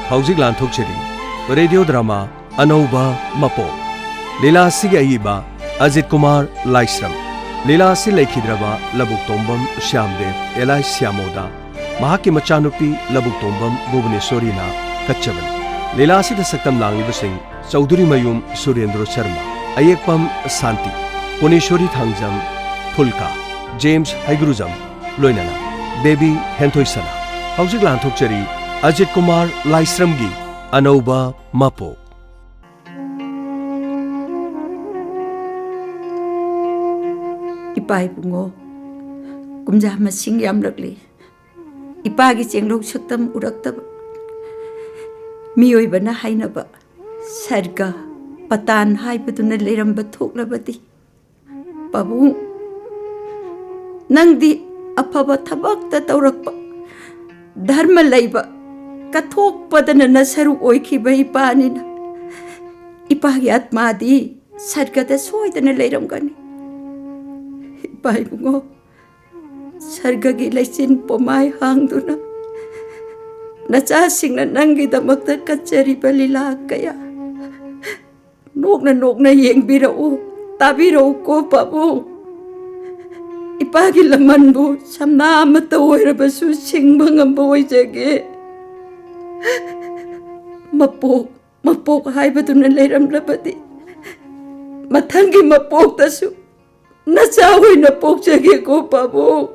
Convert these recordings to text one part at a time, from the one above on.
Hauzik Lanthokcheri Radio Drama Anova Mapo Lila Sige Aiba Ajit Kumar Laisram Lila Si Lekhidraba Labuk Tombam Shyamdev Elai Syamoda Mahaki Machanupi Labuk Tombam Bhubaneswari na Kachavan Lila Si da Saktam Langliba Singh Chaudhuri Mayum Surendra Sharma Ayekpam Santi Punishwari Thangjam Phulka James Haigurujam Loinana Baby Hentoisana Hauzik Lanthokcheri Ajit Kumar Laisramgi Anova Mapo Ipai bungo kumja masing yam lagli ipagi chenglok saktam uraktab miyoi bana hainaba sarga patan haibaduna leramba thoklabati babu nangdi afaba thabakta tawrakpa dharma laiba kathokpadana nasaru oikhiba ipanina ipagi atmadi sargada soidana leiramgani Pai bungo sargagi laisin pomai hangduna nacha singna nangi damakta kachari balila kaya nokna yengbirao tabirao ko pabu ipagi lamanbu samna amata oirabasu singba ngamba oijage mapok haibaduna leiramlabadi mathangi mapok tasu Nasawi na pokjage ko pabo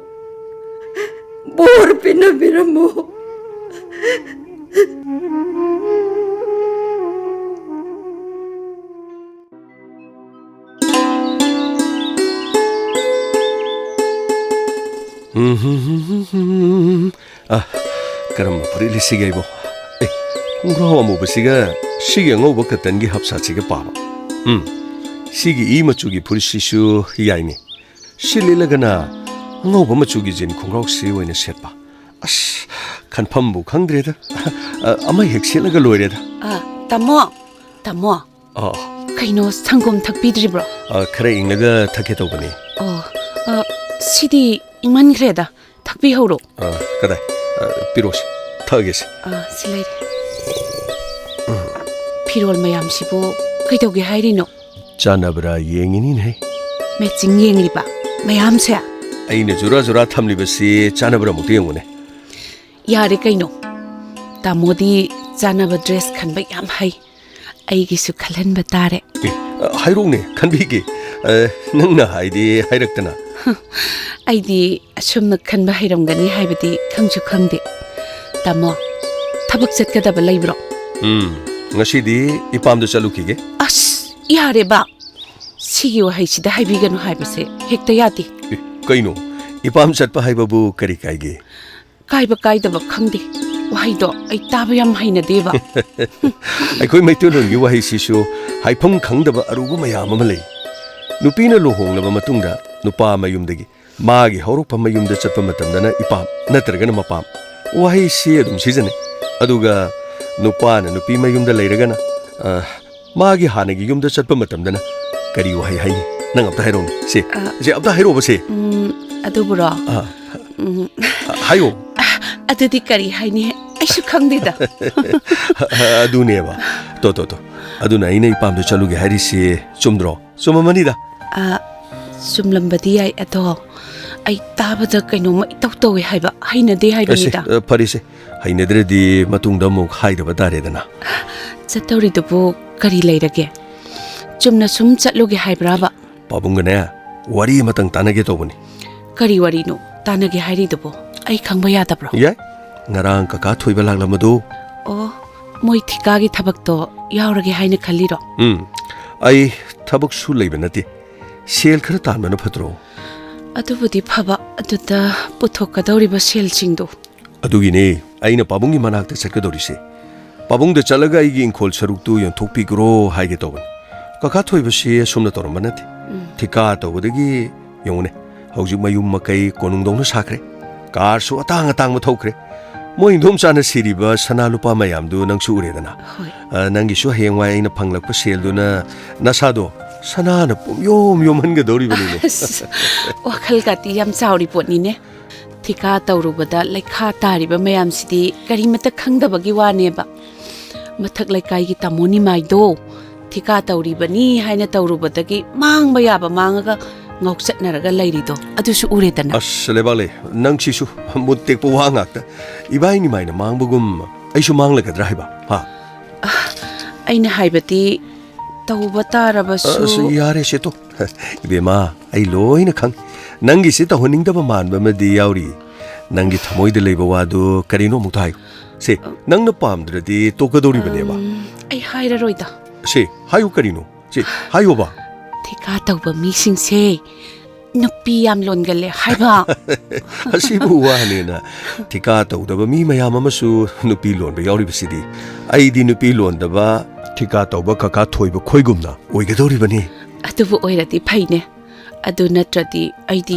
bor pinabiramo Karam purili sige ibo kungrawa mo basiga sige ngoba katangi hapsa sige paba Sigi machugi pulsishu yaini Shililagana ngoba machugi jin kungraw si waina setpa As kanpambu khangdreda ama hekselagga loireda Tamo Kaino sangom thakpidribro khara inglaga thake tawbani Sidi ingman greda thakpi horo kadai pirosi thagesi Silai Pirol mayam sibo kaitoge hairino Chanabra yengini ne Meching yengliba mayam se Aina jura thamlibasi chanabra mukti yengune Yare kaino Tamodi chanaba dress khanba yam hai Aigi su khalan batare Hairong ne khanbige nangna haidi hairaktana Aidi asumna khanba hairamgani haibati khangchu khangde Tamo thabak chatkadaba leibro Ngasidi ipamda chalukige As Yare ba Sigi wa haisida haibiganu haibase hekta yati Kaino ipam chatpa haibabu kari kaige Kaiba kaidaba khangde Wahaido ai taba yam haina deba Aikoi maitulon gi wahi sisu haifam khangdaba aruba mayam ama lei Nupina lohonglaba matungda nupa mayumdagi magi horokpa mayumda chatpa matamdana ipam natragana mapam wahi si adum sizane aduga nupana nupi mayumda leiragana Magi hanagi yumda chatpa matamdana kari wahi haini nang abda hairong se abda hairo ba se adubura hayo adudi kari haini aisu khangdeda aduneba to aduna ina ipamdu chaluge hari se chumdro chumamani da sumlambadi ai ato ai tabada kaino mai tawtawi haiba haina de haibanida parise haina dredi matungda muk haidaba daredana Chatori dubu kari leirage Chumna sum chatloge haibraba Pabungane wari matang tanage tobani Kari wari no tanage hairi dubu ai khangba yadabro Ya ngarang kaka thoiba laglamadu moi thikagi thabak to yaurage haina khalliro ai thabak su leibanati sel khara tanmana phatro adubudi phaba aduda puthokadoriba sel singdo adugine aina pabungi manakta chakkadorise Pabungda chalaga igi inkhol saruktu yanthokpi gro haige toban kaka thoibasi sumna tormanati thika tobodagi yongune haujuk mayum makai konungdongna sakre kar su atang ma thokre moi indom chana siriba sanalupa mayamdu nangsu uredana nangi su hengwai aina phanglakpa selduna nasado sanana yom hanga dori banine wakhal gati yam chauri potni ne thika tawrubada lekha tariba mayam sidi karimata khangdabagi wane ba mathak laikai gi tamoni mai do thika tauri bani haina taurubadagi mangba yaba mangaga ngauchatnaraga lairido adusu uredana As lebale nang sisu mutek po wangak ta ibai ni mai na mangbugum ai su mangla ka driver ha aina haibati tauba tarabasu su yare se to ibe ma ai loi na khang nangi se ta honing da ba man ba ma di yauri nangi thamoi de leiba wa do karino mu thai se nang na pam dra di to ka dori bane ba ai haira roida se hayu karino se hayu ba thika tauba mi singse nupi yam longale haiba asibu wa ne na thika to da ba mi mayam ma su nupi lon ba yauri bisidi ai di nupi lon da ba thika to ba kaka thoi ba khoi gumna oi ga dori bane adubu oirati phaine adu natrati aidi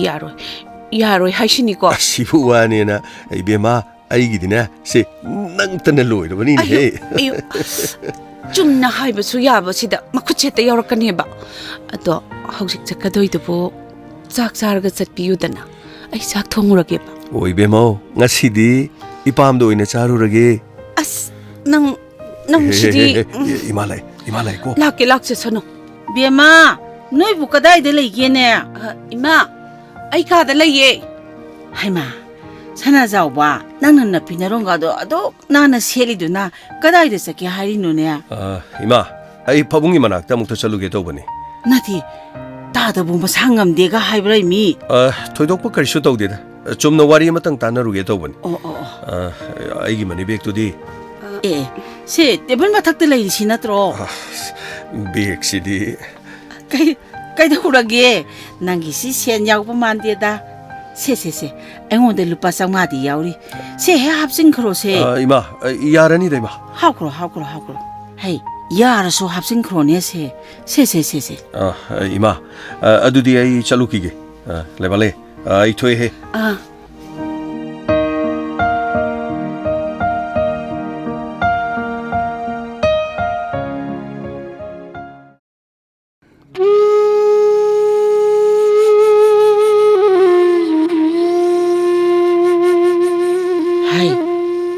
yaroi haishini ko asibu wa ne na ai be ma ai gi dina se nang tan loi da bani he ayo chumna haiba su yaba sida makucheta yaurakani ba ado hausik chakadoi dubu chak charga chatpiyudana ai chak thongurage ba oi be mo ngasidi ipam do ina charu rage as nang sidi imalai ko lakse sano Bema, noi bu kadai de lege ne. ima ai ka da laye Haima, sana zau ba, nang na pinarong ga do ado na seli do na kadai de sake hari no ne. ima ai pabungi manak ta mukta chalu ge to bani Nati, ta da bu masangam de ga haibrai mi. thoidok pa karisu to de da chumna wari matang tanaru ge to bani Oh. ai gi mani bek to di Eh, se tebel matak de lai sinatro. bek sidi Kai da hurage, nangi si sen yaw pa man de da. Se. Engon de lupa sang ma di yauri. Se he hap sing kro se. ima yarani da ima How kro. Hey, yara so hap sing kro ne se. Se. ima adudi ai chalu ki ge lebale ai thoi he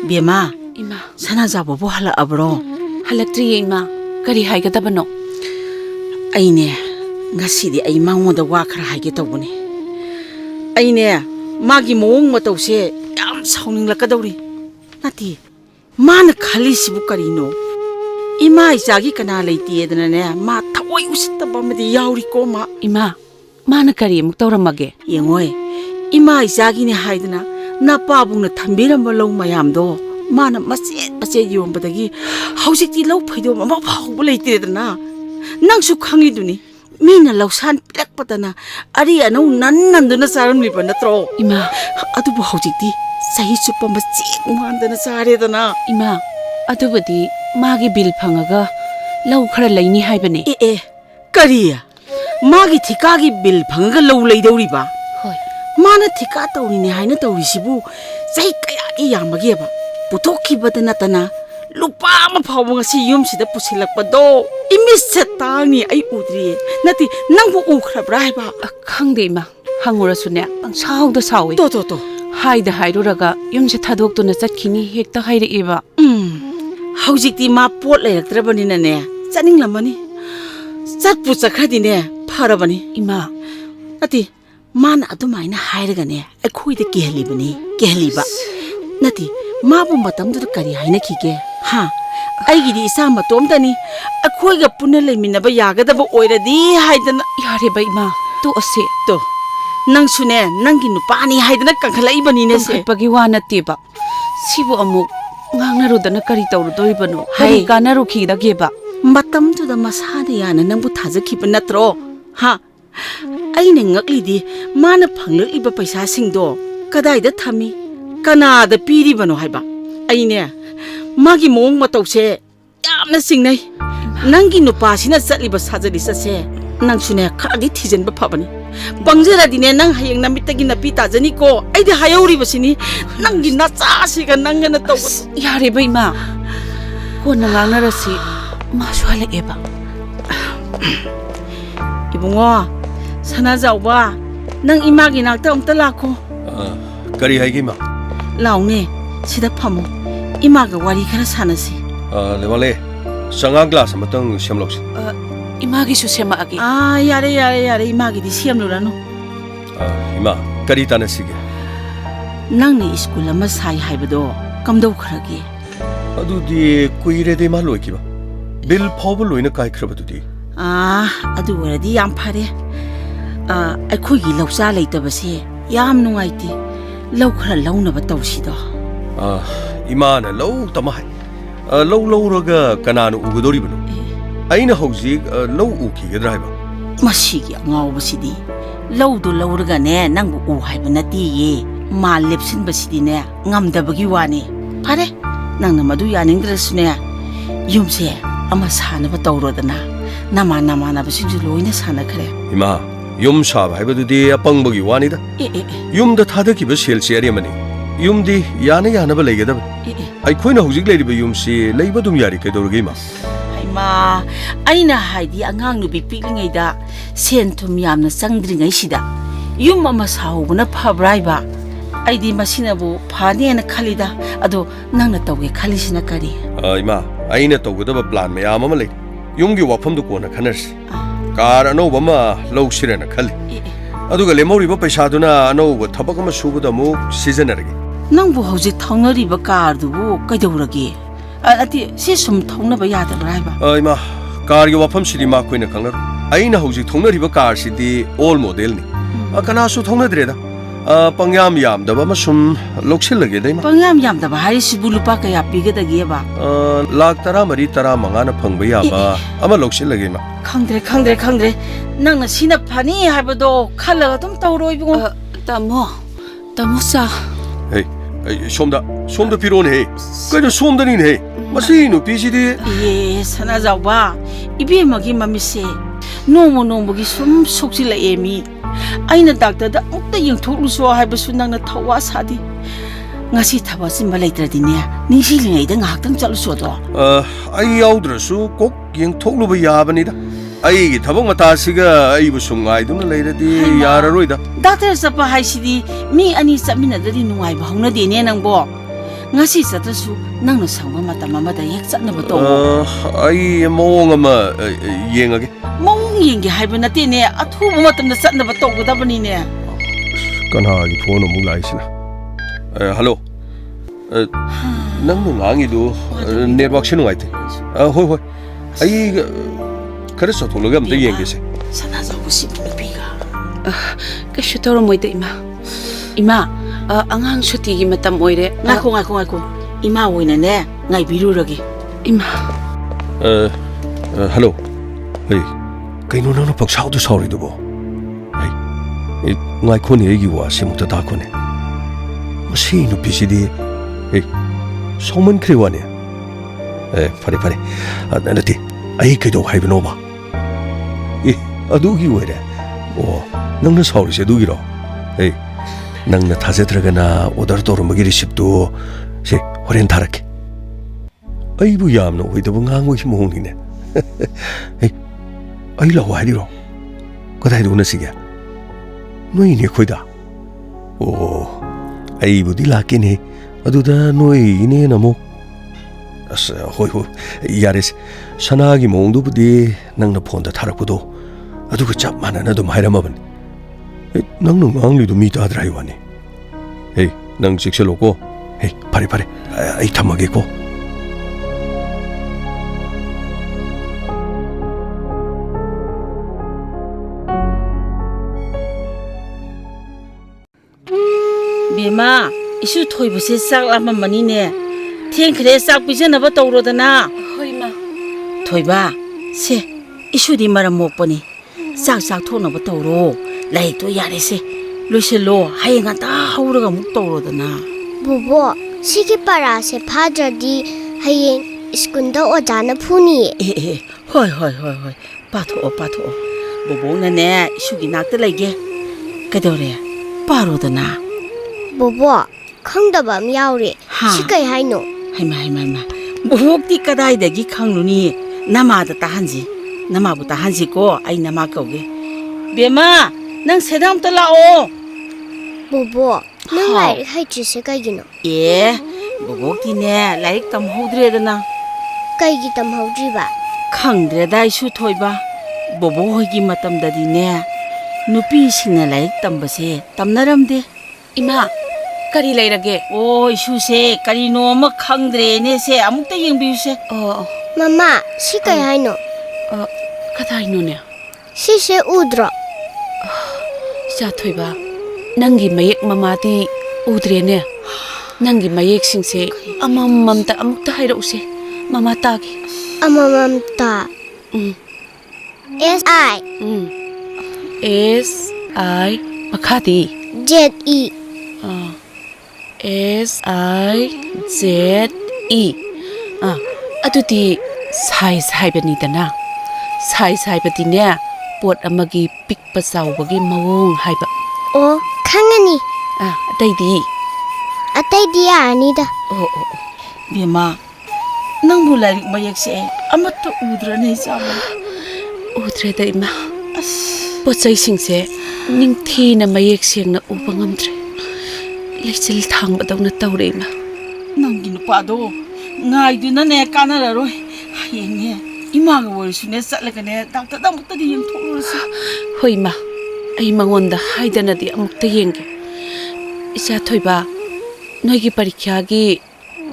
Bema, ima sana zabo bo hala abro. halaktriye ima kari haigadabano Aine, ngasidi ay mangoda wa khara haige tawbune. Aine, magi moong matawse yam sauning lakadawri. Nati, mana khali sibu karino. Ima isagi kana leiti edana ne ma thawai usittaba madi yauri ko ma. ima mana kari muk tawramage Yengoy, ima isagi ne haidana na pabungna thambiramba law mayamdo mana mache yombadagi hausikti law phaido ma phawba leitedana. Nangsu khangiduni mina lawsan pilakpadana ari anau nanduna saramliba natro. ima Adubu haujikti sahi chupa machi mandana saredana. ima adubadi magi bil phangaga lau khara laini haibane Kariya magi thikagi bil phangaga law leidawriba. hoi Mana thika tawrine haina tawrisibu sai kaya gi yamageba puthokibada natana lupa ma phawba ngasi yumsida pusilakpado imisatani ai udri nati nangbu ukhrabra haiba khangde ima hangurasune saawda saawi to haida hairuraga yumse thadokduna chatkini hekta haire eba haujikti ma pot leraktrabanina ne chaninglamani chatpu chakradine pharabani ima nati mana adumaina hairagane akhoida kehliba nati mabu matamdu kari haina khige ha aigidi isa matomdani akhoiga punna leiminaba yagadaba oiradi haidana yare ba ima to ase to nangsune nangi nupani haidana kankhalai ne se pagi wana teba sibu amuk ngangnarudana kari tawrudoribano hari kanaru khida geba matamduda masada yana nangbu thajakhiba natro ha aine ngaklidi mana phanglakiba paisa singdo kadaida thami kanada piribano haiba aine magi mong matawse yamna singnai nangi nupasina chatliba sajali sase nangsune khadi thijenba phabani bangjara dine nang hayeng namitagi napi tajani ko aidi hayori basini nangi nacha siga nangana taw yare ba ima ko nangangnarasi masu hala eba ibungo sana zawba nang imagi nakta amta lakho kari haige ma laune sida phamo imaga wari khara sanasi 레발레 상아 글라스 아마땅 셈록시 이마기수 셈마기. 아, 야래 야래 야래 이마기디 시험루라노. 이마 까리 따나시게 낭네 스쿨 아마 사이 하이버도 감도 그러기. 아두디 꾸이레데 말로이기바 빌 퍼블 로이나 까이크라바두디 아, 아두 오라디 얌 파레. 아, 아이코기 럭사 레이터버시 얌 누아이티. 럭크라 라우나바 tawsido. 이마나 로 따마하이 로 로라가 까나노 우고도리브노 아이나 혹시 로 우키게드라 하이바 Masigi ngawbasidi. Lawdo lawragane nangbu u haiba natiye. Ma lepsinbasidine ngamdabagi wani. Pare, nangna madu yaningdrasune. Yumse ama sanaba tawrodana. Nama nabasinju loina sanakare. 이마 욤 샤바 하이바두디 아빵버기 와니다 욤다 타드기바 셀시아리마니 욤디 야나바 레게다 아이코이나 혹직 레리바 욤시 레이바둠 야리 케도르게마 Haima, aina haidi angang nubi piklingaida sentum yamna sangdringaisida. Yum ama sahubuna phabraiba. Aidi masinabu phane na khalida ado nangna tawge khalisina kari. 이마 아이나 tawgadaba plan mayam ama le 욤기 와펌도 코나 카너시 car अनौब अमा लौसिरेना खल्ली अदुगा लेमौरिबा पैसादुना अनौब थबक अमा सुबदा मुक सिजनरगे Nangbu hauji thaunariba kardubu kaidawrage. Ati si sum thaunaba yadabraiba. इमा car गे वाफम सिरि मा कोइना खंगनर आइना हौजि थौनरिबा car सिदि ओल model नि कनासु थौनद्रेदा पंग्याम याम दबा मा सुम लोक्सिल लगे दैमा Pangyam yamdaba harisibu lupa kaya pigadageba. Lakh तरा मरी तरा मंगाना फंगबा याबा अमा लोक्सिल लगे मा Khangdre. Nangna sina phani haibado khalaga dum tawroibungo. Tamo sa. हे सोमदा पिरोन हे कइनो सोमदनिन हे मसी नुपिसिदि Ye sana zawba. Ibe magi mamise. Nomogi sum soksila emi. Aina doctor da ukta yengthokluso haibasu nangna thawa sadi. Ngasi thaba simba leitradine. Ningsilingaida ngahtang chaluso do. आई याउद्रसु कोक यंग थोकलुबा याबनिदा आईगी थबंग मतासिगा आईबु सुंगाइदुना लेरदि यारारोइदा Doctor sapa haisidi mi ani chaminadari nungai bhauna dene nangbo. Ngasi chatrasu nangna sangba matam amada yek chatnaba to. आई मोंग अमा येंगगे Mong yenge haiba natene athuba matamda chatnaba tawgadabani ne. कनागी फोन अमु लाइसिना हेलो नंग ngangidu network se nuaite hoi ai kare sothologa amta yengese Sana zawbu sibiga. Kashu toro moida ima angang suti gi matam oire. Ngako. Ima oina ne ngai birurage. Ima hello hey kaino nang paksau du sorry du bo hey ngai khoni egi wa simukta da khone masi nu pisidi hey soman kriwane pare anati ai kaido haibno ba adugi were o nangna sorry se dugiro hey nangna thajedragana order torumagi receipt do se horen tharake aibu yamna oidabu ngangoi mohungine hey ai la wairiro kadai duna siga noi ne khoida o ai budi lakine aduda noi ne namo as hoi yares sanagi mongdu budi nangna phone da tharakpudo aduga chap manana dum hairamaban nangnu ngangli du mi ta drai wani hey nang sikseloko hey pare ai thamage ko Bema, isu thoibuse sak lamamani ne. Thengkhre sak pijanaba tawrodana. Hoi ma. Thoiba, se isu di maram mokpani. Sak thonaba tawro. Lai to yare se. Loiselo hayenga ta hauraga muk tawrodana. Bobo, sigi para se phadradi hayeng iskunda ojana phuni. Hoi. Patho. Bobo na ne isu gi nakta laige. Kadore. Parodana. Bobo, khangdaba am yauri. Ha. Sikai haino. Haima. Bobokti kadaidagi khangluni. Namada tahanji. Namabu tahanji ko ai nama kauge. Bema, nang sedam ta lao. Bobo, nang Ha. lai hai chi se kai gino. Bobokti ne laik tam hodre dana. ꯀꯩꯒꯤ ꯇꯝꯍꯧꯗ꯭ꯔꯤꯕ ꯈꯪꯗ꯭ꯔꯦꯗ ꯑꯩꯁꯨ ꯊꯣꯏꯕ ꯕꯣꯕꯣ ꯍꯣꯏꯒꯤ ꯃꯇꯝꯗꯗꯤꯅꯦ ꯅꯨꯄꯤꯁꯤꯡꯅ ꯂꯥꯏꯔꯤꯛ ꯇꯝꯕꯁꯦ ꯇꯝꯅꯔꯝꯗꯦ ꯏꯃꯥ ꯀꯔꯤ ꯂꯩꯔꯒꯦ ꯑꯣ ꯏꯁꯨꯁꯦ ꯀꯔꯤꯅꯣ ꯑꯃ ꯈꯪꯗ꯭ꯔꯦꯅꯦ ꯁꯦ ꯑꯃꯨꯛꯇ ꯌꯦꯡꯕꯤꯌꯨꯁꯦ ꯑꯣ ꯃꯃꯥ ꯁꯤ ꯀꯩ ꯍꯥꯏꯅꯣ ꯀꯗꯥꯏꯅꯣꯅꯦ ꯁꯤꯁꯦ ꯎꯗ꯭ꯔꯣ ꯏꯆꯥꯊꯣꯏꯕ ꯅꯪꯒꯤ ꯃꯌꯦꯛ ꯃꯃꯥꯗꯤ ꯎꯗ꯭ꯔꯦꯅꯦ ꯅꯪꯒꯤ ꯃꯌꯦꯛꯁꯤꯡꯁꯦ ꯑꯃꯃꯝꯇ ꯑꯃꯨꯛꯇ ꯍꯥꯏꯔꯛꯎꯁꯦ ꯃꯃꯥ ꯇꯥꯒꯦ ꯑꯃꯃꯝꯇ ꯎꯝ SI S I ꯃꯈꯥꯗꯤ ZE S I Z E ꯑꯗꯨꯗꯤ ꯁꯥꯏꯖ ꯍꯥꯏꯕꯅꯤꯗꯅ ꯁꯥꯏꯖ ꯍꯥꯏꯕꯗꯤꯅꯦ ꯄꯣꯠ ꯑꯃꯒꯤ ꯄꯤꯛꯄ ꯆꯥꯎꯕꯒꯤ ꯃꯑꯣꯡ ꯍꯥꯏꯕ ꯑꯣ ꯈꯪꯉꯅꯤ ꯑꯇꯩꯗꯤ ꯑꯇꯩꯗꯤ ꯌꯥꯔꯅꯤꯗ ꯑꯣ ꯕꯦꯝꯃ ꯅꯪꯕꯨ ꯂꯥꯏꯔꯤꯛ ꯃꯌꯦꯛꯁꯦ ꯑꯃꯠꯇ ꯎꯗ꯭ꯔꯅꯦ ꯏꯆꯥꯕꯨ ꯎꯗ꯭ꯔꯦꯗ ꯏꯃꯥ ꯄꯣꯠ ꯆꯩꯁꯤꯡꯁꯦ ꯅꯤꯡꯊꯤꯅ ꯃꯌꯦꯛ ꯁꯦꯡꯅ ꯎꯕ ꯉꯝꯗ꯭ꯔꯦ ꯂꯩꯆꯤꯜ ꯊꯥꯡꯕꯗꯧꯅ ꯇꯧꯔꯦ ꯏꯃꯥ ꯅꯪꯒꯤ ꯅꯨꯄꯥꯗꯣ ꯉꯥꯏꯗꯨꯅꯅꯦ ꯀꯥꯟꯅꯔꯔꯣꯏ ꯍꯌꯦꯡꯅꯦ ꯏꯃꯥꯒ ꯑꯣꯏꯔꯁꯨꯅꯦ ꯆꯠꯂꯒꯅꯦ ꯗꯥꯛꯇꯔꯗ ꯑꯃꯨꯛꯇꯗꯤ ꯌꯦꯡꯊꯣꯛꯂꯨꯔꯁꯤ ꯍꯣꯏ ꯏꯃꯥ ꯑꯩ ꯃꯉꯣꯟꯗ ꯍꯥꯏꯗꯅꯗꯤ ꯑꯃꯨꯛꯇ ꯌꯦꯡꯒꯦ ꯏꯆꯥꯊꯣꯏꯕ ꯅꯣꯏꯒꯤ ꯄꯔꯤꯈ꯭ꯌꯥꯒꯤ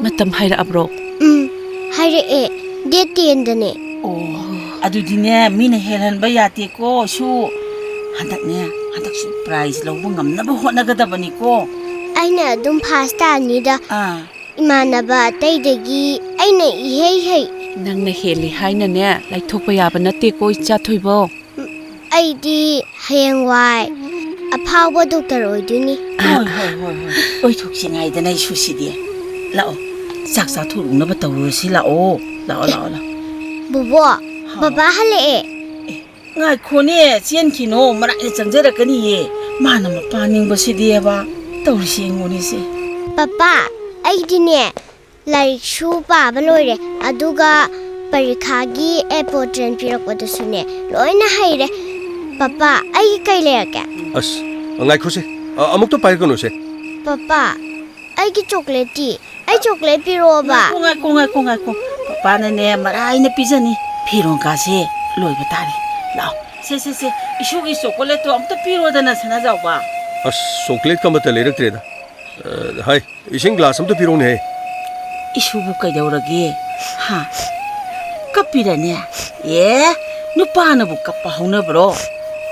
ꯃꯇꯝ ꯍꯥꯏꯔꯛꯑꯕ꯭ꯔꯣ ꯍꯥꯏꯔꯛꯑꯦ ꯗꯦꯠ 10ꯗꯅꯦ ꯑꯣ ꯑꯗꯨꯗꯤꯅꯦ ꯃꯤꯅ ꯍꯦꯜꯍꯟꯕ ꯌꯥꯗꯦꯀꯣ ꯁꯨ ꯍꯟꯗꯛꯁꯨ ꯄ꯭ꯔꯥꯏꯖ ꯂꯧꯕ ꯉꯝꯅꯕ ꯍꯣꯠꯅꯒꯗꯕꯅꯤꯀꯣ ꯑꯩꯅ ꯑꯗꯨꯝ ꯐꯥꯁ ꯇꯥꯅꯤꯗ ꯏꯃꯥꯟꯅꯕ ꯑꯇꯩꯗꯒꯤ ꯑꯩꯅ ꯏꯍꯩ ꯍꯩ ꯅꯪꯅ ꯍꯦꯜꯂꯤ ꯍꯥꯏꯅꯅꯦ ꯂꯩꯊꯣꯛꯄ ꯌꯥꯕ ꯅꯠꯇꯦꯀꯣ ꯏꯆꯥꯊꯣꯏꯕꯣ ꯑꯩꯗꯤ ꯍꯌꯦꯡꯋꯥꯏ ꯑꯐꯥꯎꯕ ꯗꯣꯛꯇꯔ ꯑꯣꯏꯗꯣꯏꯅꯤ ꯍꯣꯏ ꯑꯣꯏꯊꯣꯛꯁꯤꯉꯥꯏꯗꯅ ꯏꯁꯨꯁꯤꯗꯤ ꯂꯥꯛꯑꯣ ꯆꯥꯛ ꯆꯥꯊꯣꯛꯅꯕ ꯇꯧꯔꯨꯔꯁꯤ ꯂꯥꯛꯑꯣ ꯕꯣꯕꯣ ꯕꯕꯥ ꯍꯜꯂꯛꯑꯦ ꯉꯥꯏꯈꯣꯅꯦ ꯆꯦꯟꯈꯤꯅꯣ ꯃꯔꯥꯏꯅ ꯆꯪꯖꯔꯛꯀꯅꯤꯌꯦ ꯃꯥꯅ ꯃꯄꯥ ꯅꯤꯡꯕꯁꯤꯗꯤꯕ ꯇꯧꯔꯤꯁꯤ ꯌꯦꯡꯉꯨꯅꯤꯁꯦ ꯄꯄꯥ ꯑꯩꯗꯤꯅꯦ ꯂꯥꯏꯔꯤꯛꯁꯨ ꯄꯥꯕ ꯂꯣꯏꯔꯦ ꯑꯗꯨꯒ ꯄꯔꯤꯈꯥꯒꯤ ꯑꯦꯄꯣꯔꯇ꯭ꯔꯦꯟ ꯄꯤꯔꯛꯄꯗꯁꯨꯅꯦ ꯂꯣꯏꯅ ꯍꯩꯔꯦ ꯄꯄꯥ ꯑꯩꯒꯤ ꯀꯩ ꯂꯩꯔꯛꯀꯦ ꯑꯁ ꯉꯥꯏꯈꯣꯁꯦ ꯑꯃꯨꯛꯇ ꯄꯥꯏꯔꯛꯀꯅꯨꯁꯦ ꯄꯄꯥ ꯑꯩꯒꯤ ꯆꯣꯀ꯭ꯂꯦꯠꯇꯤ ꯑꯩ ꯆꯣꯀ꯭ꯂꯦꯠ ꯄꯤꯔꯛꯑꯣꯕ ꯉꯥꯏꯈꯣ ꯄꯄꯥꯅꯅꯦ ꯃꯔꯥꯏꯅ ꯄꯤꯖꯅꯤ ꯐꯤꯔꯣꯟꯀꯥꯁꯦ ꯂꯣꯏꯕ ꯇꯥꯔꯦ ꯂꯥꯛꯑꯣ ꯁꯦ ꯏꯁꯨꯒꯤ ꯆꯣꯀꯣꯂꯦꯠꯇꯣ ꯑꯝꯇ ꯄꯤꯔꯣꯗꯅ ꯁꯅꯥꯖꯥꯎꯕ ꯑꯁ ꯆꯣꯀ꯭ꯂꯦꯠꯀ ꯑꯃꯠꯇ ꯂꯩꯔꯛꯇ꯭ꯔꯦꯗ ꯍꯥꯏ ꯏꯁꯤꯡ ꯒ꯭ꯂꯥꯁ ꯑꯝꯇ ꯄꯤꯔꯛꯎꯅꯦ 이슈부 ꯀꯩꯗꯧꯔꯒꯦ ꯍꯥ ꯀꯞꯄꯤꯔꯅꯦ ꯑꯦ ꯅꯨꯄꯥꯅꯕꯨ ꯀꯞꯄ ꯍꯧꯅꯕ꯭ꯔꯣ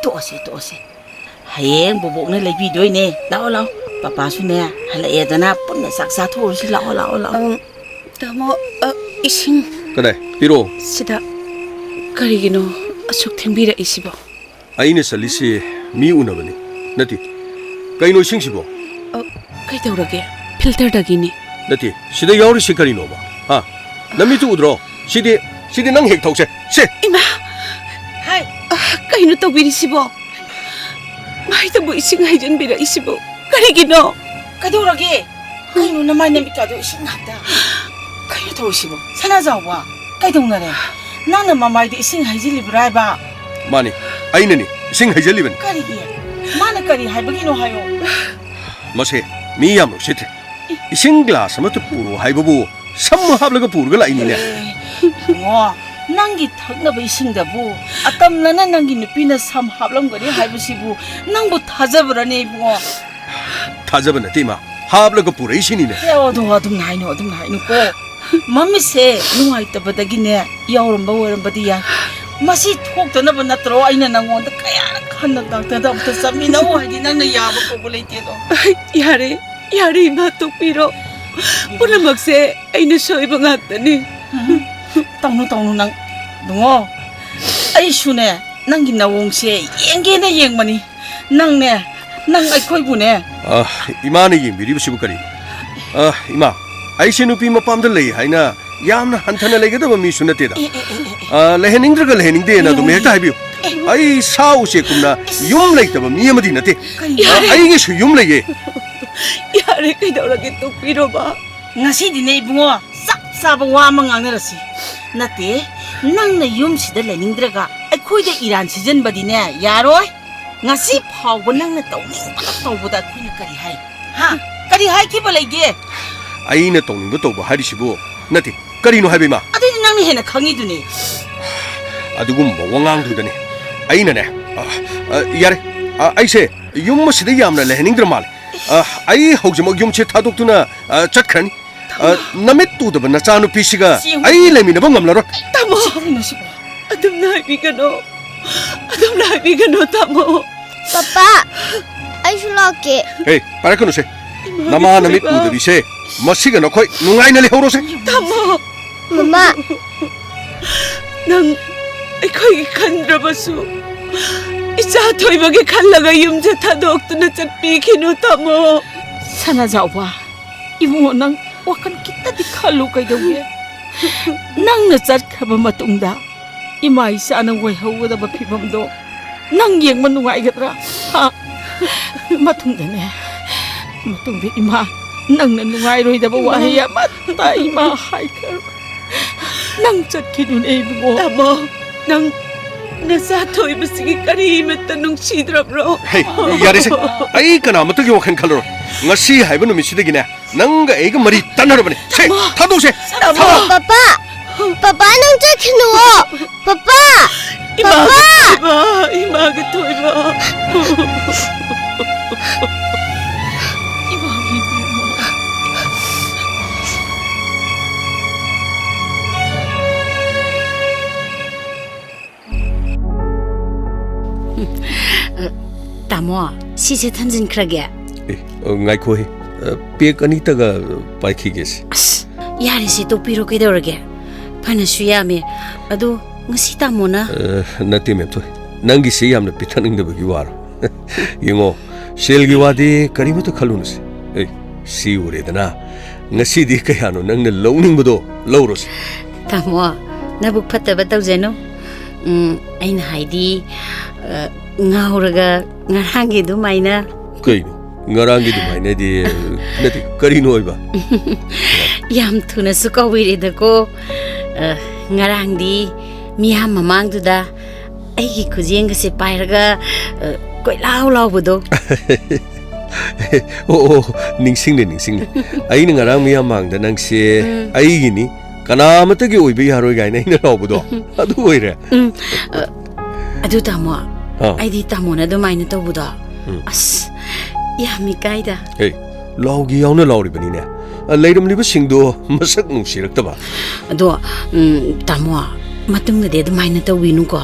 ꯇꯣꯛꯑꯁꯦ ꯍꯌꯦꯡ ꯕꯣꯕꯣꯛꯅ ꯂꯩꯕꯤꯗꯣꯏꯅꯦ ꯂꯥꯛꯑꯣ ꯄꯄꯥꯁꯨꯅꯦ ꯍꯜꯂꯛꯑꯦꯗꯅ ꯄꯨꯟꯅ ꯆꯥꯛ ꯆꯥꯊꯣꯛꯎꯔꯁꯤ ꯂꯥꯛꯑꯣ ꯇꯥꯃꯣ 이싱 그래 삐로 시다 그리기노 ꯑꯁꯨꯛ ꯊꯦꯡꯕꯤꯔꯛꯏꯁꯤꯕꯣ ꯑꯩꯅ ꯆꯠꯂꯤꯁꯤ ꯃꯤ ꯎꯅꯕꯅꯤ ꯅꯠꯇꯦ ꯀꯩꯅꯣ ꯏꯁꯤꯡꯁꯤꯕꯣ ꯀꯩꯗꯧꯔꯒꯦ ꯐꯤꯜꯇꯔꯗꯒꯤꯅꯤ ꯅꯠꯇꯦ ꯁꯤꯗ ꯌꯥꯎꯔꯤꯁꯤ ꯀꯔꯤꯅꯣꯕ ꯍꯥ ꯅꯃꯤꯠꯇꯨ ꯎꯗ꯭ꯔꯣ 시디 ꯅꯪ ꯍꯦꯛ ꯊꯧꯁꯦ ꯁꯦ 이마 하이 그이노 떠비리시보 마이다뭐 이싱 하이전비라이시보 그리기노 그러게 그이노 나마이 내미까도 이싱 났다 그이노 더우시보 사나자와 그이동나래 나는 마마이도 이싱 하이질리브라 해봐 마니 아이느니 이싱 하이젤리벤 그리기에 마는 그리 하이버기노 하요 마세 미야므로 시트 이싱 글라스 아무튼 뿌로 하이버부 삼무 합라가 뿌르가 라이니네 ꯅꯪꯒꯤ ꯊꯛꯅꯕ ꯏꯁꯤꯡꯗꯕꯨ ꯑꯇꯝꯅꯅ ꯅꯪꯒꯤ ꯅꯨꯄꯤꯅ ꯁꯝ ꯍꯥꯞꯂꯝꯒꯅꯤ ꯍꯥꯏꯕꯁꯤꯕꯨ ꯅꯪꯕꯨ ꯊꯥꯖꯕ꯭ꯔꯅꯦ ꯏꯕꯨꯡꯉꯣ 타자바 나티 마 하블라가 뿌레이시니네 ꯑꯗꯨꯝ 하이노ꯀꯣ ꯃꯃꯤꯠꯁꯦ ꯅꯨꯡꯉꯥꯏꯇꯕꯗꯒꯤꯅꯦ ꯌꯥꯎꯔꯝꯕ ꯑꯣꯏꯔꯝꯕꯗꯤ ꯌꯥꯏ ꯃꯁꯤ ꯊꯣꯛꯇꯅꯕ ꯅꯠꯇ꯭ꯔꯣ ꯑꯩꯅ ꯅꯪꯉꯣꯟꯗ ꯀꯌꯥꯔꯛ ꯍꯟꯅ ꯗꯥꯛꯇꯔꯗ ꯑꯝꯇ ꯆꯠꯃꯤꯟꯅꯧ ꯍꯥꯏꯗꯤ ꯅꯪꯅ ꯌꯥꯕ ꯀꯧꯕ ꯂꯩꯇꯦꯗꯣ 야래 이마 똑비로 punamakse ayna soiba ngakani tawno nang bungo aisune nanggi nawongse yengena yengmani nangne nang aikoibune 이마네 ꯌꯦꯡꯕꯤꯔꯤꯕꯁꯤꯕꯨ ꯀꯔꯤ 이마 아이시 누피 ꯃꯄꯥꯝꯗ ꯂꯩ 하이나 ꯌꯥꯝꯅ ꯍꯟꯊꯅ ꯂꯩꯒꯗꯕ ꯃꯤꯁꯨ ꯅꯠꯇꯦꯗ ꯂꯩꯍꯟꯅꯤꯡꯗ꯭ꯔꯒ ꯂꯩꯍꯟꯅꯤꯡꯗꯦꯅ ꯑꯗꯨꯝ ꯍꯦꯛꯇ ꯍꯥꯏꯕꯤꯌꯨ ꯑꯩ ꯁꯥ ꯎꯆꯦꯛꯀꯨꯝꯅ ꯌꯨꯝ ꯂꯩꯇꯕ ꯃꯤ ꯑꯃꯗꯤ ꯅꯠꯇꯦ ꯑꯩꯒꯤꯁꯨ ꯌꯨꯝ ꯂꯩꯌꯦ 야래 그이더라게 똑비로 봐 ngasidiне ibungo sak saba wa ama ngangnarasi nate nangna yumsida leningdraga aikoida iran sijanbadine yaroi ngasi phawba nangna tawningba tawbada aikoina kari hai ki balege 아이나 똥님도 또고 하리시부 나티 까리노 하비마 adini nangna ꯅꯪꯅ ꯍꯦꯟꯅ ꯈꯪꯉꯤꯗꯨꯅꯤ. ꯑꯗꯨꯒꯨꯝꯕ ꯋꯥꯉꯥꯡꯗꯨꯗꯅꯤ ꯑꯩꯅꯅꯦ ꯌꯥꯔꯦ ꯑꯩꯁꯦ ꯌꯨꯝ ꯑꯁꯤꯗ ꯌꯥꯝꯅ ꯂꯩꯍꯟꯅꯤꯡꯗ꯭ꯔ ꯃꯥꯜꯂꯦ ꯑꯩ ꯍꯧꯖꯤꯛꯃꯛ ꯌꯨꯝꯁꯦ ꯊꯥꯗꯣꯛꯇꯨꯅ ꯆꯠꯈ꯭ꯔꯅꯤ ꯅꯃꯤꯠ ꯇꯨꯗꯕ ꯅꯆꯥꯅꯨꯄꯤꯁꯤꯒ ꯑꯩ ꯂꯩꯃꯤꯟꯅꯕ ꯉꯝꯂꯔꯣꯏ. ꯇꯥꯃꯣ ꯑꯗꯨꯝꯅ ꯍꯥꯏꯕꯤꯒꯅꯣ ꯑꯗꯨꯝꯅ ꯍꯥꯏꯕꯤꯒꯅꯣ ꯇꯥꯃꯣ. ꯄꯄꯥ ꯑꯩꯁꯨ ꯂꯥꯛꯀꯦ. ꯍꯦ ꯄꯥꯏꯔꯛꯀꯅꯨꯁꯦ ꯅꯃꯥ ꯅꯃꯤꯠ ꯎꯗꯕꯤꯁꯦ ꯃꯁꯤꯒ ꯅꯈꯣꯏ ꯅꯨꯡꯉꯥꯏꯅ ꯂꯩꯍꯧꯔꯣꯁꯦ. ꯇꯥꯃꯣ ꯃꯃꯥ ꯅꯪ ꯑꯩꯈꯣꯏꯒꯤ ꯈꯟꯗ꯭ꯔꯕꯁꯨ ꯏꯆꯥ ꯊꯣꯏꯕꯒꯤ ꯈꯜꯂꯒ ꯌꯨꯝꯁꯦ ꯊꯥꯗꯣꯛꯇꯨꯅ ꯆꯠꯄꯤꯈꯤꯅꯨ ꯇꯥꯃꯣ. ꯁꯅꯥꯖꯥꯎꯕ, 이모 ꯅꯪ ꯋꯥꯈꯜ ꯈꯤꯇꯗꯤ ꯈꯜꯂꯨ ꯀꯩꯗꯧꯒꯦ? ꯅꯪꯅ ꯆꯠꯈ꯭ꯔꯕ ꯃꯇꯨꯡꯗ 이마 이사는 외호우다바 피범도 낭 얘만 누가이겠더라. 마퉁대네. 마퉁대 이마 낭는 누가이로이다바 와해야 맞다 이마 하이커. 낭 젖기는 에이브고. 타모 낭 나사 토이브스기 까리메따 농시드랍로. 헤이 야리세 아이 까나마뜨기 와칸 칼로 ngasi haiba numisidagine nanga eiga mari tanarabane se thadose papa papa nang chakhinuo papa papa 이마가 토이바 तामो सिसे थंजिन Kharge ngaiko he pek ani taga paikhiges यारे से तो पिरो केदरगे फन सुयामे अदो ngasi तामोना nati mem to nangi se yamna pithaning da bagi war yingo selgi wadi karima to khalunus ei si ure dana ngasi di kayano nangna lowning bodo lowros तामो नबुक फतबा तौजेनो aina haidi ngauraga ngarangi du maina kaino ngarangi du maina di nati karino oiba yam thuna su kawire da ko ngarang di miyam mamang du da aigi khujeng se pairaga koi lau lau bodo oh ningsing aina ngarang miyam mang da nangse aigi ni kanamatagi oibe yaroi gaina ina lawbodo adu oire adu tamo aidi tamo na do maina to bodo as yami kaida hey lawgi yauna lawri bani ne leiram liba singdo masak nungsirakta ba ado tamo matung de do maina to winu ko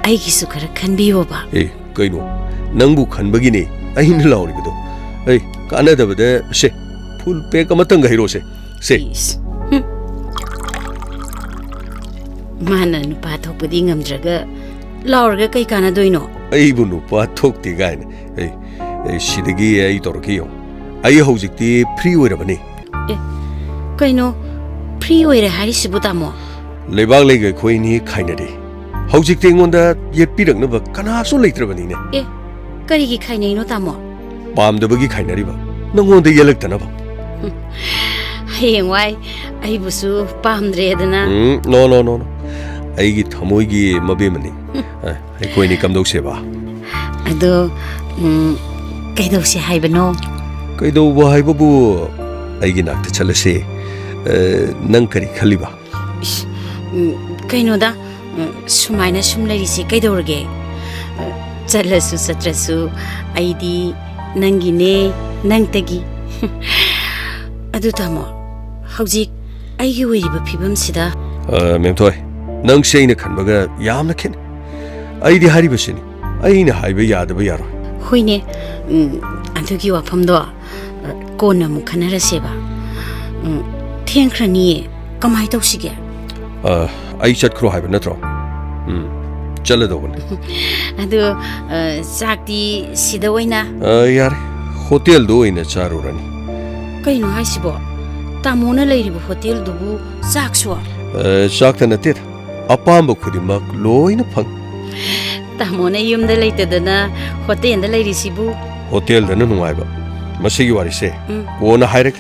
aigi su khara khanbiyo ba hey kaino nangbu khanbagi ne aina lawri bido hey kana da bade se full pack amatang gairo se mana nupa thokpadi ngamdraga laurga kai kana doino aibu nupa thokti gaina hey sidagi ai torkiyo ai hojikti free oirabani kaino free oire hari sibutamo lebak lege khoini khainade hojikti ngonda yetpirakna ba kana so leitrabani ne kari gi khainai no tamo pamdabagi khainari ba nangonda yelaktana ba hengwai ai busu pamdre dana no aigi thamoigi mabemani ai khoini kamdau seba ado kaidau se haibano kaidau ba haibabu aigi nakta chalase nang kari khaliba kaino da sumaina sumlari se kaidorge chalasu satrasu aidi nangine nangtagi adu tamo hauji aigi wiriba phibam sida memthoi nang seina khanbaga yamna khen aidi haribasini aina haiba yadaba yaro hoine antugi wafam do kona mukhanara seba thengkhrani kamai tawsige ai chatkhro haiba natro chala dogon adu sakti sida oina yar hotel do oina charurani kaino haisibo tamona leiribo hotel dubu sakso sakta natet apamba khudimak loina phang tamona yumda leitadana hotel da leirisibu hotel da nungaiba masigi wari se wona hairek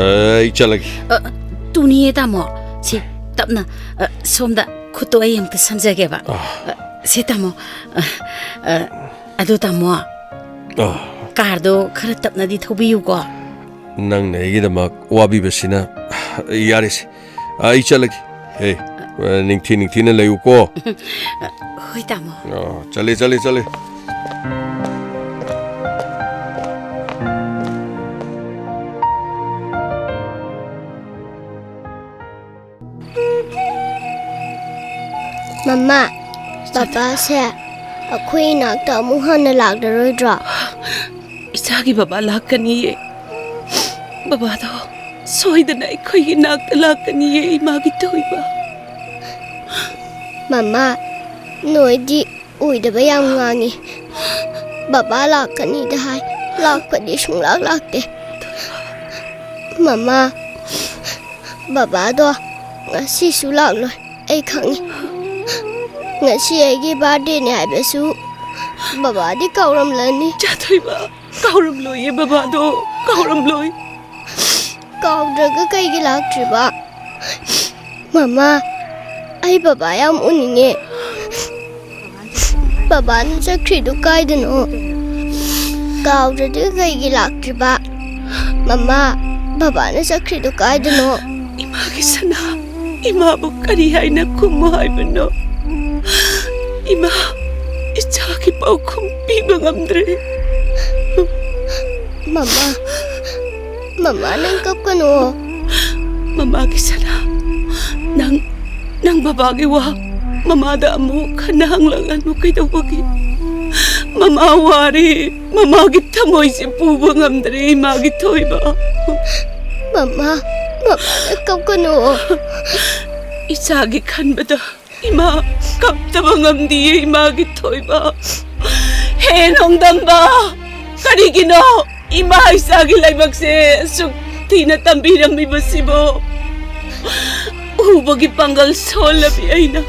ai chalagi tuniye tamo si tapna somda khuto ai amta samjage ba se tamo adu tamo kardo khara tapna di thobiyu ko nang nei gi damak wabi besina yaris ai chalagi Hey, ning thi na layu ko. Hoi tamo. Chale. Mama, Papa se akwai inakta amuk hana lakdaroidra. Isagi baba lakaniye. Baba do soidana akhoi inakta lakaniye imagi toiba. Mama, noidi uidaba yam ngangi. Baba lakani da hai, lakpadi sunglak lakte. Mama, Baba do ngasi su lakloi, ai khangi. Ngasi aigi birthday ni haibasu, Baba di kauram lani. Chatoiba kauram loye baba do kauram loy. Kaudraga kaigi laktriba. Mama, ai Baba yam uninge. Baba na sakri du kaidano. Kaudraga kaigi laktriba. Mama, Baba na sakri du kaidano. Imagi sana imabu kari haina kumo haibano. Ima ichaki pau kumpiba ngamdre. Mama nang kapkano. Mama kisana nang babagi wa mama da mo kanahanglangan mo kay dawagi. Mama wari mama kita mo si puba ngamdre imagi toy ba. Mama nang kapkano. Isagi kan ba da ima kapta ngamdi imagi toy ba. Henong damba karigino ima isagi laibag se sukti na tambirang mibasibo. Ubagi panggal solabi ay na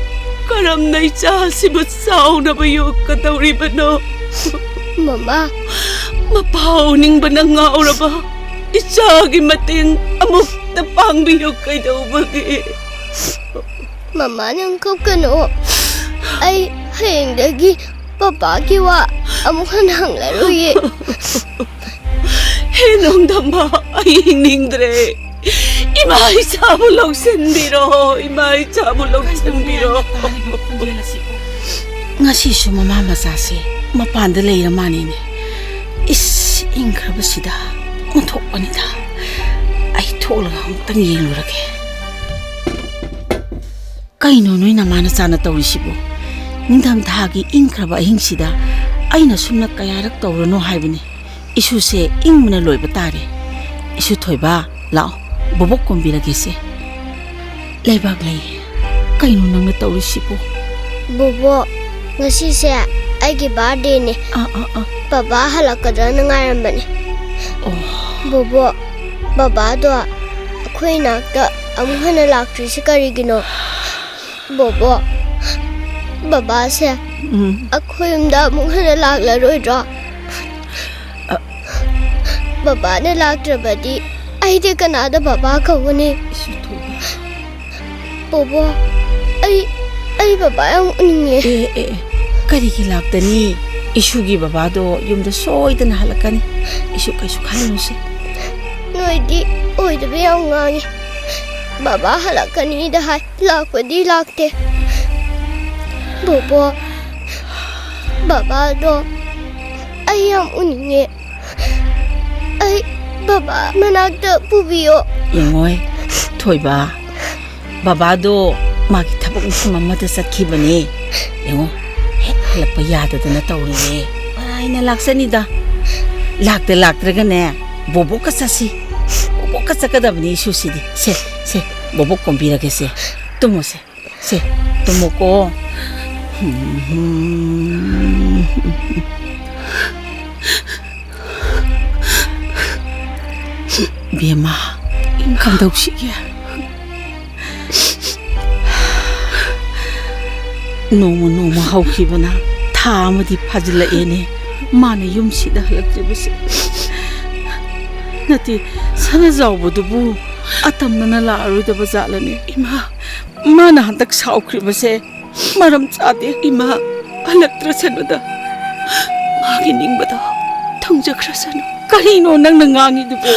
karam na isa sibot sao na bayog katawri ba no? Mama, Mapauning ba na nga ora ba? Isagi matin amok na pangbiyog kay daw bagi. Mama nang kapkano. Ay hayang dagi Papa kiwa amukan hang laruye. Henong damba ay hiningdre. Imay sabulog sendiro. Imay sabulog sendiro. Ngasi su mama masase mapanda leiramanine. Is inkrabasida muthokpanida. Ai tholaga amtang yenglurage. Kaino noi namana chana tawrisibo. Ningdam thagi inkraba ahingsida aina sumna kayarak tawrano haibani. Isu se ingmana loiba tare. Isu thoiba lao bobok kombirage se. Leibag lei. Kaino nangna tawrisibo. Bobo, ngasi se aigi birthday ne. Papa halakadra na ngairambane. Bobo, Baba do akwai nakta amuhana laktri si karigino. Bobo, Baba se akwai umda amuhana laklaroidra. Baba na laktrabadi aide kanada Baba kawani. Bobo, ay Baba yang uninge. Karigi laktani. Isugi babado yumda soidana halakani. Isu kaisu khalano se. Noidi oidaba yang ngangi. Baba halakani da hai lakpadi lakte. Bobo, Baba do ayam uninge. Ay Baba manakta pubiyo. Yengoy, thoiba. Babado magi thabak mamada satkibane. Yengo, halakpa yadadana tawrine. Aina laksanida. Laktragane. Bobo ka sasi. Bobo ka sakadabni isusidi. Se bobo kombirage se. Tumo se. Se tumo ko. Bema, kam dausiya. Noma haukibana tha amadi phajila ene mana yumsida halakjebase. Nati sana zawbudubu atamnana laaruidaba jalane. Ima mana hantak saukribase maram chade. Ima halaktrasanada magi ningbada thongjakrasanu. Karino nangna ngangidubu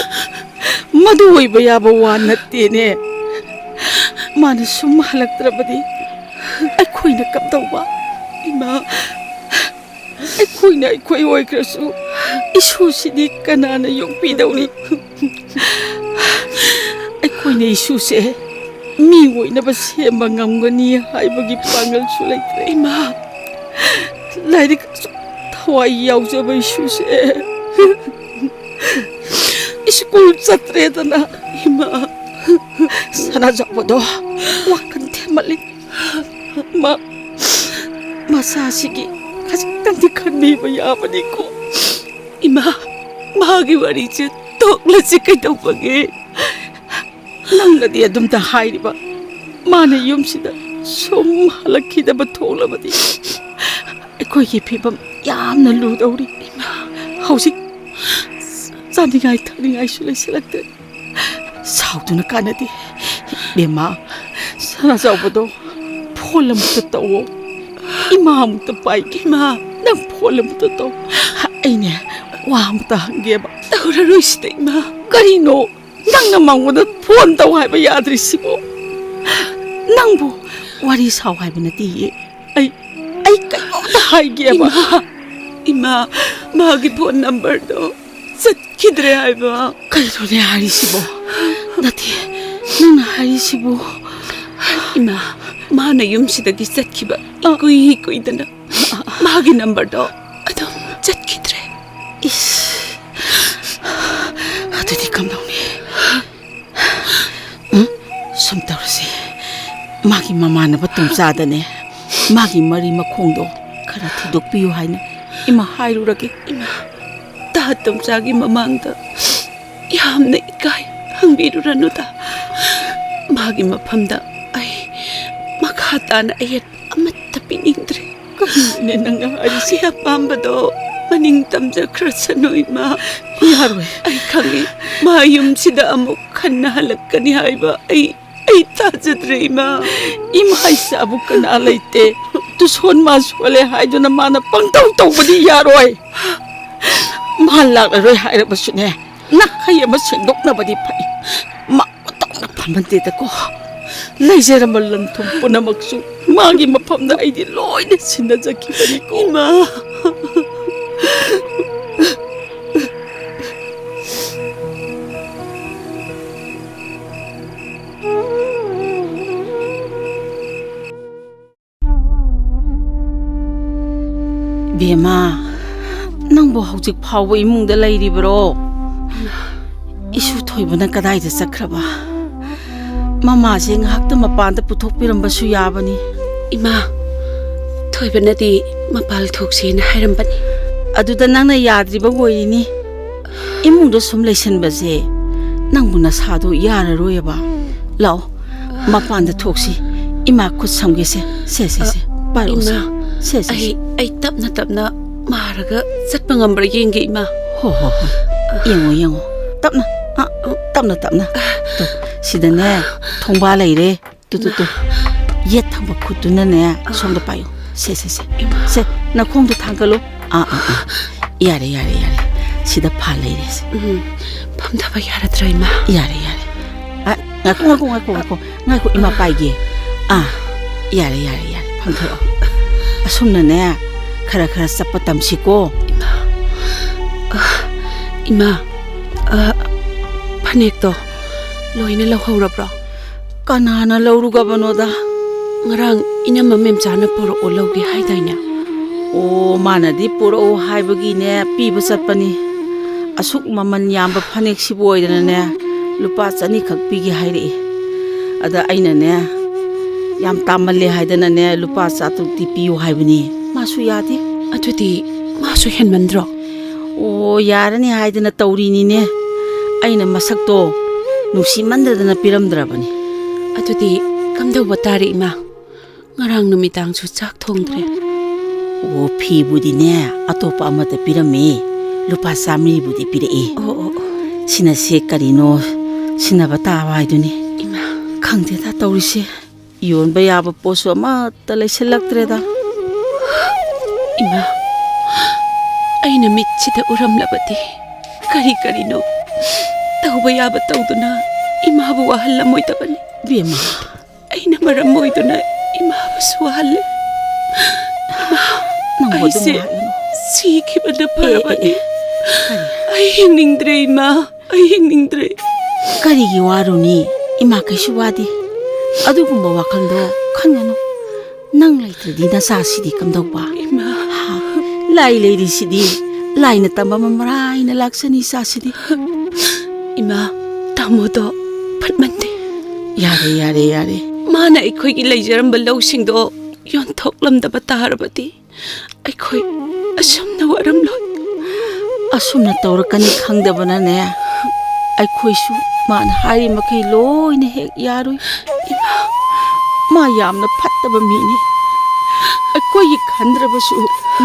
madu oiba yaba wa nattene. ꯃꯥꯅ ꯁꯨꯝ ꯍꯜꯂꯛꯇ꯭ꯔꯕꯗꯤ ꯑꯩꯈꯣꯏꯅ ꯀꯝꯗꯧꯕ? ꯏꯃꯥ, ꯑꯩꯈꯣꯏꯅ ꯑꯩꯈꯣꯏ ꯑꯣꯏꯈ꯭ꯔꯁꯨ ꯏꯁꯨꯁꯤꯗꯤ ꯀꯅꯥꯅ ꯌꯣꯛꯄꯤꯗꯧꯅꯤ? ꯑꯩꯈꯣꯏꯅ ꯏꯁꯨꯁꯦ ꯃꯤ ꯑꯣꯏꯅꯕ ꯁꯦꯝꯕ ꯉꯝꯒꯅꯤ ꯍꯥꯏꯕꯒꯤ ꯄꯥꯡꯒꯜꯁꯨ ꯂꯩꯇ꯭ꯔꯦ꯫ ꯏꯃꯥ, ꯂꯥꯏꯔꯤꯛ ꯊꯋꯥꯏ ꯌꯥꯎꯖꯕ ꯏꯁꯨꯁꯦ ꯁ꯭ꯀꯨꯜ ꯆꯠꯇ꯭ꯔꯦꯗꯅ ꯏꯃꯥ, ꯁꯅꯥꯖꯥꯎꯕꯗꯣ ꯋꯥꯈꯜ ꯊꯦꯝꯃꯜꯂꯤ. ꯃꯁꯥꯁꯤꯒꯤ ꯈꯖꯤꯛꯇꯪꯗꯤ ꯈꯟꯕꯤꯕ ꯌꯥꯕꯅꯤꯀꯣ. ꯏꯃꯥ, ꯃꯥꯒꯤ ꯋꯥꯔꯤꯁꯦ ꯇꯣꯛꯂꯁꯤ ꯀꯩꯗꯧꯕꯒꯦ? ꯅꯪꯅꯗꯤ ꯑꯗꯨꯝꯇ ꯍꯥꯏꯔꯤꯕ, ꯃꯥꯅ ꯌꯨꯝꯁꯤꯗ ꯁꯨꯝ ꯍꯜꯂꯛꯈꯤꯗꯕ ꯊꯣꯛꯂꯕꯗꯤ ꯑꯩꯈꯣꯏꯒꯤ ꯐꯤꯕꯝ ꯌꯥꯝꯅ ꯂꯨꯗꯧꯔꯤ. ꯍꯧꯖꯤꯛ ꯆꯥꯅꯤꯡꯉꯥꯏ ꯊꯛꯅꯤꯡꯉꯥꯏꯁꯨ ꯂꯩꯁꯤꯜꯂꯛꯇ꯭ꯔꯦ. ꯁꯥꯎꯗꯨꯅ ꯀꯥꯟꯅꯗꯦ. ꯏꯕꯦꯝꯃ, ꯁꯅꯥꯖꯥꯎꯕꯗꯣ ꯐꯣꯟ ꯑꯃꯨꯛꯇ ꯇꯧꯋꯣ. ꯏꯃꯥ ꯑꯃꯨꯛꯇ ꯄꯥꯏꯒꯦ. ꯏꯃꯥ, ꯅꯪ ꯐꯣꯟ ꯑꯃꯨꯛꯇ ꯇꯧ. ꯑꯩꯅꯦ ꯋꯥ ꯑꯃꯨꯛꯇ ꯍꯪꯒꯦꯕ. ꯇꯧꯔꯔꯣꯏꯁꯤꯗ ꯏꯃꯥ. ꯀꯔꯤꯅꯣ ꯅꯪꯅ ꯃꯉꯣꯟꯗ ꯐꯣꯟ ꯇꯧ ꯍꯥꯏꯕ ꯌꯥꯗ꯭ꯔꯤꯁꯤꯕꯣ? ꯅꯪꯕꯨ ꯋꯥꯔꯤ ꯁꯥꯎ ꯍꯥꯏꯕ ꯅꯠꯇꯤꯌꯦ. ꯑꯩ ꯀꯩꯅꯣꯝꯇ ꯍꯥꯏꯒꯦꯕ. ꯏꯃꯥ, ꯃꯥꯒꯤ ꯐꯣꯟ ꯅꯝꯕꯔꯗꯣ ꯆꯠꯈꯤꯗ꯭ꯔꯦ ꯍꯥꯏꯕ. ꯀꯩꯅꯣꯅꯦ ꯍꯥꯏꯔꯤꯁꯤꯕꯣ? ꯅꯠꯇꯦ, ꯅꯪꯅ ꯍꯥꯏꯔꯤꯁꯤꯕꯨ? ꯏꯃꯥ, ꯃꯥꯅ ꯌꯨꯝꯁꯤꯗꯒꯤ ꯆꯠꯈꯤꯕ ꯏꯀꯨꯏ ꯀꯨꯏꯗꯅ ꯃꯥꯒꯤ ꯅꯝꯕꯔꯗꯣ ꯑꯗꯨꯝ ꯆꯠꯈꯤꯗ꯭ꯔꯦ. 이씨, 아들이 감독님, 응? 숨 떨어지. 마기 마마는 보통 짜다네. 마기 머리 마콩도 가라 뒤독비유 하이는 이마 하이루라게. 이마, 다tom자기 마망다 얌내 이까이 항비루라누다. 마기 마팜다 아이 마카다나 아예 아마타 비닝드레. 내 너가 아이씨 아빠도 마닝 땀자 그렇잖아 이마. 야로에. 아이 강이 마윰시다 아목 칸나 할락가니 하이바 아이 따져드레 이마. 이마 이사부까 나라이때 또 손마 수월에 하이도나 마나 빵떡떡보니 야로에. 말락으로 하이라버수네. 낙하야마 생독나버디 파이. 막 떡나 파면 되다고. 나이제라말 런통 뿌나먹수 마기 마팜나 아이디 로이네 신나자 기다리고. 이마. 베마, 낭보 hꯧ직 파우버 이몽다 레이리브로. 이슈 토이브나 까다이다 싹크라바. 마마세 ngahakta mapanda puthokpirambasu yabani. 이마, 토이베나디 마팔 톡세나 하이람바니. Aduda nangna yadriba goyini. Imungdo sum leisenbase nangbu nasado yararoyaba. Lao, mapanda thoksi ima khut samgese. Se Parosa. Se. Ay tapna 마라가 삭방암브라 yen게 이마. Ho. Yengo. Tapna. Tapna. To sidane thongba leire. Tu. Ye thangba khutuna somda payo. Se. Se na khongdo thangalo. Yare. Sida pha leire. 밤다바 야라드라 이마. Yare. Ngako ima paige. Yare. Phamtharo. Asumnane khara sappa tamsiko. 이마, 파넥도 로이나 lauhorabra. Kanana laurugabanoda. Ngarang inama memchana puro olaugi haidainya. O manadi puro haibagine piba satpani. Asuk maman yamba phanek sibu oidana lupa chani khak pigi hairi. Ada aina ne yam tamalle haidana ne lupa chatu tipiu haibani. Masu yadi. Atudi masu henmandro. O yarani haidana taurini ne. Aina masakto nusi mandradana piramdrabani. Atudi kamdauba tari ima. Ngarang numitang su chak thongdre. O phi budi ne atopa amata pirame. Lupa samri budi pire. O. Sina se karino sina batawa haiduni. Ima. Khangdeda taurise. Yonba yaba posu ama talaiselaktreda. Ima. Aina mitchida uramlabadi. Karino. Tauba yaba tauduna imabu wahallamoidabani. Bema. ꯑꯩꯅ ꯃꯔꯝ ꯑꯣꯏꯗꯨꯅ ꯏꯃꯥꯕꯨꯁꯨ ꯋꯥꯍꯜꯂꯦ ꯅꯪꯕꯨ ꯑꯗꯨꯝ ꯑꯩꯁꯦ ꯋꯥꯒꯅꯨ. ꯁꯤꯈꯤꯕꯅ ꯐꯔꯕꯅꯤ ꯑꯩ ꯍꯤꯡꯅꯤꯡꯗ꯭ꯔꯦ ꯏꯃꯥ ꯑꯩ ꯍꯤꯡꯅꯤꯡꯗ꯭ꯔꯦ ꯀꯔꯤꯒꯤ ꯋꯥꯔꯨꯅꯤ ꯏꯃꯥ ꯀꯩꯁꯨ ꯋꯥꯗꯦ ꯑꯗꯨꯒꯨꯝꯕ ꯋꯥꯈꯜꯗꯣ ꯈꯟꯒꯅꯨ ꯅꯪ ꯂꯩꯇ꯭ꯔꯗꯤ ꯅꯆꯥꯁꯤꯗꯤ ꯀꯝꯗꯧꯕ 이마 ꯂꯥꯏ ꯂꯩꯔꯤꯁꯤꯗꯤ ꯂꯥꯏꯅ ꯇꯝꯕ ꯃꯔꯥꯏꯅ ꯂꯥꯛꯁꯅꯤ ꯏꯆꯥꯁꯤꯗꯤ 이마 다모도 ꯐꯠꯃꯟꯗꯦ ꯌꯥꯔꯦ ꯌꯥꯔꯦ ꯌꯥꯔꯦ 마나 ꯑꯩꯈꯣꯏꯒꯤ ꯂꯩꯖꯔꯝꯕ ꯂꯧꯁꯤꯡꯗꯣ ꯌꯣꯟꯊꯣꯛꯂꯝꯗꯕ ꯇꯥꯔꯕꯗꯤ ꯑꯩꯈꯣꯏ ꯑꯁꯨꯝꯅ ꯋꯥꯔꯝꯂꯣꯏ ꯑꯁꯨꯝꯅ ꯇꯧꯔꯛꯀꯅꯤ ꯈꯪꯗꯕꯅꯅꯦ ꯑꯩꯈꯣꯏꯁꯨ ꯃꯥꯅ ꯍꯥꯏꯔꯤ ꯃꯈꯩ ꯂꯣꯏꯅ ꯍꯦꯛ ꯌꯥꯔꯣꯏ 이마 ꯃꯥ ꯌꯥꯝꯅ ꯐꯠꯇꯕ ꯃꯤꯅꯤ ꯑꯩꯈꯣꯏꯒꯤ ꯈꯟꯗ꯭ꯔꯕꯁꯨ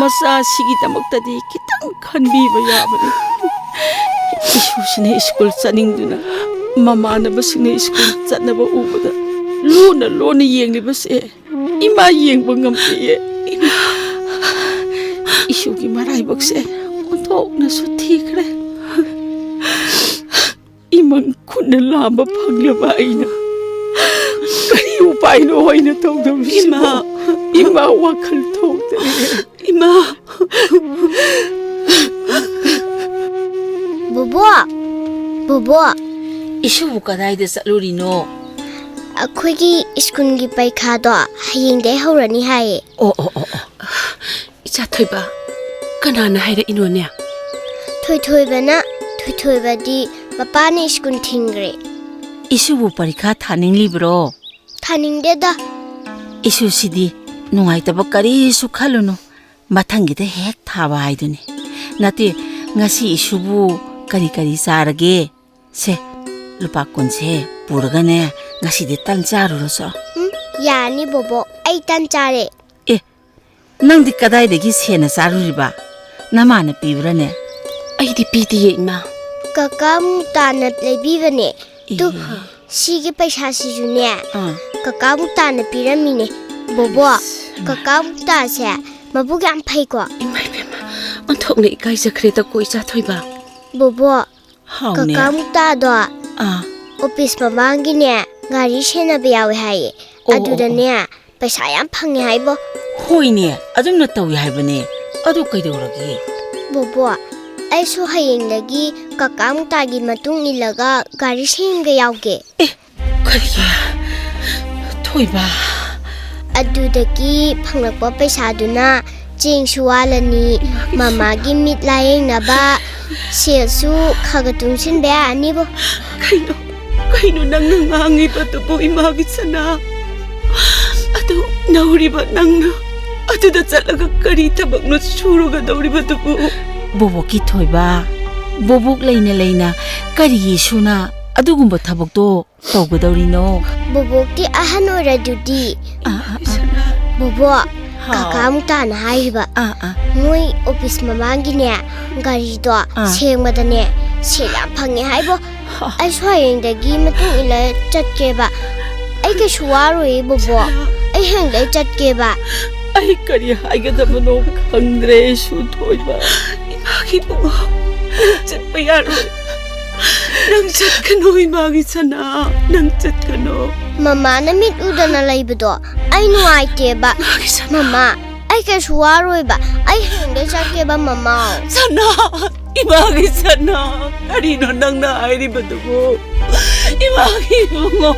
ꯃꯆꯥꯁꯤꯒꯤꯗꯃꯛꯇꯗꯤ ꯈꯤꯇꯪ ꯈꯟꯕꯤꯕ ꯌꯥꯕꯅꯤ ꯏꯁꯨꯁꯤꯅ ꯁ꯭ꯀꯨꯜ ꯆꯠꯅꯤꯡꯗꯨꯅ ꯃꯃꯥꯟꯅꯕꯁꯤꯡꯅ ꯁ꯭ꯀꯨꯜ ꯆꯠꯅꯕ ꯎꯕꯗ ꯂꯨꯅ ꯂꯣꯟꯅ ꯌꯦꯡꯂꯤꯕꯁꯦ ꯏꯃꯥ ꯌꯦꯡꯕ ꯉꯝꯗꯦꯌꯦ 이슈기 말아이복세 온통나수 티그래 이만 군을 라마 방려봐 이나 그리 우바이노 호이나 통dom시마 이마 와칼 통들에 이마 보보 이슈부 까다이데 쌀루리노 ꯑꯩꯈꯣꯏꯒꯤ ꯁ꯭ꯀꯨꯜꯒꯤ ꯄꯩꯈꯥꯗꯣ ꯍꯌꯦꯡꯗꯩ ꯍꯧꯔꯅꯤ ꯍꯥꯏꯌꯦ 이자 토이바 그나나 하이라이노냐 ꯊꯣꯏꯊꯣꯏꯕꯗꯤ ꯃꯄꯥꯅ ꯁ꯭ꯀꯨꯜ ꯊꯤꯡꯈ꯭ꯔꯦ 이슈부 파리카 타닝리브로 ꯊꯥꯅꯤꯡꯗꯦꯗ 이슈시디 누가이따바 까리수 칼루노 마탕기데 핵 타바 하이드니 나티 nga시 이슈부 까리까리 사르게 세 루파콘세 부르가네 nga시디 땅 자루로서 ꯌꯥꯅꯤ ꯕꯣꯕꯣ ꯑꯩ ꯇꯟ ꯆꯥꯔꯦ 에 낭디 까다이데기 세나 자루리바 나마나 삐브라네 아이디 비디에 이마 ꯀꯀꯥ ꯃꯨꯛꯇꯥꯅ ꯂꯩꯕꯤꯕꯅꯦ ꯇꯨ ꯁꯤꯒꯤ ꯄꯩꯁꯥꯁꯤꯁꯨꯅꯦ ꯀꯀꯥ ꯃꯨꯛꯇꯥꯅ ꯄꯤꯔꯝꯃꯤꯅꯦ ꯕꯣꯕꯣ ꯀꯀꯥ ꯃꯨꯛꯇꯥꯁꯦ ꯃꯕꯨꯛ ꯌꯥꯝ ꯐꯩꯀꯣ 이마 언톡네 이까이자크레다 꼬이자 토이바 ꯕꯣꯕꯣ 하오네 ꯀꯀꯥ ꯃꯨꯛꯇꯥꯗꯣ 아 ꯑꯣꯐꯤꯁ ꯃꯃꯥꯡꯒꯤꯅꯦ ꯉꯥꯔꯤ ꯁꯦꯟꯅꯕ ꯌꯥꯎꯋꯦ ꯍꯥꯏꯌꯦ ꯑꯗꯨꯗꯅꯦ ꯄꯩꯁꯥ ꯌꯥꯝ ꯐꯪꯉꯦ ꯍꯥꯏꯕꯣ 호이네 아줌나 따위 하이버네 아도 까이데오라기 ꯕꯣꯕꯣ ꯑꯩꯁꯨ ꯍꯌꯦꯡꯗꯒꯤ ꯀꯀꯥ ꯃꯨꯛꯇꯥꯒꯤ ꯃꯇꯨꯡ ꯏꯜꯂꯒ ꯒꯥꯔꯤ ꯁꯦꯟꯕ ꯌꯥꯎꯒꯦ 그리야 토이바 ꯑꯗꯨꯗꯒꯤ ꯐꯪꯂꯛꯄ ꯄꯩꯁꯥꯗꯨꯅ ꯆꯦꯡꯁꯨ ꯋꯥꯜꯂꯅꯤ ꯃꯃꯥꯒꯤ ꯃꯤꯠ ꯂꯥꯌꯦꯡꯅꯕ ꯁꯦꯜꯁꯨ ꯈꯒ ꯇꯨꯡꯁꯤꯟꯕ ꯌꯥꯔꯅꯤꯕꯣ 카이노 낭나 낭이바도보 이마기 사나 아도 나우리바 낭나 아두다 잘라가 까리 타박노 추로가 나우리바도보 보복기 토이바 보복 레이나 까리기 수나 아두군바 타복도 떠고더리노 ꯕꯣꯕꯣꯛꯇꯤ ꯑꯍꯟ ꯑꯣꯏꯔꯗꯨꯗꯤ ꯕꯣꯕꯣ ꯀꯀꯥ ꯃꯨꯛꯇꯥꯅ ꯍꯥꯏꯔꯤꯕ ꯃꯣꯏ ꯑꯣꯐꯤꯁ ꯃꯃꯥꯡꯒꯤꯅꯦ ꯒꯥꯔꯤꯗꯣ ꯁꯦꯡꯕꯗꯅꯦ ꯁꯦꯜ ꯌꯥꯝ ꯐꯪꯉꯦ ꯍꯥꯏꯕꯣ ꯑꯩꯁꯨ ꯍꯌꯦꯡꯗꯒꯤ ꯃꯇꯨꯡ 이ꯜꯂ ꯆꯠꯀꯦꯕ ꯑꯩ ꯀꯩꯁꯨ ꯋꯥꯔꯣꯏꯌꯦ ꯕꯣꯕꯣ ꯑꯩ ꯍꯌꯦꯡꯗꯩ ꯆꯠꯀꯦꯕ 아이 까리 하이가다보노 강드레 슈토이바 이마기 붕어 낭짓바 야로 낭짓가노 이마기 사나 낭짓가노 ꯃꯃꯥꯅ ꯃꯤꯠ ꯎꯗꯅ ꯂꯩꯕꯗꯣ ꯑꯩ ꯅꯨꯡꯉꯥꯏꯇꯦꯕ ꯃꯃꯥ ꯑꯩ ꯀꯩꯁꯨ ꯋꯥꯔꯣꯏꯕ ꯑꯩ ꯍꯌꯦꯡꯗꯩ ꯆꯠꯀꯦꯕ ꯃꯃꯥ 사나 이마기 사나 까리노 낭나 아이리바도보 이마기 붕어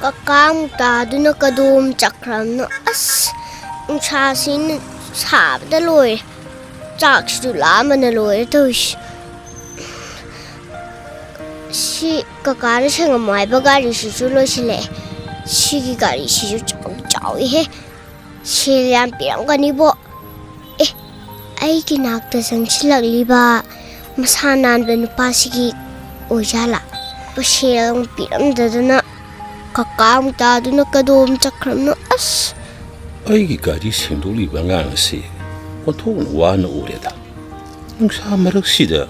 ꯀꯀꯥ ꯃꯨꯛꯇꯥꯗꯨꯅ ꯀꯗꯣꯝ ꯆꯠꯈ꯭ꯔꯕꯅꯣ ꯑꯁ ꯅꯨꯡꯁꯥꯁꯤꯅ ꯁꯥꯕꯗ ꯂꯣꯏꯔꯦ ꯆꯥꯛꯁꯤꯁꯨ ꯂꯥꯝꯕꯅ ꯂꯣꯏꯔꯦ ꯇꯧꯔꯤꯁꯤ ꯁꯤ ꯀꯀꯥꯅ ꯁꯦꯡꯉꯝꯃꯣ ꯍꯥꯏꯕ ꯒꯥꯔꯤꯁꯤꯁꯨ ꯂꯣꯏꯁꯤꯜꯂꯛꯑꯦ ꯁꯤꯒꯤ ꯒꯥꯔꯤꯁꯤꯁꯨ ꯆꯥꯎꯏꯍꯦ ꯁꯦꯜ ꯌꯥꯝ ꯄꯤꯔꯝꯒꯅꯤꯕꯣ ꯑꯩꯒꯤ ꯅꯥꯛꯇ ꯆꯪꯁꯤꯜꯂꯛꯂꯤꯕ ꯃꯁꯥ ꯅꯥꯟꯕ ꯅꯨꯄꯥꯁꯤꯒꯤ ꯑꯣꯏꯖꯥꯠꯂꯥ ꯁꯦꯜ ꯑꯃꯨꯛ ꯄꯤꯔꯝꯗꯗꯅ ꯀꯀꯥ ꯃꯨꯛꯇꯥꯗꯨꯅ ꯀꯗꯣꯝ ꯆꯠꯈ꯭ꯔꯕꯅꯣ ꯑꯁ ꯑꯩꯒꯤ ꯒꯥꯔꯤ ꯁꯦꯡꯗꯣꯛꯂꯤꯕ ꯑꯉꯥꯡ ꯑꯁꯤ ꯑꯣꯟꯊꯣꯛꯅ ꯋꯥꯅ ꯎꯔꯦꯗ ꯅꯨꯡꯁꯥ ꯃꯔꯛꯁꯤꯗ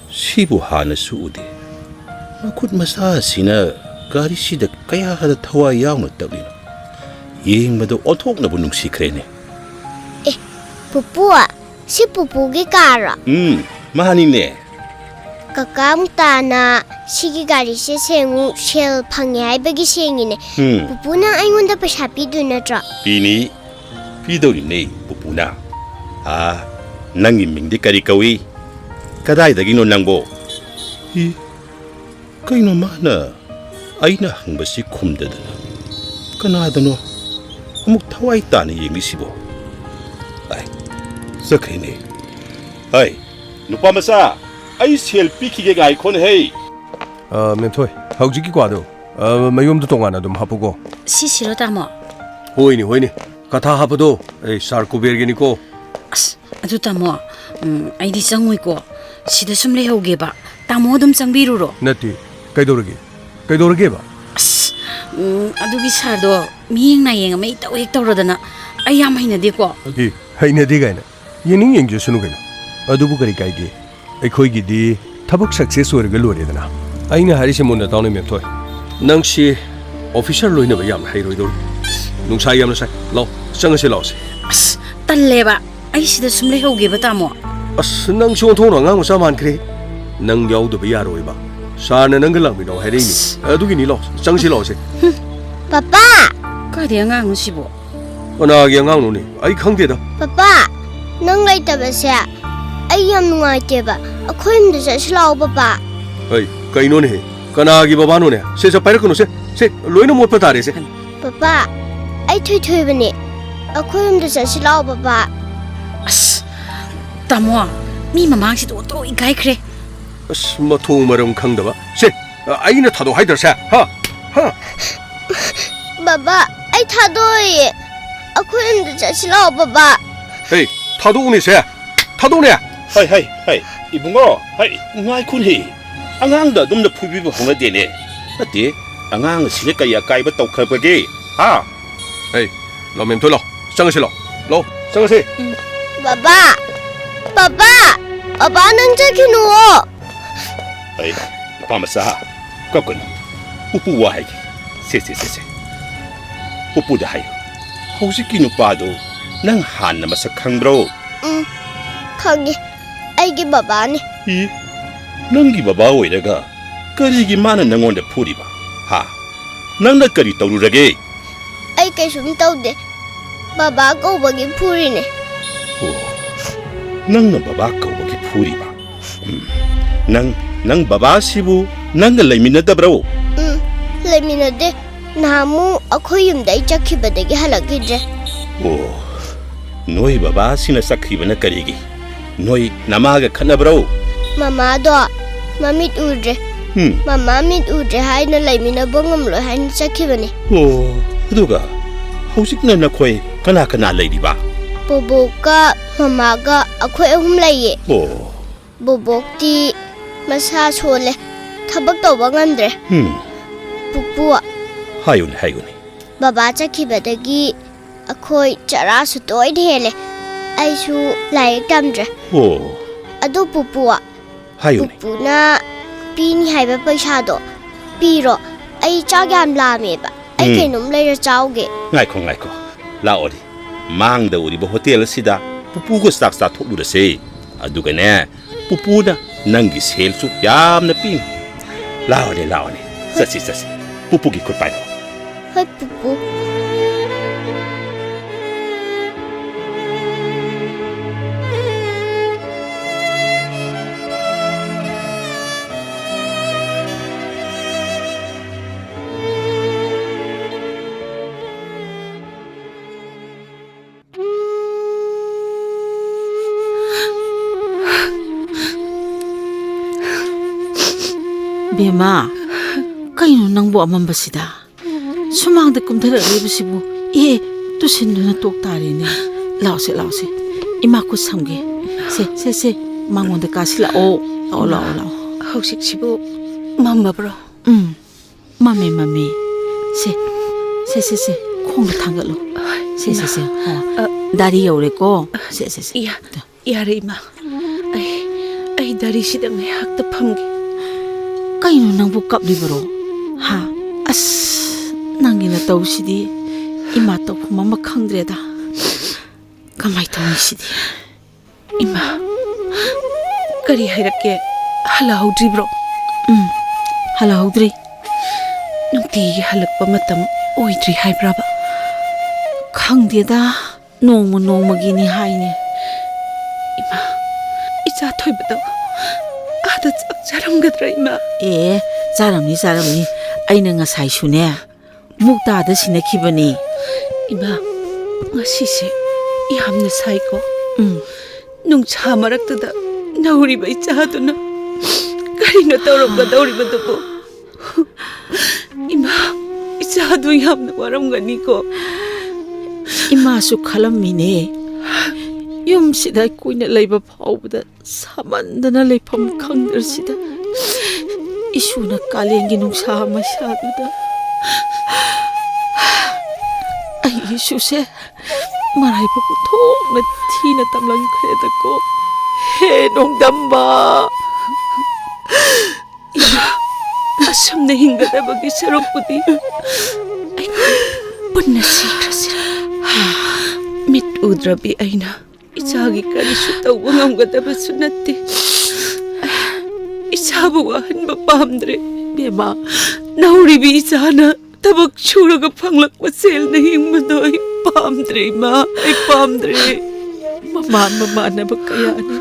ꯁꯤꯕꯨ ꯍꯥꯟꯅꯁꯨ ꯎꯗꯦ ꯃꯈꯨꯠ ꯃꯁꯥ ꯑꯁꯤꯅ ꯒꯥꯔꯤꯁꯤꯗ ꯀꯌꯥꯗ ꯊꯋꯥꯏ ꯌꯥꯎꯅ ꯇꯛꯂꯤꯅꯣ ꯌꯦꯡꯕꯗ ꯑꯣꯟꯊꯣꯛꯅꯕꯨ ꯅꯨꯡꯁꯤꯈ꯭ꯔꯦꯅꯦ ꯄꯨꯄꯨ ꯁꯤ ꯄꯨꯄꯨꯒꯤ ꯀꯥꯔꯣ ꯃꯥꯅꯤꯅꯦ ꯀꯀꯥ ꯃꯨꯛꯇꯥꯅ ꯁꯤꯒꯤ ꯒꯥꯔꯤꯁꯦ ꯁꯦꯡꯉꯨ ꯁꯦꯜ ꯐꯪꯉꯦ ꯍꯥꯏꯕꯒꯤ ꯁꯦꯡꯉꯤꯅꯦ ꯄꯨꯄꯨ ꯅꯪ ꯑꯩꯉꯣꯟꯗ ꯄꯩꯁꯥ ꯄꯤꯗꯣꯏ ꯅꯠꯇ꯭ꯔꯣ ꯄꯤꯅꯤ ꯄꯤꯗꯧꯔꯤꯅꯦ ꯄꯨꯄꯨꯅ ꯅꯪꯒꯤ ꯃꯤꯡꯗꯤ ꯀꯔꯤ ꯀꯧꯏ ꯀꯗꯥꯏꯗꯒꯤꯅꯣ ꯅꯪꯕꯣ ꯀꯩꯅꯣ ꯃꯥꯅ ꯑꯩꯅ ꯍꯪꯕꯁꯤ ꯈꯨꯝꯗꯗꯅ ꯀꯅꯥꯗꯅꯣ ꯑꯃꯨꯛ ꯊꯋꯥꯏ ꯇꯥꯅ ꯌꯦꯡꯂꯤꯁꯤꯕꯣ ꯑꯩ ꯆꯠꯈ꯭ꯔꯦꯅꯦ ꯍꯩ ꯅꯨꯄꯥ ꯃꯆꯥ ꯑꯩ ꯁꯦꯜ ꯄꯤꯈꯤꯒꯦ ꯉꯥꯏꯈꯣꯅꯦꯍꯦ ꯃꯦꯝꯊꯣꯏ ꯍꯧꯖꯤꯛꯀꯤ ꯀ꯭ꯋꯥꯗꯣ ꯃꯌꯨꯝꯗ ꯇꯣꯉꯥꯟꯅ ꯑꯗꯨꯝ ꯍꯥꯞꯄꯨꯀꯣ ꯁꯤꯁꯤꯔꯣ ꯇꯥꯃꯣ ꯍꯣꯏꯅꯦ ꯍꯣꯏꯅꯦ ꯀꯊꯥ ꯍꯥꯞꯄꯗꯣ ꯑꯩ ꯁꯥꯔ ꯀꯨꯕꯦꯔꯒꯤꯅꯤꯀꯣ ꯑꯁ ꯑꯗꯨ ꯇꯥꯃꯣ ꯑꯩꯗꯤ ꯆꯪꯉꯣꯏꯀꯣ ꯁꯤꯗ ꯁꯨꯝ ꯂꯩꯍꯧꯒꯦꯕ ꯇꯥꯃꯣ ꯑꯗꯨꯝ ꯆꯪꯕꯤꯔꯨꯔꯣ ꯅꯠꯇꯦ ꯀꯩꯗꯧꯔꯒꯦꯕ ꯑꯁ ꯑꯗꯨꯒꯤ ꯁꯥꯔꯗꯣ ꯃꯤꯌꯦꯡ ꯅꯥꯌꯦꯡ ꯑꯃ ꯏꯇꯧ ꯍꯦꯛ ꯇꯧꯔꯗꯅ ꯑꯩ ꯌꯥꯝ ꯍꯩꯅꯗꯦꯀꯣ ꯍꯩꯅꯗꯦ ꯀꯥꯏꯅ ꯌꯦꯡꯖꯁꯅꯨ ꯀꯩꯅꯣ ꯑꯗꯨꯕꯨ ꯀꯔꯤ ꯀꯥꯏꯒꯦ ꯑꯩꯈꯣꯏꯒꯤꯗꯤ ꯊꯕꯛ ꯁꯛꯁꯦꯁ ꯑꯣꯏꯔꯒ ꯂꯣꯏꯔꯦꯗꯅ ꯑꯩꯅ ꯍꯥꯏꯔꯤꯁꯦ ꯃꯨꯟꯅ ꯇꯥꯎꯅꯦ ꯃꯦꯝꯊꯣꯏ ꯅꯪꯁꯤ ꯑꯣꯐꯤꯁꯔ ꯂꯣꯏꯅꯕ ꯌꯥꯝꯅ ꯍꯩꯔꯣꯏꯗꯧꯔꯤ ꯅꯨꯡꯁꯥ ꯌꯥꯝꯅ ꯁꯥꯏ ꯂꯥꯛꯑꯣ ꯆꯪꯉꯁꯤ ꯂꯥꯛꯑꯣꯁꯦ ꯑꯁ ꯇꯜꯂꯦꯕ ꯑꯩ ꯁꯤꯗ ꯁꯨꯝ ꯂꯩꯍꯧꯒꯦꯕ ꯇꯥꯃꯣ ꯑꯁ ꯅꯪꯁꯨ ꯑꯣꯟꯊꯣꯛꯅ ꯑꯉꯥꯡ ꯃꯆꯥ ꯃꯥꯟꯈ꯭ꯔꯦ ꯅꯪ ꯌꯥꯎꯗꯕ ꯌꯥꯔꯣꯏꯕ ꯁꯥꯔꯅ ꯅꯪꯒ ꯂꯥꯛꯃꯤꯟꯅꯧ ꯍꯥꯏꯔꯛꯏꯅꯤ ꯑꯗꯨꯒꯤꯅꯤ ꯂꯥꯛꯑꯣ ꯆꯪꯁꯤ ꯂꯥꯛꯑꯣꯁꯦ ꯄꯄꯥ ꯀꯥꯏꯗꯩ ꯑꯉꯥꯡꯅꯣ ꯁꯤꯕꯣ ꯀꯅꯥꯒꯤ ꯑꯉꯥꯡꯅꯣꯅꯦ ꯑꯩ ꯈꯪꯗꯦꯗ ꯄꯄꯥ ꯅꯪ ꯂꯩꯇꯕꯁꯦ ꯑꯩ ꯌꯥꯝ ꯅꯨꯡꯉꯥꯏꯇꯦꯕ ꯑꯩꯈꯣꯏ ꯌꯨꯝꯗ ꯆꯠꯁꯤ ꯂꯥꯛꯑꯣ ꯄꯄꯥ ꯍꯩ ꯀꯩꯅꯣꯅꯦ ꯀꯅꯥꯒꯤ ꯕꯕꯥꯅꯣꯅꯦ ꯁꯦ ꯄꯥꯏꯔꯛꯀꯅꯨ ꯁꯦ ꯂꯣꯏꯅ ꯃꯣꯠꯄ ꯇꯥꯔꯦ ꯁꯦ ꯄꯄꯥ ꯑꯩ ꯊꯣꯏꯊꯣꯏꯕꯅꯦ ꯑꯩꯈꯣꯏ ꯌꯨꯝꯗ ꯆꯠꯁꯤ ꯂꯥꯛꯑꯣ ꯄꯄꯥ ꯑꯁ ꯇꯥꯃꯣ ꯃꯤ ꯃꯃꯥꯡꯁꯤꯗ ꯑꯣꯟꯊꯣꯛ ꯏꯀꯥꯏꯈ꯭ꯔꯦ ꯑꯁ ꯃꯊꯣꯡ ꯃꯔꯝ ꯈꯪꯗꯕ ꯁꯦ ꯑꯩꯅ ꯊꯥꯗꯣꯛ ꯍꯥꯏꯗ꯭ꯔꯁꯦ ꯕꯕꯥ ꯑꯩ ꯊꯥꯗꯣꯛꯑꯣꯏꯌꯦ ꯑꯩꯈꯣꯏ ꯌꯨꯝꯗ ꯆꯠꯁꯤ ꯂꯥꯛꯑꯣ ꯕꯕꯥ ꯍꯦ ꯊꯥꯗꯣꯛꯎꯅꯦ ꯁꯦ ꯊꯥꯗꯣꯛꯎꯅꯦ ꯍꯩ 이bungo ꯍꯩ ꯉꯥꯏꯈꯨꯟꯍꯤ ꯑꯉꯥꯡꯗ ꯑꯗꯨꯝꯅ ꯐꯨꯕꯤꯕ ꯍꯧꯅꯗꯦꯅꯦ ꯅꯠꯇꯦ ꯑꯉꯥꯡ ꯑꯁꯤꯅ ꯀꯩ ꯑꯀꯥꯏꯕ ꯇꯧꯈ꯭ꯔꯕꯒꯦ ꯍꯦ ꯂꯥꯛꯑꯣ ꯃꯦꯝꯊꯣꯏ ꯂꯥꯛꯑꯣ ꯆꯪꯉꯁꯤ ꯂꯥꯛꯑꯣ ꯆꯪꯉꯁꯤ ꯕꯕꯥ ꯕꯕꯥ ꯅꯪ ꯆꯠꯈꯤꯅꯨꯋꯣ ꯍꯩ ꯅꯨꯄꯥ ꯃꯆꯥ ꯀꯞꯀꯅꯨ ꯄꯨꯄꯨ ꯋꯥ ꯍꯥꯏꯒꯦ ꯁꯦ ꯄꯨꯄꯨꯗ ꯍꯥꯏꯌꯨ ꯍꯧꯖꯤꯛꯀꯤ ꯅꯨꯄꯥꯗꯣ ꯅꯪ ꯍꯥꯟꯅ ꯃꯁꯛ ꯈꯪꯕ꯭ꯔꯣ ꯈꯪꯉꯦ ꯑꯩꯒꯤ ꯕꯕꯥꯅꯤ ꯅꯪꯒꯤ ꯕꯕꯥ ꯑꯣꯏꯔꯒ ꯀꯔꯤꯒꯤ ꯃꯥꯅ ꯅꯪꯉꯣꯟꯗ ꯐꯨꯔꯤꯕ ꯅꯪꯅ ꯀꯔꯤ ꯇꯧꯔꯨꯔꯒꯦ ꯑꯩ ꯀꯩꯁꯨꯝ ꯇꯧꯗꯦ ꯕꯕꯥ ꯀꯧꯕꯒꯤ ꯐꯨꯔꯤꯅꯦ ꯅꯪꯅ ꯕꯕꯥ ꯀꯧꯕꯒꯤ ꯐꯨꯔꯤꯕ ꯅꯪ ꯕꯕꯥꯁꯤꯕꯨ ꯅꯪꯒ ꯂꯩꯃꯤꯟꯅꯗꯕ꯭ꯔꯣ ꯂꯩꯃꯤꯟꯅꯗꯦ ꯅꯍꯥꯟꯃꯨꯛ ꯑꯩꯈꯣꯏ ꯌꯨꯝꯗ ꯑꯩ ꯆꯠꯈꯤꯕꯗꯒꯤ ꯍꯜꯂꯛꯈꯤꯗ꯭ꯔꯦ ꯅꯣꯏ ꯕꯕꯥꯁꯤꯅ ꯆꯠꯈꯤꯕꯅ ꯀꯔꯤꯒꯤ ꯅꯣꯏ ꯅꯃꯥꯒ ꯈꯠꯅꯕ꯭ꯔꯣ ꯃꯃꯥꯗꯣ ꯃꯃꯤꯠ ꯎꯗ꯭ꯔꯦ ꯃꯃꯥ ꯃꯤꯠ ꯎꯗ꯭ꯔꯦ ꯍꯥꯏꯅ ꯂꯩꯃꯤꯟꯅꯕ ꯉꯝꯂꯣꯏ ꯍꯥꯏꯅ ꯆꯠꯈꯤꯕꯅꯦ ꯑꯗꯨꯒ ꯍꯧꯖꯤꯛꯅ ꯅꯈꯣꯏ ꯀꯅꯥ ꯂꯩꯔꯤꯕ ꯕꯣꯕꯣꯛꯀ ꯃꯃꯥꯒ ꯑꯩꯈꯣꯏ ꯑꯍꯨꯝ ꯂꯩꯌꯦ ꯕꯣꯕꯣꯛꯇꯤ ꯃꯁꯥ ꯁꯣꯜꯂꯦ ꯊꯕꯛ ꯇꯧꯕ ꯉꯝꯗ꯭ꯔꯦ ꯄꯨꯄꯨ ꯍꯥꯏꯌꯨꯅꯦ ꯕꯕꯥ ꯆꯠꯈꯤꯕꯗꯒꯤ ꯑꯩꯈꯣই ꯆꯔꯥꯁꯨ ꯇꯣꯏꯅ ꯍꯦꯜꯂꯦ ꯑꯩꯁꯨ ꯂꯥꯏꯔꯤꯛ ꯇꯝꯗ꯭ꯔꯦ ꯑꯗꯨ ꯄꯨꯄꯨ ꯍꯥꯏꯌꯨꯅꯦ ꯄꯨꯄꯨꯅ ꯄꯤꯅꯤ ꯍꯥꯏꯕ ꯄꯩꯁꯥꯗꯣ ꯄꯤꯔꯣ ꯑꯩ ꯆꯥꯛ ꯌꯥꯝ ꯂꯥꯝꯃꯦꯕ ꯑꯩ ꯀꯩꯅꯣꯝ ꯂꯩꯔ ꯆꯥꯎꯒꯦ ꯉꯥꯏꯈꯣ ꯂꯥꯛꯑꯣꯅꯦ ꯃꯥꯡꯗ ꯎꯔꯤꯕ ꯍꯣꯇꯦꯜ ꯑꯁꯤꯗ ꯄꯨꯄꯨꯒ ꯆꯥꯛ ꯆꯥꯊꯣꯛꯂꯨꯔꯁꯦ ꯑꯗꯨꯒꯅꯦ ꯄꯨꯄꯨꯅ ꯅꯪꯒꯤ ꯁꯦꯜꯁꯨ ꯌꯥꯝꯅ ꯄꯤꯅꯤ ꯂꯥꯛꯑꯣꯅꯦ ꯆꯠꯁꯤ ꯄꯨꯄꯨꯒꯤ ꯈꯨꯠ ꯄꯥꯏꯔꯣ ꯍꯣꯏ ꯄꯨꯄꯨ ꯕꯦꯃꯥ ꯀꯩꯅꯣ ꯅꯪꯕꯨ ꯑꯃꯝꯕꯁꯤꯗ ꯁꯨꯃꯥꯡꯗ ꯀꯨꯝꯊꯔꯛꯂꯤꯕꯁꯤꯕꯨ ꯇꯨꯁꯤꯟꯗꯨꯅ ꯇꯣꯛ ꯇꯥꯔꯦꯅꯦ ꯂꯥꯛꯑꯣꯁꯦ ꯏꯃꯥ ꯈꯨꯠ ꯁꯝꯒꯦ ꯁꯦ ꯃꯉꯣꯟꯗ ꯀꯥꯁꯤꯜꯂꯛꯑꯣ ꯂꯥꯛꯑꯣ ꯍꯧꯖꯤꯛꯁꯤꯕꯨ ꯃꯝꯃꯕ꯭ꯔꯣ ꯃꯝꯃꯦ ꯁꯦ ꯈꯣꯡꯗ ꯊꯥꯡꯒꯠꯂꯣ ꯁꯦ ꯗꯥꯔꯤ ꯌꯧꯔꯦꯀꯣ ꯁꯦ ꯌꯥꯔꯦ ꯏꯃꯥ ꯑꯩ ꯗꯥꯔꯤꯁꯤꯗ ꯉꯥꯏꯍꯥꯛꯇ ꯐꯝꯒꯦ ꯀꯩꯅꯣ ꯅꯪꯕꯨ ꯀꯞꯂꯤꯕꯔꯣ ꯑꯁ ꯅꯪꯒꯤꯅ ꯇꯧꯁꯤꯗꯤ ꯏꯃꯥ ꯇꯧꯐꯝ ꯑꯃ ꯈꯪꯗ꯭ꯔꯦꯗ ꯀꯃꯥꯏ ꯇꯧꯅꯤ ꯁꯤꯗꯤ 이마 그리 하이렇게 할라우드리브로 ꯍꯜꯂꯛꯍꯧꯗ꯭ꯔꯤ ꯅꯨꯡꯇꯤꯒꯤ ꯍꯜꯂꯛꯄ ꯃꯇꯝ ꯑꯣꯏꯗ꯭ꯔꯤ ꯍꯥꯏꯕ꯭ꯔꯕ ꯈꯪꯗꯦꯗ ꯅꯣꯡꯃꯒꯤꯅꯤ ꯍꯥꯏꯅꯦ 이마 이자 ꯊꯣꯏꯕꯗꯣ 아다 ꯆꯥꯛ ꯆꯥꯔꯝꯒꯗ꯭ꯔꯥ 이마 ꯑꯦ ꯆꯥꯔꯝꯅꯤ ꯑꯩꯅ ꯉꯁꯥꯏꯁꯨꯅꯦ ꯃꯨꯛꯇꯥꯗ ꯁꯤꯟꯅꯈꯤꯕꯅꯤ 이마 ꯉꯁꯤꯁꯦ ꯌꯥꯝꯅ ꯁꯥꯏꯀꯣ ꯅꯨꯡꯁꯥ ꯃꯔꯛꯇꯨꯗ ꯅꯧꯔꯤꯕ 이자ꯗꯨꯅ ꯀꯔꯤꯅꯣ ꯇꯧꯔꯝꯒꯗꯧꯔꯤꯕꯗꯨꯕꯨ 이마 이자도 ꯌꯥꯝꯅ 와람가니고 이마ꯁꯨ ꯈꯜꯂꯝꯃꯤꯅꯦ ꯌꯨꯝꯁꯤꯗ ꯀꯨꯏꯅ ꯂꯩꯕ ꯐꯥꯎꯕꯗ ꯁꯥꯃꯟꯗꯅ ꯂꯩꯐꯝ ꯈꯪꯗ꯭ꯔꯁꯤꯗ 이슈나 ꯀꯥꯂꯦꯟꯒꯤ ꯅꯨꯡꯁꯥ ꯃꯩꯁꯥꯗꯨꯗ ꯑꯩ 이슈ꯁꯦ ꯃꯔꯥꯏꯕꯛ ꯊꯣꯛꯅ ꯊꯤꯅ ꯇꯝꯂꯝꯈ꯭ꯔꯦꯗꯀꯣ ꯍꯦ ꯅꯣꯡꯗꯝꯕ ꯑꯁꯨꯝꯅ ꯍꯤꯡꯒꯗꯕꯒꯤ ꯁꯔꯨꯛꯄꯨꯗꯤ ꯑꯩꯈꯣꯏ ꯄꯨꯟꯅ ꯁꯤꯈ꯭ꯔꯁꯤꯔ ꯃꯤꯠ ꯎꯗ꯭ꯔꯕꯤ ꯑꯩꯅ 이자ꯒꯤ ꯀꯔꯤꯁꯨ ꯇꯧꯕ ꯉꯝꯒꯗꯕꯁꯨ ꯅꯠꯇꯦ 이자ꯕꯨ 와ꯍꯟꯕ ꯄꯥꯝꯗ꯭ꯔꯦ ꯕꯦꯃꯥ ꯅꯧꯔꯤꯕꯤ 이자ꯅ ꯊꯕꯛ ꯁꯨꯔꯒ ꯐꯪꯂꯛꯄ ꯁꯦꯜꯅ ꯍꯤꯡꯕꯗꯣ ꯑꯩ ꯄꯥꯝꯗ꯭ꯔꯦ ꯏꯃꯥ ꯑꯩ ꯄꯥꯝꯗ꯭ꯔꯦ ꯃꯃꯥꯟꯅꯕ ꯀꯌꯥꯅ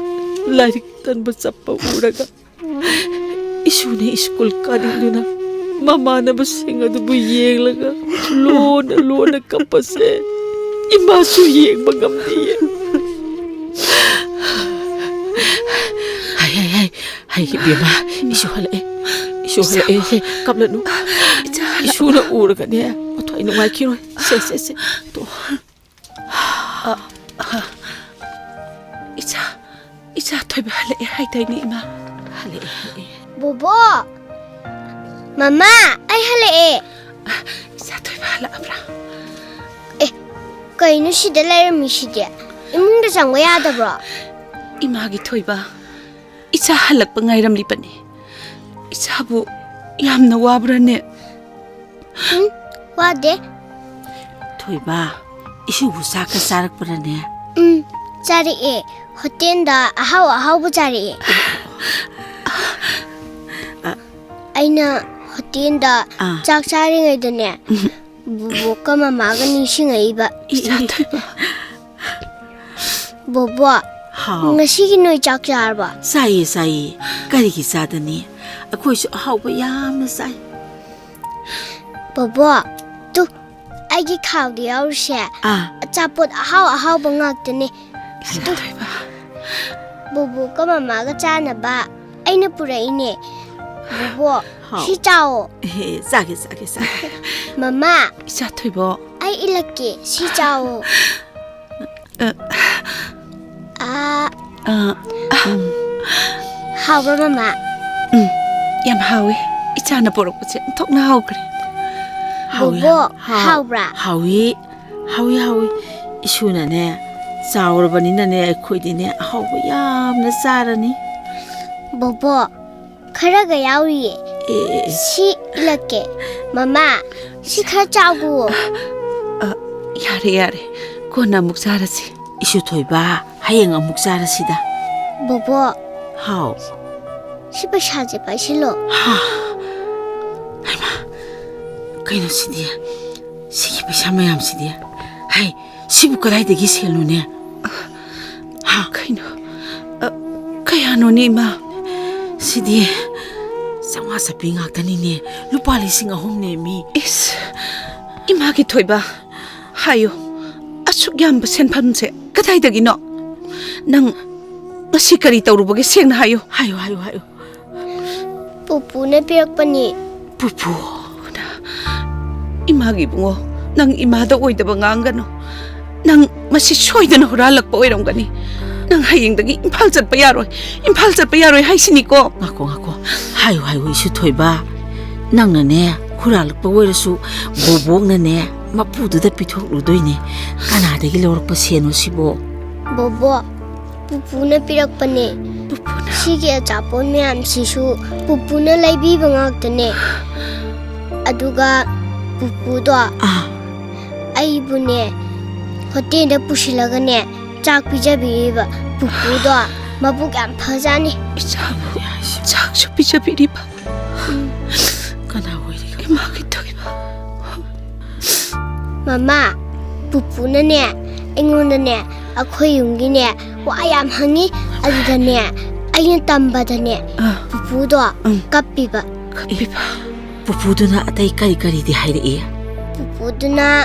ꯂꯥꯏꯔꯤꯛ ꯇꯝꯕ ꯆꯠꯄ ꯎꯔꯒ 이슈ꯅ 스쿨 ꯀꯥꯅꯤꯡꯗꯨꯅ ꯃꯃꯥꯟꯅꯕꯁꯤꯡ ꯑꯗꯨꯕꯨ ꯌꯦꯡꯂꯒ ꯂꯣꯟꯅ ꯀꯞꯄꯁꯦ 이마ꯁꯨ ꯌꯦꯡꯕ ꯉꯝꯗꯤꯌꯦ ꯍꯥꯏ ꯕꯦꯃꯥ 이슈 ꯍꯜꯂꯛꯑꯦ ꯀꯞꯂꯅꯨ 이슈ꯅ ꯎꯔꯒꯅꯦ ꯃꯊ꯭ꯋꯥꯏ ꯅꯨꯡꯉꯥꯏꯈꯤꯔꯣꯏ ꯁꯦ ꯇꯣ 이자 ꯊꯣꯏꯕ ꯍꯜꯂꯛꯑꯦ ꯍꯥꯏꯗꯥꯏꯅꯦ 이마 ꯍꯜꯂꯛꯑꯦ 보보 마마 아이 할래 이자 ꯊꯣꯏꯕ ꯍꯜꯂꯛꯑꯕ꯭ꯔꯥ 그이누 시대 라이미시대 이문데 장고 야다브라 이마기 ꯊꯣꯏꯕ 이자 할락바 ngairamlibani 이자부 ꯌꯥꯝꯅ 와브라네 응 와데 ꯊꯣꯏꯕ 이슈부 ꯆꯥꯛꯀ ꯆꯥꯔꯛꯄ꯭ꯔꯅꯦ 응 자리에 호텔다 아하우 자리 아이나 호텔다 짝 자리에더네 보보가 마마가 닝싱아이바 이자 ꯊꯣꯏꯕ 보보 ꯍꯥꯎ ngasi기 노이 짝 자르바 ꯆꯥꯏꯌꯦ ꯀꯔꯤꯒꯤ ꯆꯥꯗꯅꯤ ꯑꯩꯈꯣꯏꯁꯨ ꯑꯍꯥꯎꯕ ꯌꯥꯝꯅ ꯆꯥꯏ 보보 또 아기 카우디 야우르세 아짜폿 아하우 ngaktene 이자 ꯊꯣꯏꯕ 보보가 마마가 짜나바 아이나 뿌라이네 보보 시자오 싸게 마마 이자 ꯊꯣꯏꯕ 아이 일락게 시자오 하우라 마마 ꯌꯥꯝ ꯍꯥꯎꯋꯦ 이자나 ꯄꯣꯔꯛꯄꯁꯦ ꯊꯣꯛꯅ ꯍꯥꯎꯈ꯭ꯔꯦ 보보 하우라 하위 이슈나네 ꯆꯥꯎꯔꯕꯅꯤꯅꯅꯦ ꯑꯩꯈꯣꯏꯗꯤꯅꯦ ꯑꯍꯥꯎꯕ ꯌꯥꯝꯅ ꯆꯥꯔꯅꯤ 보보 kharaga yauri si ilake mama si khara chagu 야래 ꯀꯣꯟꯅ ꯑꯃꯨꯛ ꯆꯥꯔꯁꯤ 이슈 ꯊꯣꯏꯕ ꯍꯌꯦꯡ ꯑꯃꯨꯛ ꯆꯥꯔꯁꯤ다 보보 하우 si pasaje paisilo 하이마 그이노 시디 시기 paiसा mayamsidi 하이 시부 그라이데기 셀노네 kaino kayano ni ma 시디 상화사 빙학다니네 루파 리싱 ahomne mi is imagi thoiba hayo asuk yam senphamse kadaidagino nang ngasi kari tawrubage sengna hayo pupune pirakpani pupu imagi bungo nang imada oidaba ngangano nang masi soidana huralakpa oiramgani nang hayengdagi imphal chatpa yaroi haisiniko ngako hayo isu thoiba nangnane huralakpa oirasu boboknane mapududa pithokludoine kanadagi lorokpa seno sibo bobo pupune pirakpani sigi achapon myam sisu pupune laibiba ngaktane Aduga pupudo aibune hotel da pushilagane chak pijabiriba pupudo mabuk yam phajani 이자부 작쇼 비자비리바 Kana oiriga. 이마기 토이바 mama pupunane engondane akhoi yungine wa yam hangi adudane aina tambadane pupudo kappiba 갑비바 Pupuduna atay kari-kari di hairi. pupuduna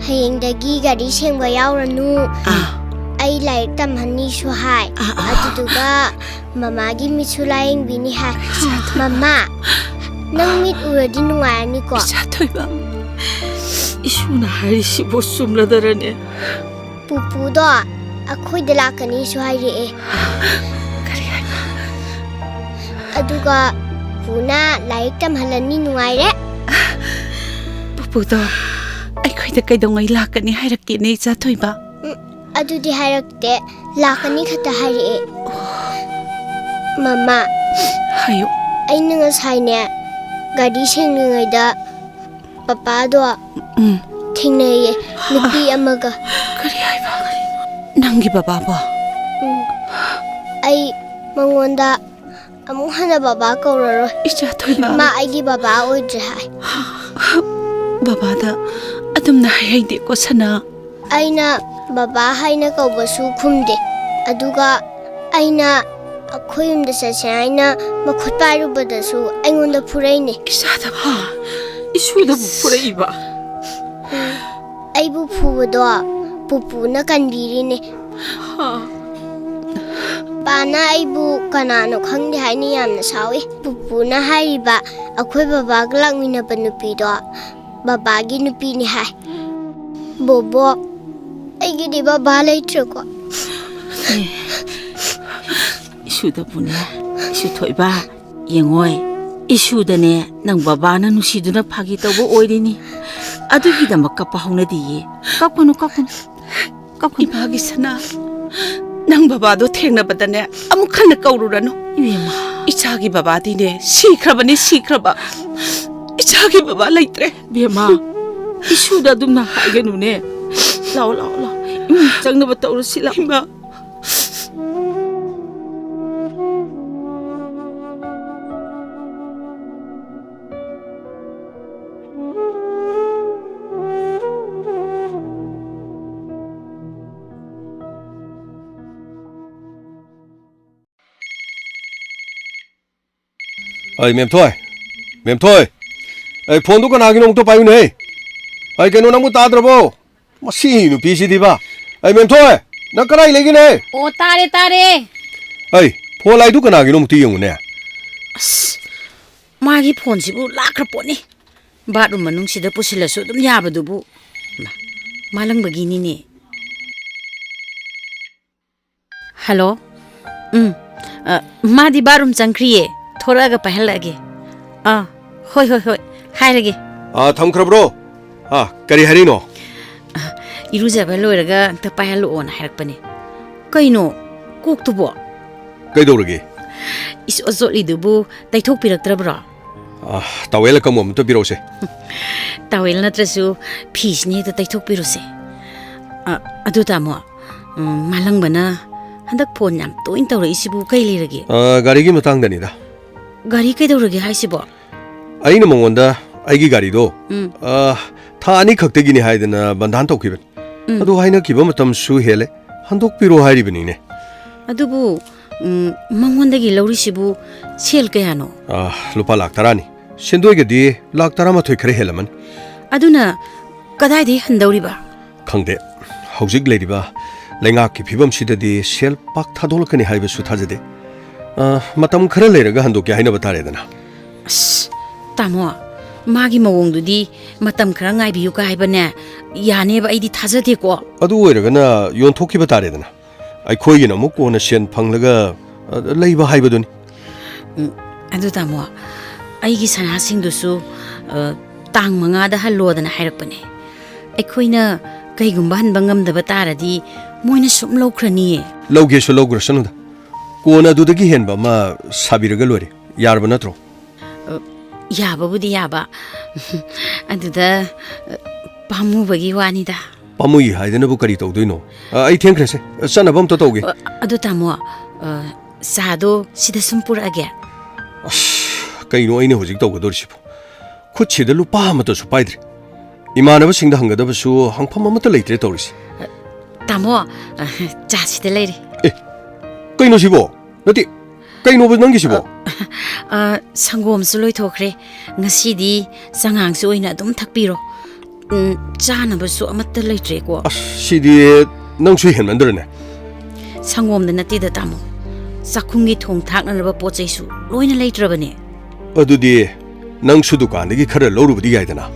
hayengdagi gari sengba yauranu ai laik tamhanni su hai aduduga mama gi mitsu laing bini hai mama nang mit uradi nungayani ko 이자 토이바 Isuna hairi si bosum ladarane. pupudo akhoi de lakani su hai re 그리 하이바 aduga puna laik tamhalani nungai re 부부도 ꯑꯩꯈꯣꯏꯗ ꯀꯩꯗꯧꯉꯩ ꯂꯥꯛꯀꯅꯤ ꯍꯥꯏꯔꯛꯀꯦꯅꯦ ꯏꯆꯥ ꯊꯣꯏꯕ adudi hairakte lakani khata hai re mama 하요 aina ngasaine gari sengningaida papa do thingneye nupi amaga 그리 하이바 낭기 바바바 ai mangonda amuk hana baba kauraro 이자 토이바 ma aigi baba oidre hai 바바다 ꯑꯗꯨꯝꯅ ꯍꯥꯏꯍꯩꯗꯦꯀꯣ ꯁꯅꯥ aina baba haina kaubasu khumde aduga aina akhoi yumda chase aina makhut pairubadasu aingonda phuraine 이자다바 이슈다부 풀어이바 aibu phudo pupuna kanbirine Pana aibu kanano khangde haini yamna sawi pupuna haiba akhoi baba glak mina panupi do baba gi nupi ni hai bobo aigi di baba laitre ko 이슈다부네. 이슈 토이바 ꯌꯦꯡꯉꯣꯏ 이슈ꯗꯅꯦ ꯅꯪ ꯕꯕꯥꯅ ꯅꯨꯡꯁꯤꯗꯨꯅ ꯐꯥꯒꯤ ꯇꯧꯕ ꯑꯣꯏꯔꯤꯅꯤ ꯑꯗꯨꯒꯤꯗꯃꯛ ꯀꯞꯄ ꯍꯧꯅꯗꯤꯌꯦ ꯀꯞꯀꯅꯨ 이마기 사나 낭 바바도 태어나봤다네 아무 칸나 까우르라노 이마 이자기 바바디네 시크라바니 시크라바 이자기 바바 라이트레 베마 이슈다 둠나 하게누네 라오 짱나바 떠오르실라 이마 Ay, mem thoi. Ay, phone to kana ginong to payu nei. Ay, keno namu ta drabo. Masi nu pi si diba. Ay, mem thoi. Na karai legi nei. 오 따레 Ay, phone lai tu kana ginong ti yung ne. ꯑꯁ ꯃꯥꯒꯤ ꯐꯣꯟꯁꯤꯕꯨ ꯂꯥꯛꯈ꯭ꯔꯄꯣꯠꯅꯤ ꯕꯥꯠꯔꯨꯝ ꯃꯅꯨꯡꯁꯤꯗ ꯄꯨꯁꯤꯜꯂꯁꯨ ꯑꯗꯨꯝ ꯌꯥꯕꯗꯨꯕꯨ ꯃꯥꯂꯪꯕꯒꯤꯅꯤꯅꯦ hello 마디 바룸 짱크리에 돌아가 파헬라게 호이 하이라게 Ah, tham khrabro. Ah, kari hari no. 이루자바 로이라가 더 파헬로 온 하락바니 그이노 꼭두보 Kai do rage. 이스 어졸리두부 다이톡 피럭트라브라 Ah, tawela kamom to biro se. 타웰 나트라수 피스니 더 다이톡 피로세 아두다모 말랑바나 한dak 폰 ꯌꯥꯝ ꯇꯣꯏꯅ ꯇꯧꯔꯛꯏꯁꯤꯕꯨ ꯀꯩ ꯂꯩꯔꯒꯦ Ah, gari gi matang danida. ꯒꯥꯔꯤ ꯀꯩꯗꯧꯔꯒꯦ ꯍꯥꯏꯁꯤꯕꯣ Aina mongonda aigi gari do. Ah, tha ani khakte gi ni haidana bandhan to khiben. Adu haina kiba matam su hele. Handok piro hairi bani ne. ꯑꯗꯨꯕꯨ ꯃꯉꯣꯟꯗꯒꯤ ꯂꯧꯔꯤꯁꯤꯕꯨ ꯁꯦꯜ ꯀꯌꯥꯅꯣ Ah, lupa lak tarani. Sendoi ge di lak tarama thoi khare helaman. ꯑꯗꯨꯅ ꯀꯗꯥꯏꯗꯒꯤ ꯍꯟꯗꯧꯔꯤꯕ Khangde. Hojik leiriba. Lengak ki phibam sidadi sel pak thadolkani haiba su thajade. Ah, matam khara leiraga handok ya haina batare dana. ꯑꯁ ꯇꯥꯃꯣ ꯃꯥꯒꯤ ꯃꯑꯣꯡꯗꯨꯗꯤ ꯃꯇꯝ ꯈꯔ ꯉꯥꯏꯕꯤꯌꯨ ꯀ ꯍꯥꯏꯕꯅꯦ ꯌꯥꯅꯦꯕ ꯑꯩꯗꯤ ꯊꯥꯖꯗꯦꯀꯣ Adu oiragana yonthokiba tare dana. Aikhoigina amuk kona sen phanglaga leiba haibaduni. ꯑꯗꯨ ꯇꯥꯃꯣ ꯑꯩꯒꯤ ꯁꯅꯥꯁꯤꯡꯗꯨꯁꯨ ꯇꯥꯡ 5ꯗ ꯍꯜꯂꯣꯗꯅ ꯍꯥꯏꯔꯛꯄꯅꯦ ꯑꯩꯈꯣꯏꯅ ꯀꯩꯒꯨꯝꯕ ꯍꯟꯕ ꯉꯝꯗꯕ ꯇꯥꯔꯗꯤ ꯃꯣꯏꯅ ꯁꯨꯝ ꯂꯧꯈ꯭ꯔꯅꯤꯌꯦ Laugesu laugrasanuda. Kona adudagi henba ma sabiraga lore. Yarba natro. 야바부디 야바. 아두다 파무버기 와니다. 파무이 하이드나부 까리 떠도이노. 아이 땡크레세. 짠나밤 또 떠오게. 아두 타모 사도 시다 숨뿌라게. 그이노 아이네 호직 떠고도리시보. 쿠치들 루파 아마도수 빠이드리. 이마나버싱다 한가다버수 항팜 아마도 레이트레 떠오리시. 타모 자시다 레이리. 그이노시보. 너디 그이노부 남기시보. 상고음수 로이토크레. ngasi디 상항수 오이나 ꯑꯗꯨꯝ 탁비로. ꯆꯥꯅꯕꯁꯨ ꯑꯃꯠꯇ ꯂꯩꯇ꯭ꯔꯦꯀꯣ. 시디에 낭수 헨만들네. 상고음ꯗ ꯅꯠꯇꯦꯗ ꯇꯥꯃꯣ. ꯆꯥꯛꯈꯨꯝꯒꯤ ꯊꯣꯡ ꯊꯥꯛꯅꯅꯕ ꯄꯣꯠ ꯆꯩꯁꯨ ꯂꯣꯏꯅ ꯂꯩꯇ꯭ꯔꯕꯅꯦ. 어두디 낭수 두칸ꯗꯒꯤ ꯈꯔ ꯂꯧꯔꯨꯕꯗꯤ ꯌꯥꯏꯗꯅ.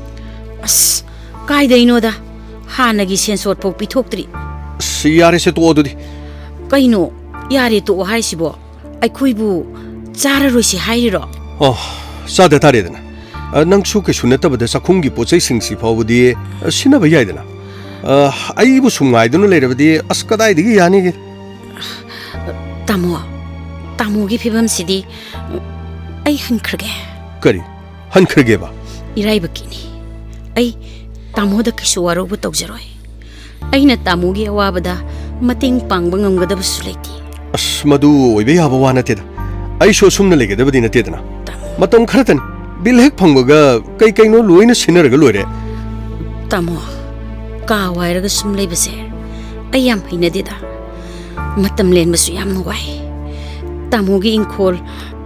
ꯑꯁ ꯀꯥꯏꯗꯩꯅꯣꯗ ꯍꯥꯟꯅꯒꯤ ꯁꯦꯟꯁꯣꯠꯐꯥꯎ ꯄꯤꯊꯣꯛꯇ꯭ꯔꯤ. ꯌꯥꯔꯦꯁꯦ ꯇꯣꯛꯑꯣ ꯑꯗꯨꯗꯤ. ꯀꯩꯅꯣ ꯌꯥꯔꯦ ꯇꯣꯛꯑꯣ ꯍꯥꯏꯁꯤꯕꯣ. ꯑꯩꯈꯣꯏꯕꯨ ꯆꯥꯔꯔꯣꯏꯁꯤ ꯍꯥꯏꯔꯤꯔꯣ? ꯆꯥꯗ ꯇꯥꯔꯦꯗꯅ. ꯅꯪꯁꯨ ꯀꯩꯁꯨ ꯅꯠꯇꯕꯗ ꯆꯥꯛꯈꯨꯝꯒꯤ ꯄꯣꯠꯆꯩꯁꯤꯡꯁꯤ ꯐꯥꯎꯕꯗꯤ ꯁꯤꯟꯅꯕ ꯌꯥꯏꯗꯅ. ꯑꯩꯕꯨ ꯁꯨꯝ ꯉꯥꯏꯗꯨꯅ ꯂꯩꯔꯕꯗꯤ ꯑꯁ ꯀꯗꯥꯏꯗꯒꯤ ꯌꯥꯅꯤꯒꯦ. ꯇꯥꯃꯣꯒꯤ ꯐꯤꯕꯝꯁꯤꯗꯤ ꯑꯩ ꯍꯟꯈ꯭ꯔꯒꯦ. ꯀꯔꯤ ꯍꯟꯈ꯭ꯔꯒꯦꯕ? ꯏꯔꯥꯏꯕꯛꯀꯤꯅꯤ. ꯑꯩ ꯇꯥꯃꯣꯗ ꯀꯩꯁꯨ ꯋꯥꯔꯧꯕ ꯇꯧꯖꯔꯣꯏ. ꯑꯩꯅ ꯇꯥꯃꯣꯒꯤ ꯑꯋꯥꯕꯗ ꯃꯇꯦꯡ ꯄꯥꯡꯕ ꯉꯝꯒꯗꯕꯁꯨ ꯂꯩꯇꯦ. ꯑꯁ ꯃꯗꯨ ꯑꯣꯏꯕ ꯌꯥꯕ ꯋꯥ ꯅꯠꯇꯦꯗ. ꯑꯩꯁꯨ ꯑꯁꯨꯝꯅ ꯂꯩꯒꯗꯕꯗꯤ ꯅꯠꯇꯦꯗꯅ. ꯃꯇꯝ ꯈꯔꯇꯅꯤ. ꯕꯤꯜ ꯍꯦꯛ ꯐꯪꯕꯒ ꯀꯩꯅꯣ ꯂꯣꯏꯅ ꯁꯤꯟꯅꯔꯒ ꯂꯣꯏꯔꯦ. ꯇꯥꯃꯣ ꯀꯥ ꯋꯥꯏꯔꯒ ꯁꯨꯝ ꯂꯩꯕꯁꯦ ꯑꯩ ꯌꯥꯝ ꯍꯩꯅꯗꯦꯗ. ꯃꯇꯝ ꯂꯦꯟꯕꯁꯨ ꯌꯥꯝꯅ ꯋꯥꯏ. ꯇꯥꯃꯣꯒꯤ ꯏꯪꯈꯣꯜ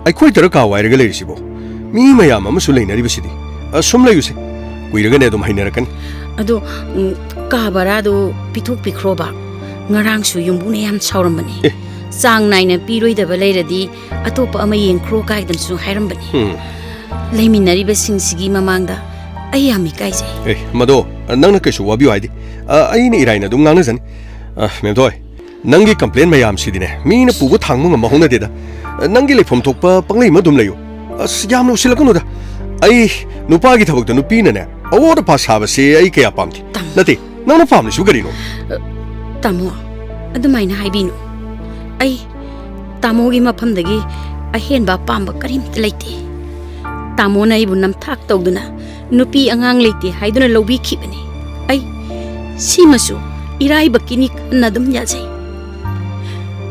ꯑꯩꯈꯣꯏꯗꯔ ꯀꯥ ꯋꯥꯏꯔꯒ ꯂꯩꯔꯤꯁꯤꯕꯣ. ꯃꯤ ꯃꯌꯥꯝ ꯑꯃꯁꯨ ꯂꯩꯅꯔꯤꯕꯁꯤꯗꯤ. ꯁꯨꯝ ꯂꯩꯌꯨꯁꯦ. ꯀꯨꯏꯔꯒꯅꯦ ꯑꯗꯨꯝ ꯍꯩꯅꯔꯛꯀꯅꯤ. ꯑꯗꯣ ꯀꯥ ꯕꯔꯥꯗꯣ ꯄꯤꯊꯣꯛꯄꯤꯈ꯭ꯔꯣꯕ. ꯉꯔꯥꯡꯁꯨ ꯌꯨꯝꯕꯨꯅ ꯌꯥꯝ ꯁꯥꯎꯔꯝꯕꯅꯤ. ꯆꯥꯡ ꯅꯥꯏꯅ ꯄꯤꯔꯣꯏꯗꯕ ꯂꯩꯔꯗꯤ ꯑꯇꯣꯞꯄ ꯑꯃ ꯌꯦꯡꯈ꯭ꯔꯣ ꯀꯥꯏꯗꯅꯁꯨ ꯍꯥꯏꯔꯝꯕꯅꯤ. ꯂꯩꯃꯤꯟꯅꯔꯤꯕꯁꯤꯡꯁꯤꯒꯤ ꯃꯃꯥꯡꯗ ꯑꯩ ꯌꯥꯝ ꯏꯀꯥꯏꯖꯩ. ꯃꯗꯣ ꯅꯪꯅ ꯀꯩꯁꯨ ꯋꯥꯕꯤꯌꯨ ꯍꯥꯏꯗꯤ ꯑꯩꯅ ꯏꯔꯥꯏꯅ ꯑꯗꯨꯝ ꯉꯥꯡꯅꯖꯅꯤ. ꯃꯦꯝꯊꯣꯏ ꯅꯪꯒꯤ ꯀꯝꯄ꯭ꯂꯦꯟ ꯃꯌꯥꯝꯁꯤꯗꯤꯅꯦ ꯃꯤꯅ ꯄꯨꯕ ꯊꯥꯡꯕ ꯉꯝꯕ ꯍꯧꯅꯗꯦꯗ. ꯅꯪꯒꯤ ꯂꯩꯐꯝ ꯊꯣꯛꯄ ꯄꯪꯂꯩ ꯑꯃ ꯑꯗꯨꯝ ꯂꯩꯌꯨ. ꯑꯁ ꯌꯥꯝꯅ ꯎꯁꯤꯜꯂꯛꯀꯅꯨꯗ. ꯑꯩ ꯅꯨꯄꯥꯒꯤ ꯊꯕꯛꯇ ꯅꯨꯄꯤꯅꯅꯦ ꯑꯋꯣꯠ ꯑꯄꯥ ꯁꯥꯕꯁꯦ ꯑꯩ ꯀꯌꯥ ꯄꯥꯝꯗꯦ. ꯅꯠꯇꯦ ꯅꯪꯅ ꯄꯥꯝꯂꯤꯁꯨ ꯀꯔꯤꯅꯣ? ꯇꯥꯃꯣ ꯑꯗꯨꯃꯥꯏꯅ ꯍꯥꯏꯕꯤꯅꯨ. ꯑꯩ ꯇꯥꯃꯣꯒꯤ ꯃꯐꯝꯗꯒꯤ ꯑꯍꯦꯟꯕ ꯑꯄꯥꯝꯕ ꯀꯔꯤꯝꯇ ꯂꯩꯇꯦ. ꯇꯥꯃꯣꯅ ꯑꯩꯕు ꯅꯝꯊꯥꯛ ꯇꯧꯗꯨꯅ ꯅꯨꯄꯤ ꯑꯉꯥꯡ ꯂꯩꯇꯦ ꯍꯥꯏꯗꯨꯅ ꯂꯧꯕꯤꯈꯤꯕꯅꯤ. ꯑꯩ ꯁꯤꯃꯁꯨ ꯏꯔꯥꯏꯕꯛꯀꯤꯅꯤ ꯈꯟꯅ ꯑꯗꯨꯝ ꯌꯥꯖꯩ.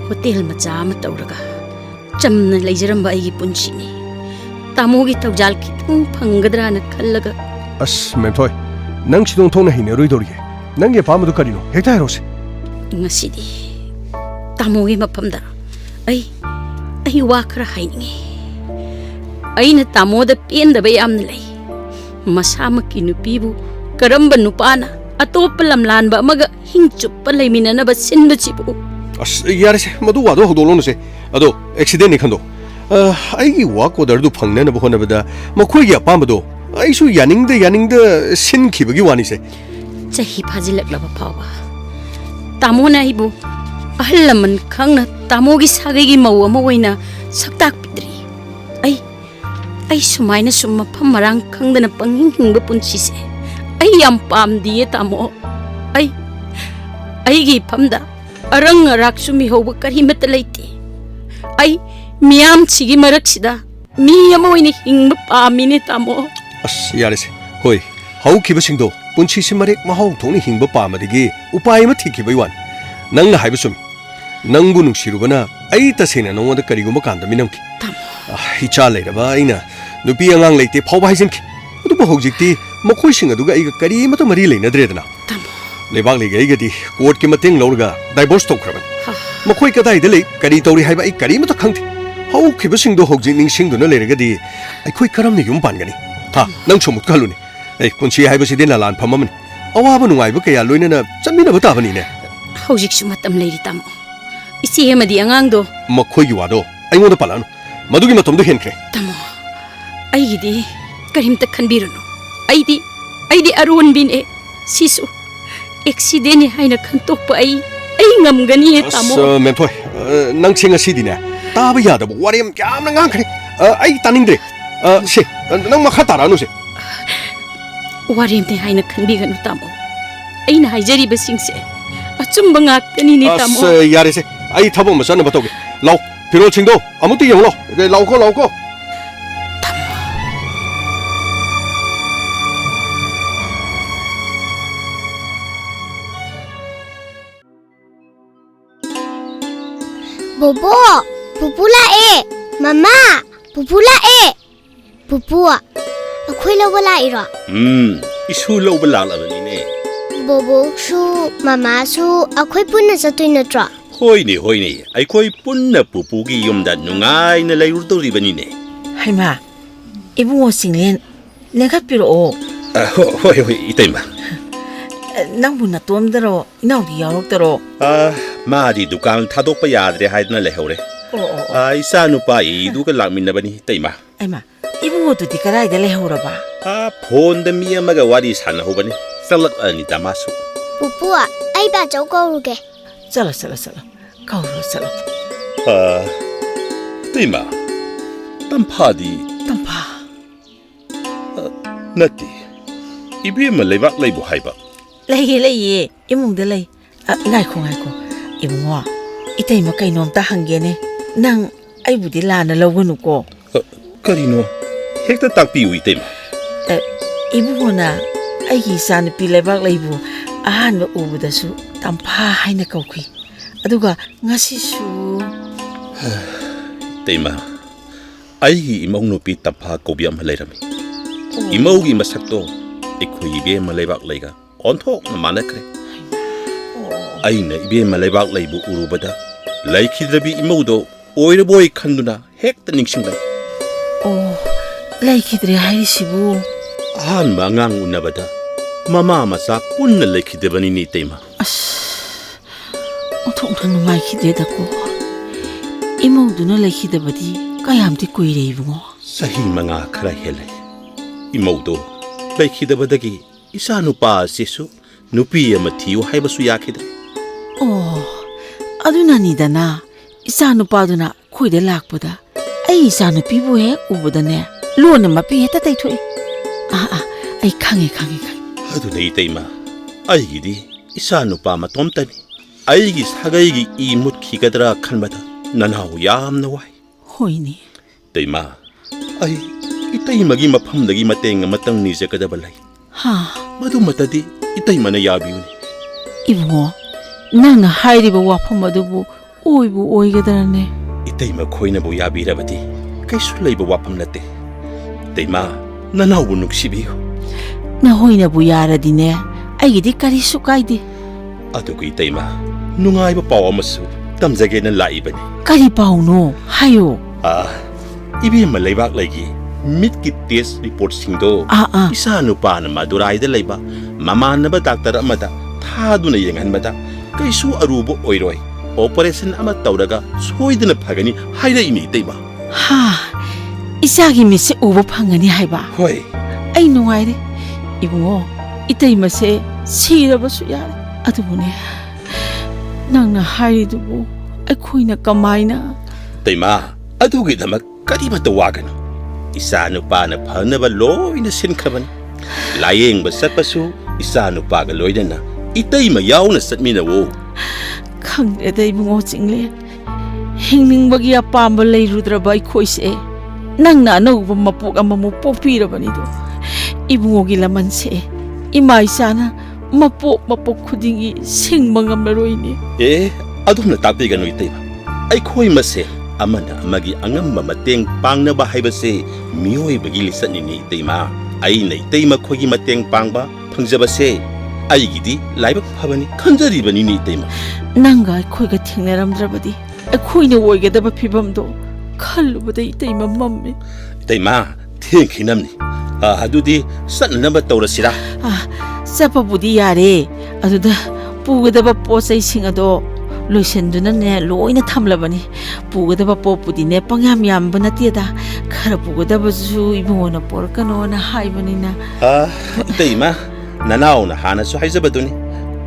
ꯍꯣꯇꯦꯜ ꯃꯆꯥ ꯑꯃ ꯇꯧꯔꯒ ꯆꯝꯅ ꯂꯩꯖꯔꯝꯕ ꯑꯩꯒꯤ ꯄꯨꯟꯁꯤꯅꯤ. ꯇꯥꯃꯣꯒꯤ ꯊꯧꯖꯥꯜ ꯈꯤꯇꯪ ꯐꯪꯒꯗ꯭ꯔꯥꯅ ꯈꯜꯂꯒ. ꯑꯁ ꯃꯦꯝꯊꯣꯏ ꯅꯪ ꯁꯤꯗꯣꯡ ꯊꯣꯛꯅ ꯍꯩꯅꯔꯣꯏꯗꯧꯔꯤꯒꯦ. ꯅꯪꯒꯤ ꯑꯄꯥꯝꯕꯗꯨ ꯀꯔꯤꯅꯣ ꯍꯦꯛꯇ ꯍꯥꯏꯔꯣꯁꯦ. ꯉꯁꯤꯗꯤ ꯇꯥꯃꯣꯒꯤ ꯃꯐꯝꯗ ꯑꯩ ꯋꯥ ꯈꯔ ꯍꯥꯏꯅꯤꯡꯉꯤ. ꯑꯩꯅ ꯇꯥꯃꯣꯗ ꯄꯦꯟꯗꯕ ꯌꯥꯝꯅ ꯂꯩ. ꯃꯁꯥꯃꯛꯀꯤ ꯅꯨꯄꯤꯕꯨ ꯀꯔꯝꯕ ꯅꯨꯄꯥꯅ ꯑꯇꯣꯞꯄ ꯂꯝꯂꯥꯟꯕ ꯑꯃꯒ ꯍꯤꯡ ꯆꯨꯞꯄ ꯂꯩꯃꯤꯟꯅꯅꯕ ꯁꯤꯟꯕꯁꯤꯕꯨ. ꯑꯁ ꯌꯥꯔꯦꯁꯦ ꯃꯗꯨ ꯋꯥꯗꯣ ꯍꯧꯗꯣꯛꯂꯣꯅꯨꯁꯦ. ꯑꯗꯣ ꯑꯦꯛꯁꯤꯗꯦꯟꯅꯤ ꯈꯟꯗꯣ. ꯑꯩꯒꯤ ꯋꯥꯛ ꯑꯣꯔꯗꯔꯗꯨ ꯐꯪꯅꯅꯕ ꯍꯣꯠꯅꯕꯗ ꯃꯈꯣꯏꯒꯤ ꯑꯄꯥꯝꯕꯗꯣ ꯑꯩꯁꯨ ꯌꯥꯅꯤꯡꯗ ꯁꯤꯟꯈꯤꯕꯒꯤ ꯋꯥꯅꯤꯁꯦ. ꯆꯍꯤ ꯐꯥꯖꯤꯜꯂꯛꯂꯕ ꯐꯥꯎꯕ ꯇꯥꯃꯣꯅ ꯑꯩꯕꯨ ꯑꯍꯜ ꯂꯃꯟ ꯈꯪꯅ ꯇꯥꯃꯣꯒꯤ ꯁꯥꯒꯩꯒꯤ ꯃꯧ ꯑꯃ ꯑꯣꯏꯅ ꯁꯛꯇꯥꯛꯄꯤꯗ꯭ꯔꯤ. ꯑꯩ ꯁꯨꯃꯥꯏꯅ ꯁꯨꯝ ꯃꯐꯝ ꯃꯔꯥꯡ ꯈꯪꯗꯅ ꯄꯪꯍꯤꯡ ꯍꯤꯡꯕ ꯄꯨꯟꯁꯤꯁꯦ ꯑꯩ ꯌꯥꯝ ꯄꯥꯝꯗꯤꯌꯦ ꯇꯥꯃꯣ. ꯑꯩꯒꯤ ꯏꯐꯝꯗ ꯑꯔꯪ ꯑꯔꯥꯛꯁꯨ ꯃꯤꯍꯧꯕ ꯀꯔꯤꯃꯠꯇ ꯂꯩꯇꯦ. ꯑꯩ ꯃꯤꯌꯥꯝꯁꯤꯒꯤ ꯃꯔꯛꯁꯤꯗ ꯃꯤ ꯑꯃ ꯑꯣꯏꯅ ꯍꯤꯡꯕ ꯄꯥꯝꯃꯤꯅꯦ ꯇꯥꯃꯣ. ꯑꯁ ꯌꯥꯔꯦꯁꯦ. ꯍꯣꯏ ꯍꯧꯈꯤꯕꯁꯤꯡꯗꯣ ꯄꯨꯟꯁꯤꯁꯤ ꯃꯔꯦꯛ ꯃꯍꯥꯎ ꯊꯣꯛꯅ ꯍꯤꯡꯕ ꯄꯥꯝꯕꯗꯒꯤ ꯎꯄꯥꯏ ꯑꯃ ꯊꯤꯈꯤꯕꯩ ꯋꯥꯅꯤ. ꯅꯪꯅ ꯍꯥꯏꯕ ꯆꯨꯝꯃꯤ. ꯅꯪꯕꯨ ꯅꯨꯡꯁꯤꯔꯨꯕꯅ ꯑꯩ ꯇꯁꯦꯡꯅ ꯅꯉꯣꯟꯗ ꯀꯔꯤꯒꯨꯝꯕ ꯀꯥꯟꯗ ꯃꯤꯅꯝꯈꯤ. ꯏꯆꯥ ꯂꯩꯔꯕ ꯑꯩꯅ ꯅꯨꯄꯤ ꯑꯉꯥꯡ ꯂꯩꯇꯦ ꯐꯥꯎꯕ ꯍꯥꯏꯖꯟꯈꯤ. ꯑꯗꯨꯕꯨ ꯍꯧꯖꯤꯛꯇꯤ ꯃꯈꯣꯏꯁꯤꯡ ꯑꯗꯨꯒ ꯑꯩꯒ ꯀꯔꯤꯃꯠꯇ ꯃꯔꯤ ꯂꯩꯅꯗ꯭ꯔꯦꯗꯅ. ꯂꯩꯕꯥꯛ ꯂꯩꯒ ꯑꯩꯒꯗꯤ ꯀꯣꯔꯠꯀꯤ ꯃꯇꯦꯡ ꯂꯧꯔꯒ ꯗꯥꯏꯚꯣꯔꯁ ꯇꯧꯈ꯭ꯔꯕꯅꯤ. ꯃꯈꯣꯏ ꯀꯗꯥꯏꯗ ꯂꯩ ꯀꯔꯤ ꯇꯧꯔꯤ ꯍꯥꯏꯕ ꯑꯩ ꯀꯔꯤꯃꯠꯇ ꯈꯪꯗꯦ. ꯍꯧꯈꯤꯕꯁꯤꯡꯗꯣ ꯍꯧꯖꯤꯛ ꯅꯤꯡꯁꯤꯡꯗꯨꯅ ꯂꯩꯔꯒꯗꯤ ꯑꯩꯈꯣꯏ ꯀꯔꯝꯅ ꯌꯨꯝ ꯄꯥꯟꯒꯅꯤ? ꯅꯪꯁꯨ ꯑꯃꯨꯛ ꯈꯜꯂꯨꯅꯦ. ꯄꯨꯟꯁꯤ ꯍꯥꯏꯕꯁꯤꯗꯤ ꯂꯥꯟꯐꯝ ꯑꯃꯅꯤ. ꯑꯋꯥꯕ ꯅꯨꯡꯉꯥꯏꯕ ꯀꯌꯥ ꯂꯣꯏꯅꯅ ꯆꯠꯃꯤꯟꯅꯕ ꯇꯥꯕꯅꯤꯅꯦ. ꯍꯧꯖꯤꯛꯁꯨ ꯃꯇꯝ ꯂꯩꯔꯤ ꯇꯥꯃꯣ. ꯏꯆꯦ ꯑꯃꯗꯤ ꯑꯉꯥꯡꯗꯣ. ꯃꯈꯣꯏꯒꯤ ꯋꯥꯗꯣ ꯑꯩꯉꯣꯟꯗ ꯄꯜꯂꯛꯑꯅꯨ. ꯃꯗꯨꯒꯤ ꯃꯇꯝꯗꯣ ꯍꯦꯟꯈ꯭ꯔꯦ. ꯇꯥꯃꯣ ꯑꯩꯒꯤꯗꯤ ꯀꯔꯤꯝꯇ ꯈꯟꯕꯤꯔꯨꯅꯨ. ꯑꯩꯗꯤ ꯑꯔꯣꯟꯕꯤꯅꯦ. ꯁꯤꯁꯨ ꯑꯦꯛꯁꯤꯗꯦꯟꯅꯤ ꯍꯥꯏꯅ ꯈꯟꯇꯣꯛꯄ ꯑꯩ ꯉꯝꯒꯅꯤꯌꯦ ꯇꯥꯃꯣ. ꯃꯦꯝꯊꯣꯏ ꯅꯪꯁꯦ ꯉꯁꯤꯗꯤꯅꯦ ꯇꯥꯕ ꯌꯥꯗꯕ ꯋꯥꯔꯦꯝ ꯌꯥꯝꯅ ꯉꯥꯡꯈ꯭ꯔꯦ. ꯑꯩ ꯇꯥꯅꯤꯡꯗ꯭ꯔꯦ. ꯁꯦ ꯅꯪ ꯃꯈꯥ ꯇꯥꯔꯛꯑꯅꯨꯁꯦ. ꯋꯥꯔꯦꯝꯅꯦ ꯍꯥꯏꯅ ꯈꯟꯕꯤꯒꯅꯨ ꯇꯥꯃꯣ. ꯑꯩꯅ ꯍꯥꯏꯖꯔꯤꯕꯁꯤꯡꯁꯦ ꯑꯆꯨꯝꯕ ꯉꯥꯛꯇꯅꯤꯅꯦ ꯇꯥꯃꯣ. ꯌꯥꯔꯦꯁꯦ ꯑꯩ ꯊꯕꯛ ꯑꯃ ꯆꯠꯅꯕ ꯇꯧꯒꯦ. ꯂꯥꯎ ꯐꯤꯔꯣꯜꯁꯤꯡꯗꯣ ꯑꯃꯨꯛꯇ ꯌꯦꯡꯉꯨ ꯂꯥꯎ. ꯂꯥꯎꯀꯣ. Bobo, Pupu lae. Mama, Pupu lae. Pupu, ako'y wala iro. Isu lo ba lalabani ne? Bobo su, Mama su, ako'y punna sa tuwin na tra. Hoy ni, ay ko'y punna pupugi yumda nungay na layurdo ribani ne. 하이마, 이붕어 싱렌 내가 필요. Hoy, itay ma. 낭부 나 또함대로 이나우디 야옥대로. Madi dukang thadok pa yadre haid na lehore. Isa nupa iduka lakmin na bani, itay ma. 아이마, 이붕어도 디까라이데 레호라봐. Phone da miya maga wari sana ho bani. Salak ani tamasu. Pupu, ay ba jaw ko ruge. 살라. 가오로 살라. Itay ma. Tampadi. 땀파. Nati. Ibi ma leibak leibu haiba. 레이 이몽데 레이. ngaiko. 이붕어. 이때이마 까이놈다 한게네. 낭 아이부디 라나 러고누고. Karino. Hekta takpiu itay ma. 이붕어나 아이기 이사는 빌레박 레이부 아한바 우부다수 땀파 하이나 까우퀴. 아두가 nga시수. Itay ma. Aigi imong nupi tampa kobiam halayrami. Imaugi masakto. Ikhoy ibe malaybak layga. Onthok na manakre. Aina ibe malaybak laybu urubada. Laykidrabi imaudo. Oiraboy kanduna. Hekta ningsinglay. 레이키들이 하이시부. Mangang unabada. Mama masak punna laykidrabani ni itay ma. 어통나 누가이 기대다고. 이모두나 레이키다바디 까얌디 꾸이레 이붕어. Sahi mga kara hele. Imaudo. Laykidabadagi. Isa nupa sisu. Nupi mathiyo haibasu yakidre. 아두나니다나 이사누빠두나 코이데 락보다 아이 이사누피부에 우보다네 로는 마피 했다 타이토이. 아이 강해. Aduna itay ma. Aigidi. Isa nupa matomtani. Aigi sagaygi imut kigadra kanbada. Nanaw yam na way. 호이니. Itay ma. Ay, itay magi mapamdagi mateng matang ni kadabalay. Madu matadi, itay manayabi yun. 이붕어 나나 하이리바 와품마두부 오이부 오이게다라네. Itay makoy na buyabi rabadi. Kay sulay ba wapam nate. Itay ma, nanawunog sibiyo. 나 호이나 부야라디네. 아이기디 까리수 까이디. Ato ko itay ma, nungay ba pawa masu, tamzagay ng laibani. 까리 바우노 하요. Ibi malaybak lagi. Mitkit test report singdo. Isa nupa na maduray da layba. Mama na ba daktar amada. Thado na yengan mada. Kay su arubo oiroy. Operation ama tawraga. Soy na pagani. Hayra ini itay ma. 이사기 미세 우보 방안이 하이바. Hoy. 아이 농아이레. 이붕어 이따이 맛에 시라바수 야래. 아두보네. 낭나 하이리두보. 아이 코이나 까마이나. Itay ma. Adugi damat. Kariba tawagan. Isa nupa na panaba loy na sinkaban. Layeng basat pasu. Isa nupa galoy na na. Itay mayaw na satminawo. 강레다 이붕어 찡레. 행능박이 아빠amba 레이루드라바 이코이세. 낭나 아나우바 마폭 아마모 뽑히라바니도. 이붕어기 라만세. 이마이사나 마폭 쿠딩이 생망함메로이니. Adum na tapigan no itay ma. Ay koy mase. Amana amagi angam mateng pang na bahay ba se miyoy bagilisan ni itay ma. Ay na itay ma koy mateng pang ba pangjaba se. Ay gidi laibak pabani kanjari ba ni itay ma. 낭가 코이가 팅내람드라바디. 코이네 오이게다바 피밤도 칼루보다 이따이 맘맘미. Itay ma, tingki namni. Adudi saan na ba tawrasira? 사파부디 야레. 아두다 부게다바 뽀사이 싱아도 로션두나네 로이나 탐라바니. 부게다바 뽀부디네 빵야미암바나 띠에다. 카라 부게다바수 이봉오나 뽀르까노나 하이바니나. Itay ma, nanaw na hana so hay sabaduni.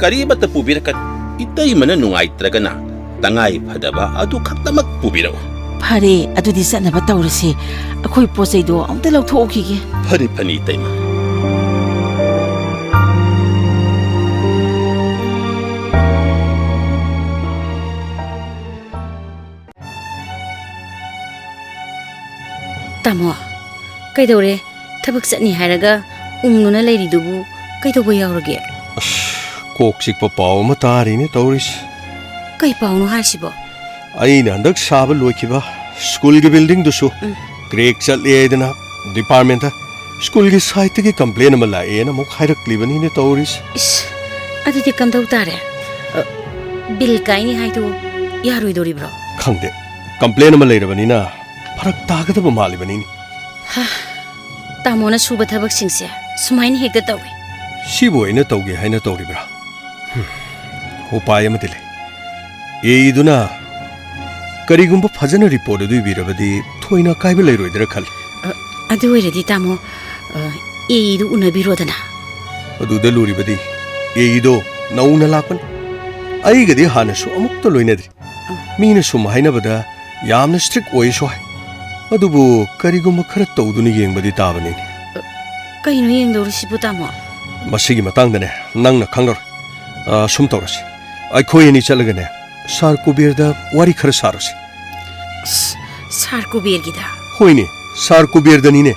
Kariba ta pubirakan. Itay man na nungay talaga na. Tangay padaba adu kaktamak pubiraw. 파리 아두디 싸나바 따오르시. 아코이 뽀사이도 아무데라고 토오키게. Pani itay ma. Tamo, kaidaure tabak satni hairaga umnuna leiridubu kaidoba yaurage. Kok sikpa pao ma tarine tauris. Kai pauno haisibo. ꯑꯩꯅ ꯍꯟꯗꯛ ꯁꯥꯕ ꯂꯣꯏꯈꯤꯕ ꯁ꯭ꯀꯨꯜꯒꯤ ꯕꯤꯜꯗꯤꯡꯗꯨꯁꯨ ꯀ꯭ꯔꯦꯛ ꯆꯠꯂꯦꯗꯅ department ꯁ꯭ꯀꯨꯜꯒꯤ ꯁꯥꯏꯠꯇꯒꯤ complain ꯑꯃ ꯂꯥꯛꯑꯦꯅ ꯑꯃꯨꯛ ꯍꯥꯏꯔꯛꯂꯤꯕꯅꯤꯅꯦ ꯇꯧꯔꯤꯁꯦ ꯏꯁ ꯑꯗꯨꯗꯤ ꯀꯝꯗꯧ ꯇꯥꯔꯦ ꯕꯤꯜ ꯀꯥꯏꯅꯤ ꯍꯥꯏꯗꯣ ꯌꯥꯔꯣꯏꯗꯣꯔꯤꯕ꯭ꯔꯣ ꯈꯪꯗꯦ ꯀꯝꯄ꯭ꯂꯦꯟ ꯑꯃ ꯂꯩꯔꯕꯅꯤꯅ ꯐꯔꯛ ꯇꯥꯒꯗꯕ ꯃꯥꯜꯂꯤꯕꯅꯤꯅꯦ ꯇꯥꯃꯣꯅ ꯁꯨꯕ ꯊꯕꯛꯁꯤꯡꯁꯦ ꯁꯨꯃꯥꯏꯅ ꯍꯦꯛꯇ ꯇꯧꯏ ꯁꯤꯕꯨ ꯑꯩꯅ ꯇꯧꯒꯦ ꯍꯥꯏꯅ ꯇꯧꯔꯤꯕ꯭ꯔꯥ ꯎꯄꯥꯏ ꯑꯃꯗꯤ ꯂꯩ ꯑꯦꯏꯗꯨꯅ ꯀꯔꯤꯒꯨꯝꯕ ꯐꯖꯅ ꯔꯤꯄꯣꯔꯠ ꯑꯗꯨ ꯏꯕꯤꯔꯕꯗꯤ ꯊꯣꯏꯅ ꯀꯥꯏꯕ ꯂꯩꯔꯣꯏꯗ꯭ꯔꯥ ꯈꯜꯂꯤ ꯑꯗꯨ ꯑꯣꯏꯔꯗꯤ ꯇꯥꯃꯣ ꯑꯦꯏꯗꯨ ꯎꯅꯕꯤꯔꯣꯗꯅ ꯑꯗꯨꯗ ꯂꯨꯔꯤꯕꯗꯤ ꯑꯦꯏꯗꯣ ꯅꯧꯅ ꯂꯥꯛꯄꯅꯤ ꯑꯩꯒꯗꯤ ꯍꯥꯟꯅꯁꯨ ꯑꯃꯨꯛꯇ ꯂꯣꯏꯅꯗ꯭ꯔꯤ ꯃꯤꯅ ꯁꯨꯝ ꯍꯥꯏꯅꯕꯗ ꯌꯥꯝꯅ ꯁ꯭ꯇ꯭ꯔꯤꯛ ꯑꯣꯏꯁꯨ ꯍꯥꯏ ꯑꯗꯨꯕꯨ ꯀꯔꯤꯒꯨꯝꯕ ꯈꯔ ꯇꯧꯗꯨꯅ ꯌꯦꯡꯕꯗꯤ ꯇꯥꯕꯅꯤꯅꯦ ꯀꯩꯅꯣ ꯌꯦꯡꯗꯧꯔꯤꯁꯤꯕꯨ ꯇꯥꯃꯣ ꯃꯁꯤꯒꯤ ꯃꯇꯥꯡꯗꯅꯦ ꯅꯪꯅ ꯈꯪꯂꯔꯣꯏ ꯁꯨꯝ ꯇꯧꯔꯁꯤ ꯑꯩꯈꯣꯏ ꯑꯅꯤ ꯆꯠꯂꯒꯅꯦ ꯁꯥꯔ ꯀꯨꯕꯦꯔꯗ ꯋꯥꯔꯤ ꯈꯔ ꯁꯥꯔꯁꯤ ꯁꯥꯔ ꯀꯨꯕꯦꯔꯒꯤꯗ ꯍꯣꯏꯅꯦ ꯁꯥꯔ ꯀꯨꯕꯦꯔꯗꯅꯤꯅꯦ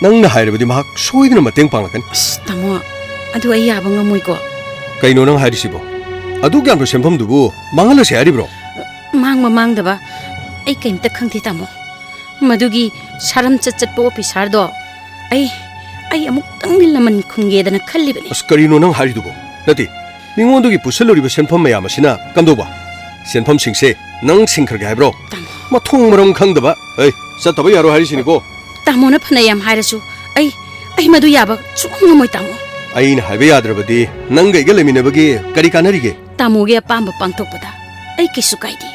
ꯅꯪꯅ ꯍꯥꯏꯔꯕꯗꯤ ꯃꯍꯥꯛ ꯁꯣꯏꯗꯅ ꯃꯇꯦꯡ ꯄꯥꯡꯂꯛꯀꯅꯤ ꯇꯥꯃꯣ ꯑꯗꯨ ꯑꯩ ꯌꯥꯕ ꯉꯝꯃꯣꯏꯀꯣ ꯀꯩꯅꯣ ꯅꯪ ꯍꯥꯏꯔꯤꯁꯤꯕꯣ ꯑꯗꯨꯛ ꯌꯥꯝꯕ ꯁꯦꯟꯐꯝꯗꯨꯕꯨ ꯃꯥꯡꯍꯜꯂꯁꯦ ꯍꯥꯏꯔꯤꯕ꯭ꯔꯣ ꯃꯥꯡꯗꯕ ꯑꯩ ꯀꯩꯝꯇ ꯈꯪꯗꯦ ꯇꯥꯃꯣ ꯃꯗꯨꯒꯤ ꯁꯥꯔꯝ ꯆꯠꯄ ꯑꯣꯐꯤꯁꯥꯔꯗꯣ ꯑꯩ ꯑꯃꯨꯛꯇꯪꯗꯤ ꯂꯃꯟ ꯈꯨꯝꯒꯦꯗꯅ ꯈꯜꯂꯤꯕꯅꯤ ꯑꯁ ꯀꯔꯤꯅꯣ ꯅꯪ ꯍꯥꯏꯔꯤꯗꯨꯕꯣ ꯅꯠꯇꯦ ꯃꯤꯉꯣꯟꯗꯒꯤ ꯄꯨꯁꯜꯂꯨꯔꯤꯕ ꯁꯦꯟꯐꯝ ꯃꯌꯥꯝ ꯑꯁꯤꯅ ꯀꯝꯗꯧꯕ ꯁꯦꯟꯐꯝꯁꯤꯡꯁꯦ ꯅꯪ ꯁꯤꯡꯈ꯭ꯔꯒꯦ ꯍꯥꯏꯕ꯭ꯔꯣ ꯃꯊꯣꯡ ꯃꯔꯝ ꯈꯪꯗꯕ ꯆꯠꯇꯕ ꯌꯥꯔꯣꯏ ꯍꯥꯏꯔꯤꯁꯤꯅꯤꯀꯣ ꯇꯥꯃꯣꯅ ꯐꯅ ꯌꯥꯝ ꯍꯥꯏꯔꯁꯨ ꯑꯩ ꯃꯗꯨ ꯌꯥꯕ ꯁꯨꯡꯉꯝ ꯉꯝꯃꯣꯏ ꯇꯥꯃꯣ ꯑꯩꯅ ꯍꯥꯏꯕ ꯌꯥꯗ꯭ꯔꯕꯗꯤ ꯅꯪꯒ ꯑꯩꯒ ꯂꯩꯃꯤꯟꯅꯕꯒꯤ ꯀꯔꯤ ꯀꯥꯟꯅꯔꯤꯒꯦ ꯇꯥꯃꯣꯒꯤ ꯑꯄꯥꯝꯕ ꯄꯥꯡꯊꯣꯛꯄꯗ ꯑꯩ ꯀꯩꯁꯨ ꯀꯥꯏꯗꯦ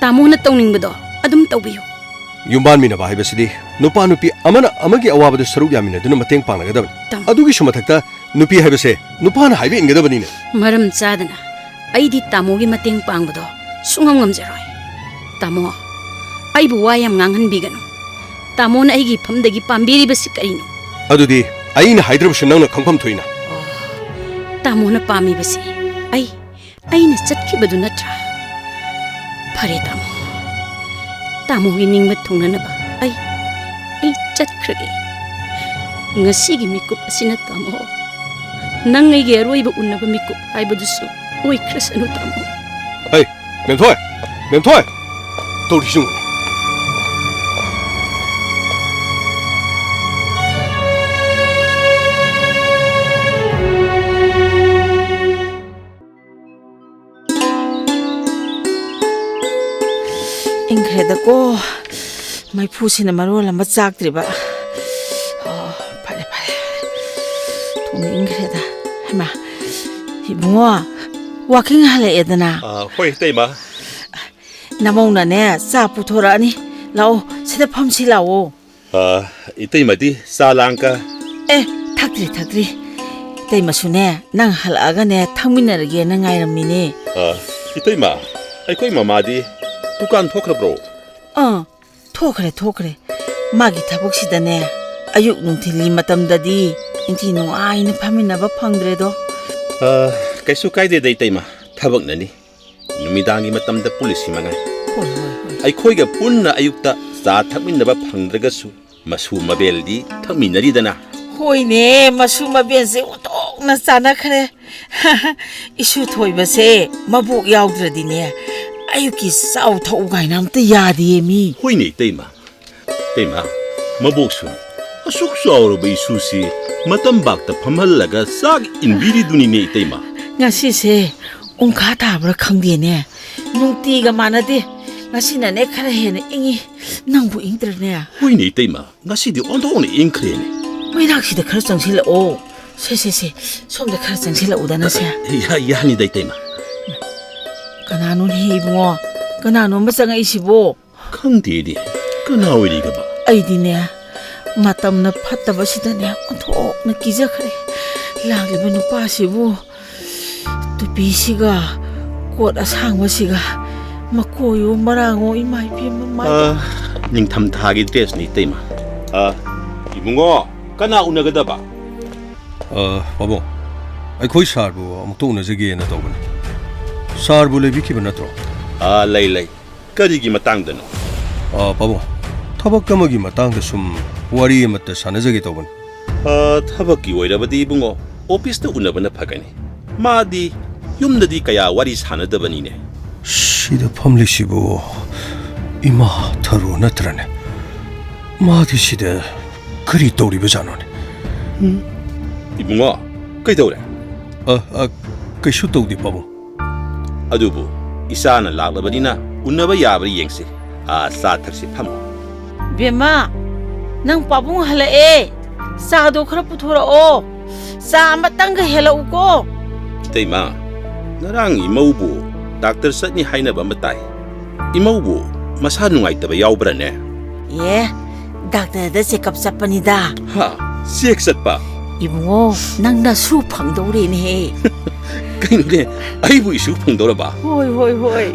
ꯇꯥꯃꯣꯅ ꯇꯧꯅꯤꯡꯕꯗꯣ ꯑꯗꯨꯝ ꯇꯧꯕꯤꯌꯨ ꯌꯨꯝꯕꯥꯟꯃꯤꯟꯅꯕ ꯍꯥꯏꯕꯁꯤꯗꯤ ꯅꯨꯄꯥ ꯅꯨꯄꯤ ꯑꯃꯅ ꯑꯃꯒꯤ ꯑꯋꯥꯕꯗ ꯁꯔꯨꯛ ꯌꯥꯃꯤꯟꯅꯗꯨꯅ ꯃꯇꯦꯡ ꯄꯥꯡꯅꯒꯗꯕꯅꯤ ꯑꯗꯨꯒꯤꯁꯨ ꯃꯊꯛꯇ ꯅꯨꯄꯤ ꯍꯥꯏꯕꯁꯦ ꯅꯨꯄꯥꯅ ꯍꯥꯏꯕ ꯏꯟꯒꯗꯕꯅꯤꯅꯦ ꯃꯔꯝ ꯆꯥꯗꯅ ꯑꯩꯗꯤ ꯇꯥꯃꯣꯒꯤ ꯃꯇꯦꯡ ꯄꯥꯡꯕꯗꯣ ꯁꯨꯡꯉꯝ ꯉꯝꯖꯔꯣꯏ ꯇꯥꯃꯣ ꯑꯩꯕꯨ ꯋꯥ ꯌꯥꯝ ꯉꯥꯡꯍꯟꯕꯤꯒꯅꯨ ꯇꯥꯃꯣꯅ ꯑꯩꯒꯤ ꯏꯐꯝꯗꯒꯤ ꯄꯥꯝꯕꯤꯔꯤꯕꯁꯤ ꯀꯔꯤꯅꯣ ꯑꯗꯨꯗꯤ ꯑꯩꯅ ꯍꯥꯏꯗ꯭ꯔꯕꯁꯨ ꯅꯪꯅ ꯈꯪꯐꯝ ꯊꯣꯛꯏꯅ ꯇꯥꯃꯣꯅ ꯄꯥꯝꯃꯤꯕꯁꯤ ꯑꯩꯅ ꯆꯠꯈꯤꯕꯗꯨ ꯅꯠꯇ꯭ꯔꯥ ꯐꯔꯦ ꯇꯥꯃꯣꯒꯤ ꯅꯤꯡꯕ ꯊꯨꯡꯅꯅꯕ ꯑꯩ ꯆꯠꯈ꯭ꯔꯒꯦ ꯉꯁꯤꯒꯤ ꯃꯤꯀꯨꯞ ꯑꯁꯤꯅ ꯇꯥꯃꯣ ꯅꯪ ꯑꯩꯒꯤ ꯑꯔꯣꯏꯕ ꯎꯟꯅꯕ ꯃꯤꯀꯨꯞ ꯍꯥꯏꯕꯗꯨꯁꯨ ꯑꯣꯏꯈ꯭ꯔꯁꯅꯨ ꯇꯥꯃꯣ ꯃꯦꯝꯊꯣꯏ ꯇꯧꯔꯤꯁꯤ ꯏꯪꯈ꯭ꯔꯦꯗꯀꯣ ꯃꯩꯐꯨꯁꯤꯅ ꯃꯔꯣꯜ ꯑꯃ ꯆꯥꯛꯇ꯭ꯔꯤꯕ ꯐꯔꯦ ꯊꯨꯅ ꯏꯪꯈ꯭ꯔꯦꯗ ꯍꯩꯃꯥ ꯏꯕꯨꯡꯉꯣ ꯋꯥꯀꯤꯡ ꯍꯜꯂꯛꯑꯦꯗꯅ ꯍꯣꯏ ꯇꯩꯃ ꯅꯃꯧꯅꯅꯦ ꯆꯥ ꯄꯨꯊꯣꯔꯛꯑꯅꯤ ꯂꯥꯛꯑꯣ ꯁꯤꯗ ꯐꯝꯁꯤ ꯂꯥꯛꯑꯣ ꯏꯇꯩꯃꯗꯤ ꯆꯥ ꯂꯥꯡꯀ ꯊꯛꯇ꯭ꯔꯤ ꯏꯇꯩꯃꯁꯨꯅꯦ ꯅꯪ ꯍꯜꯂꯛꯑꯒꯅꯦ ꯊꯛꯃꯤꯟꯅꯔꯒꯦꯅ ꯉꯥꯏꯔꯝꯃꯤꯅꯦ 이때마 ꯑꯩꯈꯣꯏ ꯃꯃꯥꯗꯤ ꯗꯨꯀꯥꯟ ꯊꯣꯛꯈ꯭ꯔꯕ꯭ꯔꯣ? ꯊꯣꯛꯈ꯭ꯔꯦ ꯃꯥꯒꯤ ꯊꯕꯛꯁꯤꯗꯅꯦ ꯑꯌꯨꯛ ꯅꯨꯡꯊꯤꯜꯒꯤ ꯃꯇꯝꯗꯗꯤ ꯏꯟꯊꯤ ꯅꯨꯡꯉꯥꯏꯅ ꯐꯝꯃꯤꯟꯅꯕ ꯐꯪꯗ꯭ꯔꯦꯗꯣ ꯀꯩꯁꯨ ꯀꯥꯏꯗꯦꯗ ꯏꯇꯩꯃ ꯊꯕꯛꯅꯅꯤ ꯅꯨꯃꯤꯗꯥꯡꯒꯤ ꯃꯇꯝꯗ ꯄꯨꯜꯂꯤꯁꯤ ꯃꯉꯥꯏ ꯑꯩꯈꯣꯏꯒ ꯄꯨꯟꯅ ꯑꯌꯨꯛꯇ ꯆꯥ ꯊꯛꯃꯤꯟꯅꯕ ꯐꯪꯗ꯭ꯔꯒꯁꯨ ꯃꯁꯨ ꯃꯕꯦꯜꯗꯤ ꯊꯛꯃꯤꯟꯅꯔꯤꯗꯅ ꯍꯣꯏꯅꯦ ꯃꯁꯨ ꯃꯕꯦꯟꯁꯦ ꯑꯣꯟꯊꯣꯛꯅ ꯆꯥꯟꯅꯈ꯭ꯔꯦ ꯏꯁꯨ ꯊꯣꯏꯕꯁꯦ ꯃꯕꯣꯛ ꯌꯥꯎꯗ꯭ꯔꯗꯤꯅꯦ ꯑꯌꯨꯛꯀꯤ ꯆꯥꯎ ꯊꯛꯎ ꯀꯥꯏꯅ ꯑꯝꯇ ꯌꯥꯗꯦ ꯃꯤ ꯍꯣꯏꯅꯦ ꯏꯇꯩꯃ ꯃꯕꯣꯛꯁꯨ ꯑꯁꯨꯛ ꯆꯥꯎꯔꯕ ꯏꯁꯨꯁꯤ ꯃꯇꯝꯕꯥꯛꯇ ꯐꯝꯍꯜꯂꯒ ꯆꯥꯛ ꯏꯟꯕꯤꯔꯤꯗꯨꯅꯤꯅꯦ ꯏꯇꯩꯃ ꯉꯁꯤꯁꯦ ꯎꯟꯈꯥ ꯊꯥꯕ꯭ꯔꯥ ꯈꯪꯗꯦꯅꯦ ꯅꯨꯡꯇꯤꯒ ꯃꯥꯟꯅꯗꯦ ꯉꯁꯤꯅꯅꯦ ꯈꯔ ꯍꯦꯟꯅ ꯏꯪꯉꯤ ꯅꯪꯕꯨ ꯏꯪꯗ꯭ꯔꯅꯦ ꯍꯣꯏꯅꯦ ꯏꯇꯩꯃ ꯉꯁꯤꯗꯤ ꯑꯣꯟꯊꯣꯛꯅ ꯏꯪꯈ꯭ꯔꯦꯅꯦ ꯃꯩꯔꯥꯛꯁꯤꯗ ꯈꯔ ꯆꯪꯁꯤꯜꯂꯛꯑꯣ ꯁꯦ ꯁꯣꯝꯗ ꯈꯔ ꯆꯪꯁꯤꯜꯂꯛꯎꯗꯅ ꯁꯦ ꯌꯥꯅꯤꯗ ꯏꯇꯩꯃ ꯀꯅꯥꯅꯣꯅꯦ ꯏꯕꯨꯡꯉꯣ ꯀꯅꯥꯅꯣꯝꯕ ꯆꯪꯉꯛꯏꯁꯤꯕꯣ ꯈꯪꯗꯦꯗꯤ ꯀꯅꯥ ꯑꯣꯏꯔꯤꯒꯕ ꯑꯩꯗꯤꯅꯦ ꯃꯇꯝꯅ ꯐꯠꯇꯕꯁꯤꯗꯅꯦ ꯑꯣꯟꯊꯣꯛꯅ ꯀꯤꯖꯈ꯭ꯔꯦ ꯂꯥꯛꯂꯤꯕ ꯅꯨꯄꯥꯁꯤꯕꯨ ꯇꯨꯄꯤꯁꯤꯒ ꯀꯣꯠ ꯑꯁꯥꯡꯕꯁꯤꯒ ꯃꯀꯣꯏꯌꯣ ꯃꯔꯥꯡꯉꯣ ꯏꯃꯥ ꯏꯕꯦꯝꯃ ꯅꯤꯡꯊꯝꯊꯥꯒꯤ ꯗ꯭ꯔꯦꯁꯅꯤ ꯏꯇꯩꯃ 이붕어ꯀꯅꯥ ꯎꯅꯒꯗꯕ? ꯄꯥꯕꯨꯡ ꯑꯩꯈꯣꯏ ꯁꯥꯔꯕꯨ ꯑꯃꯨꯛꯇ ꯎꯅꯖꯒꯦꯅ ꯇꯧꯕꯅꯤ ꯁꯥꯔꯕꯨ ꯂꯩꯕꯤꯈꯤꯕ ꯅꯠꯇ꯭ꯔꯣ? ꯂꯩ ꯀꯔꯤꯒꯤ ꯃꯇꯥꯡꯗꯅꯣ? ꯄꯥꯕꯨꯡ ꯊꯕꯛ ꯑꯃꯒꯤ ꯃꯇꯥꯡꯗ ꯁꯨꯝ ꯋꯥꯔꯤ ꯑꯃꯠꯇ ꯁꯥꯟꯅꯖꯒꯦ ꯇꯧꯕꯅꯤ ꯊꯕꯛꯀꯤ ꯑꯣꯏꯔꯕꯗꯤ 이붕어 ꯑꯣꯐꯤꯁꯇ ꯎꯅꯕꯅ ꯐꯒꯅꯤ ꯃꯥꯗꯤ ꯌꯨꯝꯗꯗꯤ ꯀꯌꯥ ꯋꯥꯔꯤ ꯁꯥꯟꯅꯗꯕꯅꯤꯅꯦ 시대 펌리시부 이마 타루 나트라네 마디 시대 그리 떠오리버잖아네 이붕어 그이더래 그쇼 떠오디 빠봉 아두부 이사는 락라버니나 운나바 야버리 ең세 사탁시 파모 베마 낭 빠봉 할래 싸도 그렇 부토라오 싸 아마땅가 헬라우고 이때마 나랑 이모부 닥터 셋니 하이나바 마타이 이모부 마사 누가이따바 야우브라네 예 닥터다 체크업 잡빠니다 하 섹셋바 이봉호 낭나 수 팡도리네 그이노네 아이부 이수 펑도라바 호이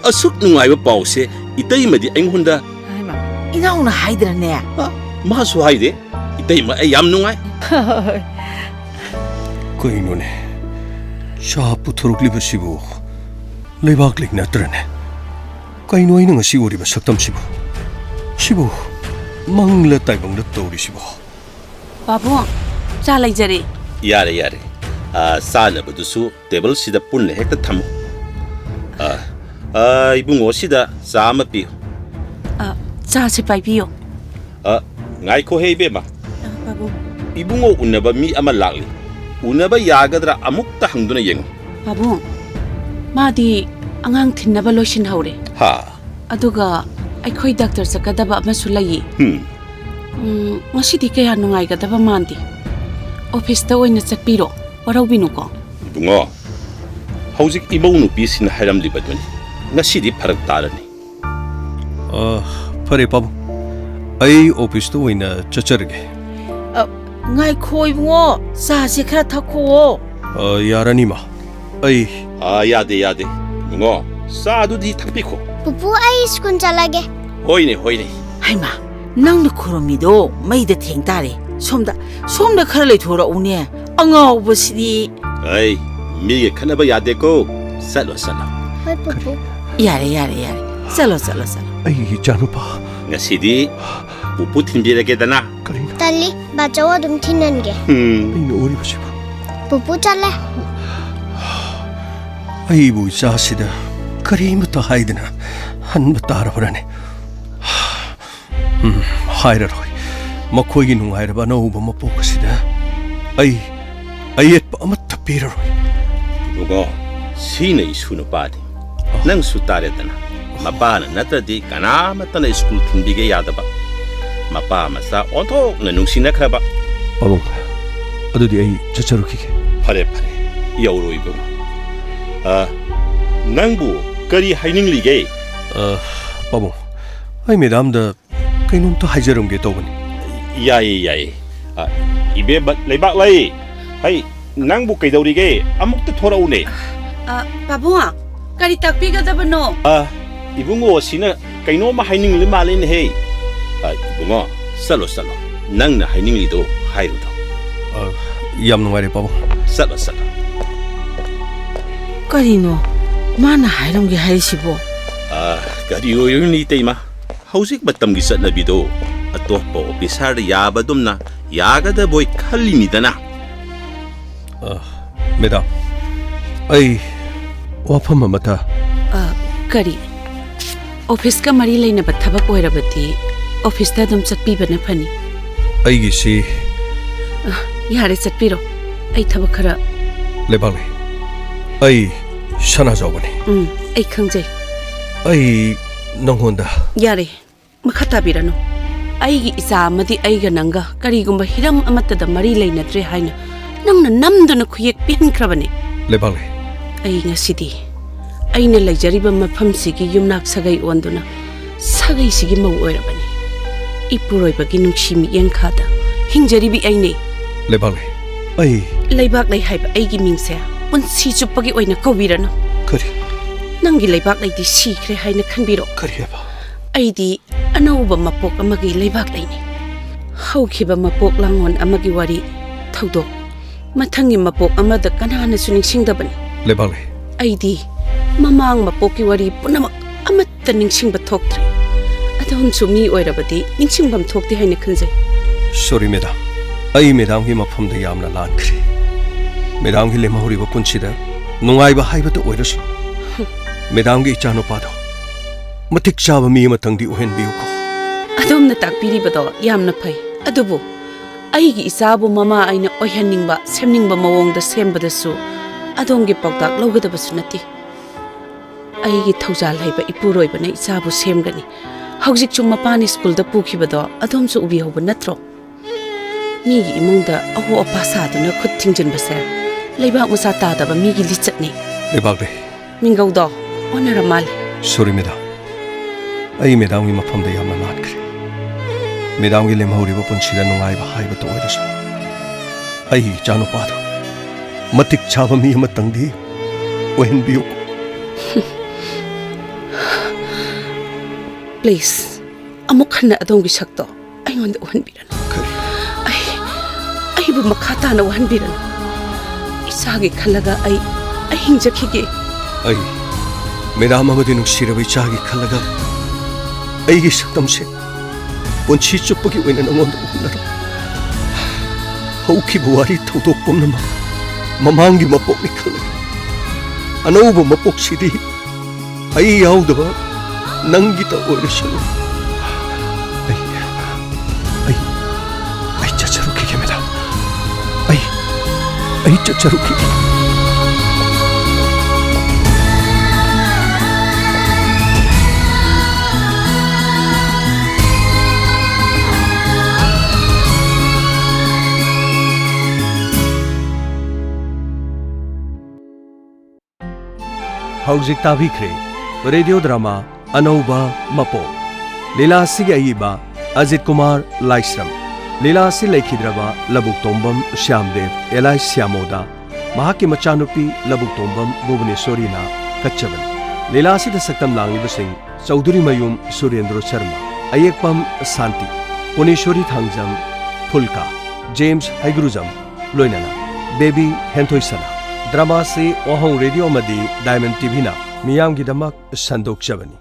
asuk nungaiba pause itai madi ainghunda 하이마 이나오나 하이드라네 masu haide itai ma yam nungai 그이노네 샤프 토록리버시부 레박릭 나트라네 까이노이는 것이 우리바 석담시부 시부 망라 따이방라 떠오리시부 바봉 자 레이저리 yare yare saanabadusu table sida punne hekta thamu ibungo sida sama pi 자세 바이비요 ngai ko heibe ma 바봉 ibungo unaba mi ama lakli unaba yagadra amukta hangduna yengu 바봉 마디 앙앙 틴나바 로신 하우레 ha 아두가 아이코이 닥터 sakadaba amasu layi ngasi kaya nungaigadaba mandi office ta oina chakpiro waraubinu ko ibungo hojik imau nupi sin hairam libaduni ngasidi pharak tarani 파레 빠봉 아이 오피스도 오이나 쩌쩌르게 ngai khoi bungo sa se khara thakho 야라니마 아이 yade yade ibungo saadudi thakpiko Pupu ay skun chalage. hoine hoine haima nang na khoromido maida theng tare somda khara le thora une angau bosidi ai mi khanaba yade ko salo salo Hoy Pupu. yare salo 아이 자누파 ngasidi pupu thinbirakedana 까리나 Tali bacawa dum thinan ge. 아이노 오리버시부 Pupu chale. 아이부 자시다 그림부터 하이드나 한부터 알아보라네 하이라로이 먹고이기 농하이라바 너우바 먹보고시다 아이 옛바 아마타 비라로이 ibungo sine isunu padi nang su taredana mapana natradi kanamatana school thinbige yadaba mapa masa onto na nungsina khraba 빠봉 어디 아이 저저렇게 phare yauro ibungo nangbu kari haininglige 빠봉 아이 매담다 그놈도 하이저럼게 떠보니 yayi ibe leibak lai hai nangbu kaidorige amukta thoraune 바봉아 까리 딱비가다바 너 ibungo sina kaino ma haining le malin he ibungo salo nangna haining lido hairudo 얌농아리 빠봉 salo karino mana hairam ge haisibo gari oyuni teima hauzik batam gi satnabido atoppa officer yabadumna yagada boy khallimidana 매담 아이 와파마 마타 까리 오피스가 머리 레이나바 타박 오이라바디 오피스다 좀 chakpibana phani 아이기시 yare chakpiro ai thaba khara 레발레 아이 샤나자오바니 ai khangjai 아이 낭혼다 yare makha tabirano aigi isa amadi aiga nanga karigumba hiram amatada mari leinadre haina nangna namduna khuyek pinkrabani 레발레 ai ngasidi aina laijariba mafamsigi yumnak sagai onduna sagai sigi mau oirabani ipuroibagi nungshimi yengkhada hingjaribi aine 레발레 아이 leibak lai haiba aigi mingse punsi chupagi oina kawirano 그리 nangi leibak laidi sikre haina khanbiro 그리해봐 aidi anauba mapok amagi leibak laini haukiba mapok langon amagi wari thaudok mathangi mapok amada kanana suning singdabani 레발레 aidi mamang mapoki wari punamak amatta ningsingba thoktre adon chumi oirabadi ningsingbam thokti haina khanjai 소리 매담 아이 매담기 마품도 얌나 란크리 매담기 레마우리바 꾼치다 농아이바 하이바도 오이러시 madam की इचानो पादो मतिक चाब मी मतंगदी ओहेन बियुको ꯑꯗꯣꯝꯅ ꯇꯥꯛꯄꯤꯔꯤꯕꯗꯣ ꯌꯥꯝꯅ ꯐꯩ ꯑꯗꯨꯕꯨ ꯑꯩꯒꯤ ꯏꯆꯥꯕꯨ ꯃꯃꯥ ꯑꯩꯅ ꯑꯣꯏꯍꯟꯅꯤꯡꯕ ꯁꯦꯝꯅꯤꯡꯕ ꯃꯑꯣꯡꯗ ꯁꯦꯝꯕꯗꯁꯨ ꯑꯗꯣꯝꯒꯤ ꯄꯥꯎꯇꯥꯛ ꯂꯧꯒꯗꯕꯁꯨ ꯅꯠꯇꯦ ꯑꯩꯒꯤ ꯊꯧꯖꯥꯜ ꯍꯩꯕ ꯏꯄꯨꯔꯣꯏꯕꯅ ꯏꯆꯥꯕꯨ ꯁꯦꯝꯒꯅꯤ ꯍꯧꯖꯤꯛꯁꯨ ꯃꯄꯥꯅ ꯁ꯭ꯀꯨꯜꯗ ꯄꯨꯈꯤꯕꯗꯣ ꯑꯗꯣꯝꯁꯨ ꯎꯕꯤꯍꯧꯕ ꯅꯠꯇ꯭ꯔꯣ ꯃꯤꯒꯤ ꯏꯃꯨꯡꯗ ꯑꯍꯣ ꯑꯄꯥ ꯁꯥꯗꯨꯅ ꯈꯨꯠ ꯊꯤꯡꯖꯤꯟꯕꯁꯦ ꯂꯩꯕꯥꯛ ꯃꯆꯥ ꯇꯥꯗꯕ ꯃꯤꯒꯤ ꯂꯤꯆꯠꯅꯤ लेबागले ꯃꯤꯡꯒꯧꯗꯣ ꯑꯣꯟꯅꯔ ꯃꯥꯜꯂꯦ सॉरी मेदाम अई मेदाम की मफम द यामना लानखरे मेदाम की लेमहौरिबा पुंसीदा नुंगाइबा हाइबा तो ओइरसु अई चानो पादो मतिक चाबा मी अमतंगदी ओहेन बियुको प्लीज अमुक हन्ना अदोंगी सक्तो अइंगोंद उहनबिरनु खरी अइबु मखा ताना उहनबिरनु इसागी खल्लगा अइ हिंजखिगे अई मेदाम अमदी नुंसिरबा इचागी खल्लगा अईगी सक्तम से पुंसी चुप्पगी ओइना नंगोंद उहनरो हौखी बुवारी थौदोक पुमनमा ममांगी मपोकनि खल्लगा अनौबो मपोकसिदी अई याउदबा नंगी तो ओइरसु अई चचरुखिगे मेदाम अई चचरुखिगे हौजिक ताबिख्रे रेडियो ड्रामा अनौबा मपो लीलासी अयिबा अजित कुमार लाइश्रम लीलासी लेखिद्रबा लबुक तोंबम श्यामदेव एलाई श्यामोदा महाकी मचानुपी लबुक तोंबम भुवनेश्वरीना कच्चबन लीलासी सकतम लांगिबसिंग चौधरी मयूम सुरेंद्र शर्मा अयेकपम शांति पुनेश्वरी थांगजम फुलका जेम्स हैग्रुजम लोइनना बेबी हेंथोइसना ड्रामा से ओहं रेडियो मदी डायमंड टीवी ना मियाम की दमक संदोक चबनी।